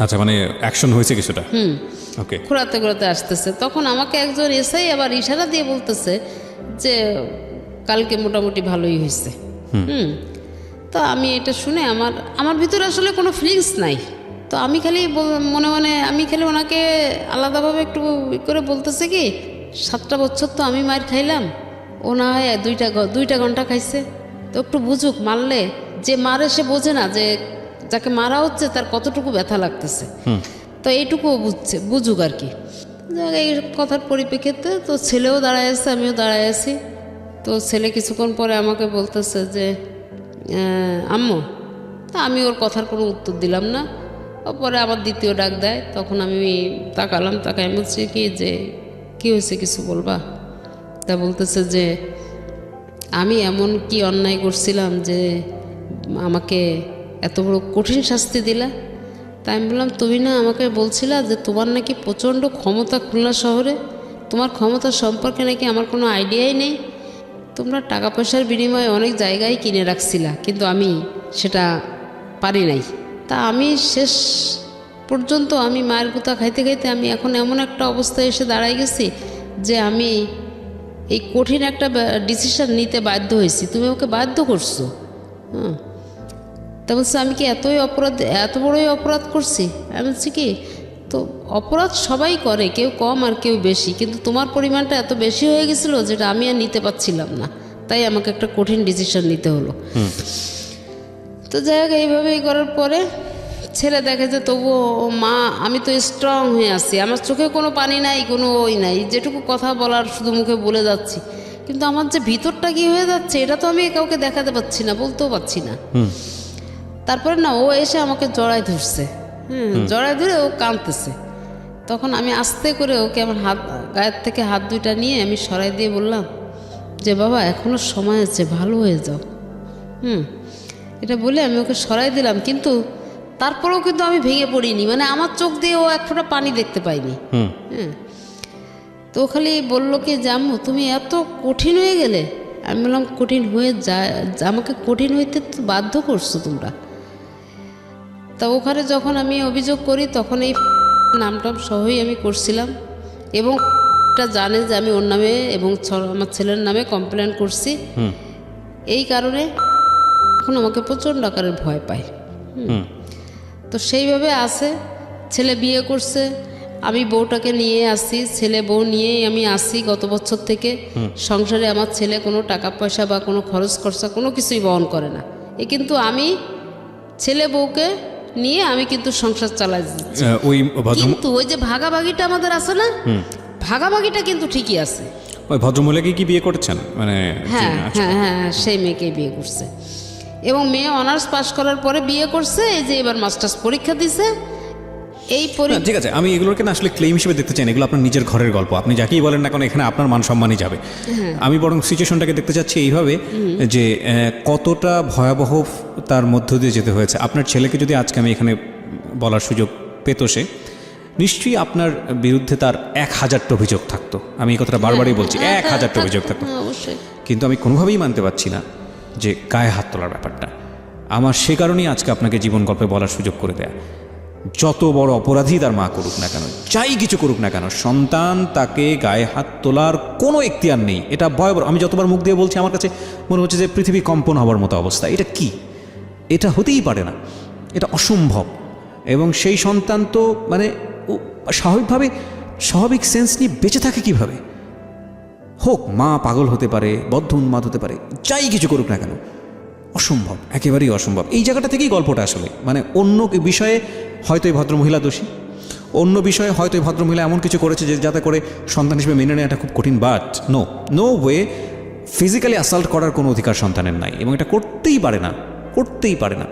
আচ্ছা, মানে অ্যাকশন হয়েছে কিছুটা। ওকে। খোঁড়াতে খোঁড়াতে আসতেছে। তখন আমাকে একজন এসেই আবার ইশারা দিয়ে বলতেছে যে কালকে মোটামুটি ভালোই হয়েছে। তো আমি এটা শুনে আমার ভিতরে আসলে কোনো ফিলিংস নাই। তো আমি খালি মনে মনে আমি খালি ওনাকে আলাদাভাবে একটু করে বলতেছে কি, 7টা বছর তো আমি মার খাইলাম, ও না হয় 2টা ঘন্টা খাইছে। তো একটু বুঝুক, মারলে যে মারে সে বোঝে না যে যাকে মারা হচ্ছে তার কতটুকু ব্যথা লাগতেছে। তো এইটুকুও বুঝুক আর কি। এই কথার পরিপ্রেক্ষিতে তো ছেলেও দাঁড়ায় আছে, আমিও দাঁড়ায় আছি। তো ছেলে কিছুক্ষণ পরে আমাকে বলতেছে যে আম্মু। তা আমি ওর কথার কোনো উত্তর দিলাম না। পরে আবার দ্বিতীয় ডাক দেয়, তখন আমি তাকালাম, তাকাই বলছি কি যে কী হয়েছে, কিছু বলবা? তা বলতেছে যে আমি এমন কি অন্যায় করছিলাম যে আমাকে এত বড় কঠিন শাস্তি দিলা? তাই আমি বললাম, তুমি না আমাকে বলছিলা যে তোমার নাকি প্রচণ্ড ক্ষমতা খুলনা শহরে, তোমার ক্ষমতা সম্পর্কে নাকি আমার কোনো আইডিয়াই নেই। তোমরা টাকা পয়সার বিনিময়ে অনেক জায়গায় কিনে রাখছিলা, কিন্তু আমি সেটা পারি নাই। তা আমি শেষ পর্যন্ত আমি মায়ের গুতা খাইতে খাইতে আমি এখন এমন একটা অবস্থায় এসে দাঁড়াই গেছি যে আমি এই কঠিন একটা ডিসিশন নিতে বাধ্য হয়েছি, তুমি ওকে বাধ্য করছো। তা বলছে আমি কি এত বড়ই অপরাধ করছি? আমি বলছি কি, তো অপরাধ সবাই করে, কেউ কম আর কেউ বেশি, কিন্তু তোমার পরিমাণটা এত বেশি হয়ে গেছিলো যেটা আমি আর নিতে পারছিলাম না, তাই আমাকে একটা কঠিন ডিসিশন নিতে হলো। তো যাই হোক, এইভাবেই করার পরে ছেলে দেখে যে তবুও মা, আমি তো স্ট্রং হয়ে আছি, আমার চোখে কোনো পানি নাই, কোনো ওই নাই, যেটুকু কথা বলার শুধু মুখে বলে যাচ্ছি, কিন্তু আমার যে ভিতরটা কি হয়ে যাচ্ছে এটা তো আমি কাউকে দেখাতে পাচ্ছি না, বলতেও পারছি না। তারপরে না ও এসে আমাকে জড়ায় ধরছে, জড়ায় ধরে ও কাঁদতেছে। তখন আমি আস্তে করে ওকে আমার গায়ের থেকে হাত 2টা নিয়ে আমি সরাই দিয়ে বললাম যে বাবা, এখনো সময় আছে, ভালো হয়ে যাও। এটা বলে আমি ওকে সরাই দিলাম, কিন্তু তারপরেও কিন্তু আমি ভেঙে পড়িনি, মানে আমার চোখ দিয়ে ও এক ফোঁটা পানি দেখতে পাইনি। তো খালি বললো কি যে আম্মু তুমি এত কঠিন হয়ে গেলে। আমি বললাম কঠিন হয়ে যায়, আমাকে কঠিন হইতে তো বাধ্য করছো তোমরা। তা ওখানে যখন আমি অভিযোগ করি তখন এই নামটা সহই আমি করছিলাম, এবং এটা জানে যে আমি ওর নামে এবং আমার ছেলের নামে কমপ্লেন করছি। এই কারণে এখন আমাকে প্রচণ্ড আকারের ভয় পায়। তো সেইভাবে আছে। ছেলে বিয়ে করছে, আমি বউটাকে নিয়ে আসি, ছেলে বউ নিয়েই আমি আসি গত বছর থেকে। সংসারে আমার ছেলে কোনো টাকা পয়সা বা কোনো খরচ খরচা কোনো কিছুই বহন করে না। কিন্তু আমি ছেলে বউকে নিয়ে আমি কিন্তু সংসার চালাই দিচ্ছি। কিন্তু ওই যে ভাগাভাগিটা আমাদের আছে না, ভাগাভাগিটা কিন্তু ঠিকই আছে। ওই ভদ্রমহিলাকে কি বিয়ে করেছেন? মানে হ্যাঁ হ্যাঁ হ্যাঁ, সেই মেয়েকেই বিয়ে করছে, এবং মেয়ে অনার্স পাস করার পরে বিয়ে করছে। এই যে এবার মাস্টার্স পরীক্ষা দিছে। এই ঠিক আছে, আমি এগুলোকে না আসলে ক্লেম হিসেবে দেখতে চাই না, এগুলো আপনার নিজের ঘরের গল্প, আপনি যাকেই বলেন না কেন এখানে আপনার মান সম্মানই যাবে। আমি বরং সিচুয়েশনটাকে দেখতে চাচ্ছি এইভাবে যে কতটা ভয়াবহ তার মধ্য দিয়ে যেতে হয়েছে। আপনার ছেলেকে যদি আজকে আমি এখানে বলার সুযোগ পেত, সে নিশ্চয়ই আপনার বিরুদ্ধে তার 1000টা অভিযোগ থাকতো। আমি এই কথাটা বারবারই বলছি, 1000টা অভিযোগ থাকতো, কিন্তু আমি কোনোভাবেই মানতে পারছি না যে গায়ে হাত তোলার ব্যাপারটা। আমার সে কারণেই আজকে আপনাকে জীবন গল্পে বলার সুযোগ করে দেয়া। যত বড় অপরাধী তার মা করুক না কেন, যাই কিছু করুক না কেন, সন্তান তাকে গায়ে হাত তোলার কোনো এখতিয়ার নেই। এটা ভয়াবহ। আমি যতবার মুখ দিয়ে বলছি আমার কাছে মনে হচ্ছে যে পৃথিবী কম্পন হওয়ার মতো অবস্থা। এটা কি? এটা হতেই পারে না, এটা অসম্ভব। এবং সেই সন্তান তো মানে স্বাভাবিকভাবে স্বাভাবিক সেন্স নিয়ে বেঁচে থাকে কিভাবে? হোক মা পাগল হতে পারে, বদ্ধ উন্মাদ হতে পারে, যাই কিছু করুক না কেন, অসম্ভব, একেবারেই অসম্ভব। এই জায়গাটা থেকেই গল্পটা আসলে, মানে অন্য বিষয়ে হয়তো এই ভদ্রমহিলা দোষী, অন্য বিষয়ে হয়তো এই ভদ্রমহিলা এমন কিছু করেছে যে যাতে করে সন্তান হিসেবে মেনে নেওয়াটা খুব কঠিন। But no way, physically assault করার কোনো অধিকার সন্তানের নাই, এবং এটা করতেই পারে না, করতেই পারে না।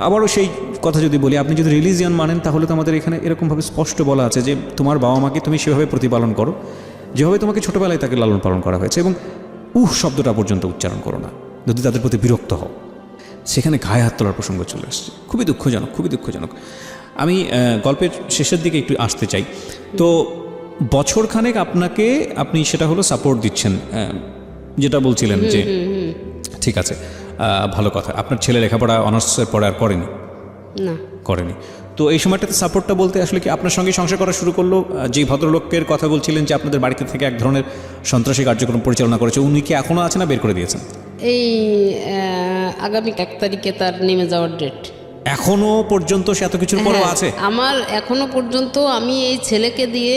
আবারও সেই কথা যদি বলি, আপনি যদি রিলিজিয়ন মানেন তাহলে তো আমাদের এখানে এরকমভাবে স্পষ্ট বলা আছে যে তোমার বাবা মাকে তুমি সেভাবে প্রতিপালন করো যেভাবে তোমাকে ছোটোবেলায় তাকে লালন পালন করা হয়েছে, এবং শব্দটা পর্যন্ত উচ্চারণ করো না যদি তাদের প্রতি বিরক্ত হও। সেখানে গায়ে হাত তোলার প্রসঙ্গ চলে আসছে, খুবই দুঃখজনক, খুবই দুঃখজনক। আমি গল্পের শেষের দিকে একটু আসতে চাই। তো বছরখানেক আপনি সেটা হলো সাপোর্ট দিচ্ছেন, যেটা বলছিলেন যে ঠিক আছে, ভালো কথা। আপনার ছেলে লেখাপড়া অনার্সের পরে আর করেনি? না, করেনি। তো এই সময়টাতে সাপোর্টটা বলতে আসলে কি আপনার সঙ্গে সংসার করা শুরু করলো? যেই ভদ্রলোকের কথা বলছিলেন যে আপনাদের বাড়িতে থেকে এক ধরনের সন্ত্রাসী কার্যক্রম পরিচালনা করেছে, উনি কি এখনও আছে না বের করে দিয়েছেন? এই আগামী 1 তারিখে তার নেমে যাওয়ার ডেট। এখনো পর্যন্ত সে এত কিছুর পরেও আছে? আমার এখনো পর্যন্ত আমি এই ছেলেকে দিয়ে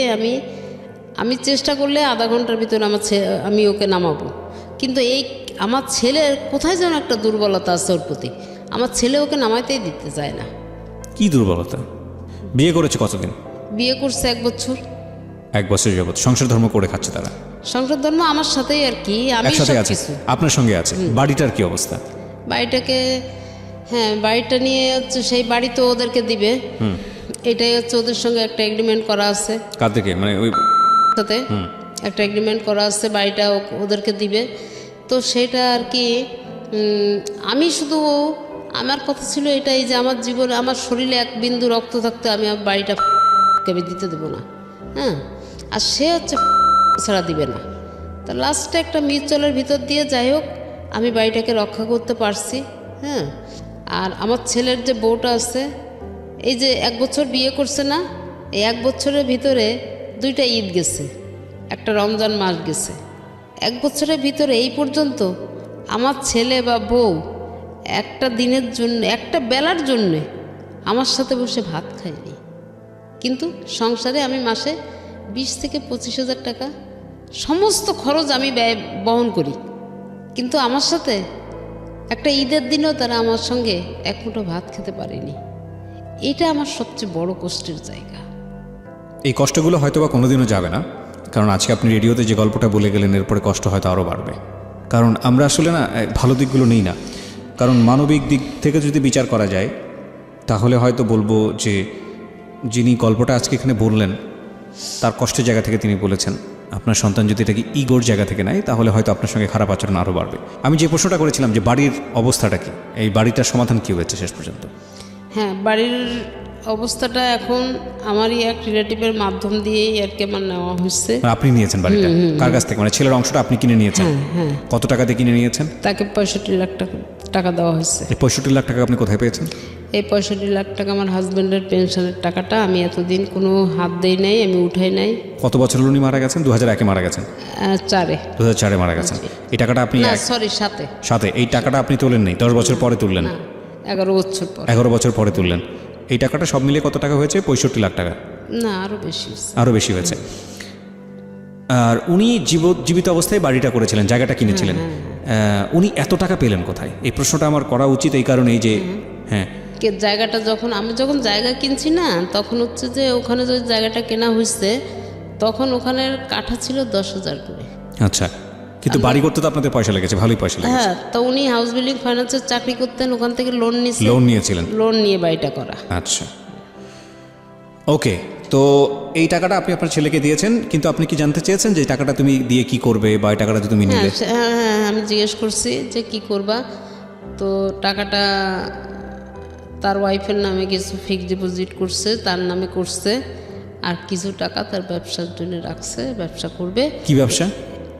আমি চেষ্টা করলে আধা ঘন্টার ভিতরে আমি ওকে নামাবো, কিন্তু আমার ছেলের কোথায় যেন একটা দুর্বলতা আছে ওর প্রতি। আমার ছেলে ওকে নামাইতেই দিতে চায় না। কি দুর্বলতা? বিয়ে করেছে কতদিন? বিয়ে করছে 1 বছর। 1 বছর যাবত সংসার ধর্ম করে খাচ্ছে তারা? সংসার ধর্ম আমার সাথেই আর কি, আমি একসাথে আছে, সবকিছু। আপনার সঙ্গে আছে। বাড়িটার কি অবস্থা? বাড়িটা নিয়ে হচ্ছে সেই বাড়ি তো ওদেরকে দিবে, এটাই হচ্ছে ওদের সঙ্গে একটা এগ্রিমেন্ট করা আছে। কাদেরকে? মানে ওই সাথে একটা এগ্রিমেন্ট করা আছে, বাড়িটা ওদেরকে দিবে। তো সেটা আর কি আমি শুধু আমার কথা ছিল এটাই যে আমার জীবনে আমার শরীরে 1 বিন্দু রক্ত থাকতে আমি আমার বাড়িটা কেবে দিতে দেবো না। হ্যাঁ, আর সে হচ্ছে ছাড়া দিবে না। তো লাস্টে একটা মিউচুয়ালের ভিতর দিয়ে যাই হোক আমি বাড়িটাকে রক্ষা করতে পারছি। হ্যাঁ, আর আমার ছেলের যে বউটা আছে, এই যে 1 বছর বিয়ে করছে না, এই 1 বছরের ভিতরে 2টা ঈদ গেছে, একটা রমজান মাস গেছে। 1 বছরের ভিতরে এই পর্যন্ত আমার ছেলে বা বউ একটা দিনের জন্য, একটা বেলার জন্যে আমার সাথে বসে ভাত খায়নি। কিন্তু সংসারে আমি মাসে 20 থেকে 25,000 টাকা সমস্ত খরচ আমি বহন করি, কিন্তু আমার সাথে একটা ঈদের দিনও তারা আমার সঙ্গে 1 মুঠো ভাত খেতে পারেনি। এটা আমার সবচেয়ে বড় কষ্টের জায়গা। এই কষ্টগুলো হয়তো বা কোনোদিনও যাবে না, কারণ আজকে আপনি রেডিওতে যে গল্পটা বলে গেলেন এরপরে কষ্ট হয়তো আরও বাড়বে। কারণ আমরা আসলে না ভালো দিকগুলো নেই না, কারণ মানবিক দিক থেকে যদি বিচার করা যায় তাহলে হয়তো বলবো যে যিনি গল্পটা আজকে এখানে বললেন তার কষ্টের জায়গা থেকে তিনি বলেছেন। আপনার সন্তান যদি এটাকে ইগোর জায়গা থেকে নেয় তাহলে হয়তো আপনার সঙ্গে খারাপ আচরণ আরও বাড়বে। আমি যে প্রশ্নটা করেছিলাম যে বাড়ির অবস্থাটা কি, এই বাড়িটার সমাধান কী হয়েছে শেষ পর্যন্ত? হ্যাঁ, বাড়ির অবস্থাটা এখন আমারই এক রিলেটিভের মাধ্যম দিয়েই আর কি আমার নেওয়া হচ্ছে। আপনি নিয়েছেন বাড়িটা কার কাছ থেকে? মানে ছেলের অংশটা আপনি কিনে নিয়েছেন? হ্যাঁ। কত টাকা দিয়ে কিনে নিয়েছেন? তাকে 65 লাখ টাকা দেওয়া হয়েছে। এই 65 লাখ টাকা আপনি কোথায় পেয়েছেন? এই 65 লাখ টাকা আমার হাজব্যান্ডের পেনশনের টাকাটা আমি এতদিন কোনো হাত দেই নাই, আমি উঠাই নাই। কত বছর হল উনি মারা গেছেন? 2001-এ মারা গেছেন? 2004-এ মারা গেছেন। এই টাকাটা আপনি সাথে এই টাকাটা আপনি তোলেন নেই, 10 বছর পরে তুললেন? 11 বছর পর। 11 বছর পরে তুললেন। এই টাকাটা সব মিলিয়ে কত টাকা হয়েছে? 65 লাখ টাকা? না, আরও বেশি। আরও বেশি হয়েছে। আর উনি জীবিত অবস্থায় বাড়িটা করেছিলেন, জায়গাটা কিনেছিলেন। উনি এত টাকা পেলেন কোথায়? এই প্রশ্নটা আমার করা উচিত এই কারণেই যে জায়গাটা আমি যখন জায়গা কিনছি না, তখন হচ্ছে যে ওখানে যে জায়গাটা কেনা হয়েছে তখন ওখানের কাঠা ছিল 10,000 করে। আচ্ছা, কিন্তু বাড়ি করতে তো আপনাদের পয়সা লেগেছে, ভালোই পয়সা লেগেছে। হ্যাঁ, তো উনি হাউস বিল্ডিং ফাইন্যান্সের চাকরি করতেন, ওখান থেকে লোন নিয়েছিলেন, লোন নিয়ে বাড়িটা করা। আচ্ছা, ওকে। তো এই টাকাটা আপনি আপনার ছেলেকে দিয়েছেন, কিন্তু আপনি কি জানতে চেয়েছেন যে এই টাকাটা তুমি দিয়ে কি করবে, বা এই টাকাটা তুমি নিলে? হ্যাঁ, আমি জিজ্ঞেস করছি যে কি করবা। তো টাকাটা তার ওয়াইফের নামে কিছু ফিক্সড ডিপোজিট করছে, তার নামে করছে, আর কিছু টাকা তার ব্যবসার জন্য রাখছে, ব্যবসা করবে।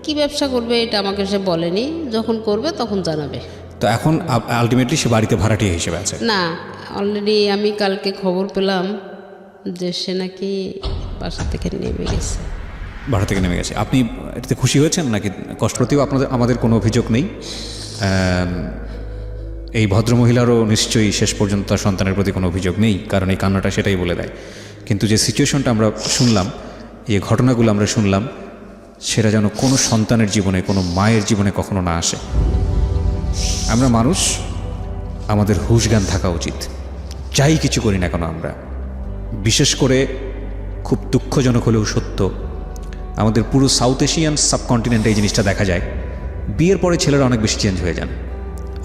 কি ব্যবসা করবে এটা আমাকে সে বলেনি, যখন করবে তখন জানাবে। তো এখন আলটিমেটলি সে বাড়িতে ভাড়াটিয়া হিসেবে আছে? না, অলরেডি আমি কালকে খবর পেলাম যে সে নাকি বাসা থেকে নেমে গেছে। ভাড়া থেকে নেমে গেছে। আপনি এটাতে খুশি হয়েছেন নাকি কষ্ট? প্রতিও আমাদের কোনো অভিযোগ নেই। এই ভদ্রমহিলারও নিশ্চয়ই শেষ পর্যন্ত তার সন্তানের প্রতি কোনো অভিযোগ নেই, কারণ এই কান্নাটা সেটাই বলে দেয়। কিন্তু যে সিচুয়েশনটা আমরা শুনলাম, এই ঘটনাগুলো আমরা শুনলাম, সেটা যেন কোনো সন্তানের জীবনে, কোনো মায়ের জীবনে কখনো না আসে। আমরা মানুষ, আমাদের হুঁশ জ্ঞান থাকা উচিত, যাই কিছু করি না কেন আমরা। বিশেষ করে খুব দুঃখজনক হলেও সত্য, আমাদের পুরো সাউথ এশিয়ান সাবকন্টিনেন্টে এই জিনিসটা দেখা যায়। বিয়ের পরে ছেলেরা অনেক বেশি চেঞ্জ হয়ে যান,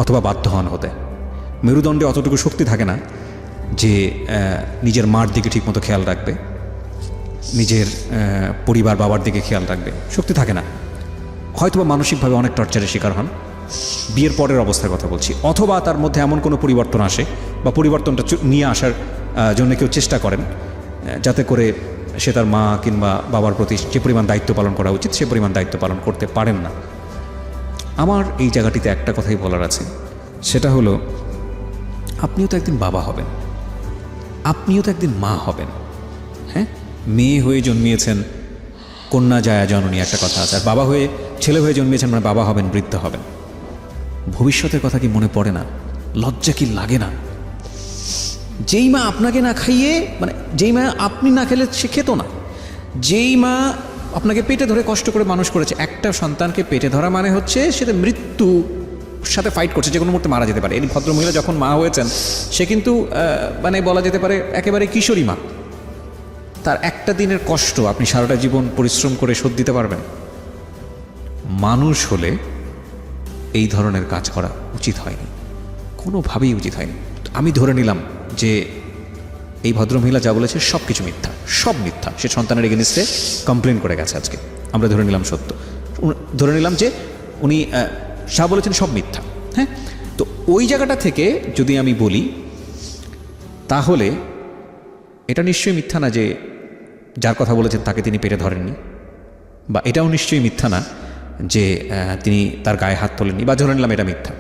অথবা বাধ্য হন হতে। মেরুদণ্ডে অতটুকু শক্তি থাকে না যে নিজের মার দিকে ঠিকমতো খেয়াল রাখবে, নিজের পরিবার বাবার দিকে খেয়াল রাখবে, শক্তি থাকে না। হয়তোবা মানসিকভাবে অনেক টর্চারের শিকার হন, বিয়ের পরের অবস্থার কথা বলছি, অথবা তার মধ্যে এমন কোনো পরিবর্তন আসে বা পরিবর্তনটা নিয়ে আসার জন্য কেউ চেষ্টা করেন যাতে করে সে তার মা কিংবা বাবার প্রতি যে পরিমাণ দায়িত্ব পালন করা উচিত সে পরিমাণ দায়িত্ব পালন করতে পারেন না। আমার এই জায়গাটিতে একটা কথাই বলার আছে, সেটা হলো আপনিও তো একদিন বাবা হবেন, আপনিও তো একদিন মা হবেন। হ্যাঁ, মেয়ে হয়ে জন্মিয়েছেন, কন্যা জায়া জননী একটা কথা আছে, আর বাবা হয়ে ছেলে হয়ে জন্মিয়েছেন মানে বাবা হবেন, বৃদ্ধ হবেন। ভবিষ্যতের কথা কি মনে পড়ে না? লজ্জা কি লাগে না? যেই মা আপনাকে না খাইয়ে, মানে যেই মা আপনি না খেলে সে খেত না, যেই মা আপনাকে পেটে ধরে কষ্ট করে মানুষ করেছে, একটা সন্তানকে পেটে ধরা মানে হচ্ছে সেটা মৃত্যু সাথে ফাইট করছে, যে কোনো মুহূর্তে মারা যেতে পারে। এই ভদ্রমহিলা যখন মা হয়েছেন সে কিন্তু মানে বলা যেতে পারে একেবারে কিশোরী মা। তার একটা দিনের কষ্ট আপনি সারাটা জীবন পরিশ্রম করে শোধ দিতে পারবেন? মানুষ হলে এই ধরনের কাজ করা উচিত হয়নি, কোনোভাবেই উচিত হয়নি। আমি ধরে নিলাম যে এই ভদ্রমহিলা যা বলেছে সব কিছু মিথ্যা, সব মিথ্যা। সে সন্তানের এগেনিস্টে কমপ্লেন করে গেছে আজকে, আমরা ধরে নিলাম সত্য, ধরে নিলাম যে উনি যা বলেছেন সব মিথ্যা। হ্যাঁ, তো ওই জায়গাটা থেকে যদি আমি বলি তাহলে এটা নিশ্চয়ই মিথ্যা না যে যার কথা বলেছেন তাকে তিনি পেটে ধরেননি, বা এটাও নিশ্চয়ই মিথ্যা না যে তিনি তার গায়ে হাত তোলেননি, বা ধরে নিলাম এটা মিথ্যা।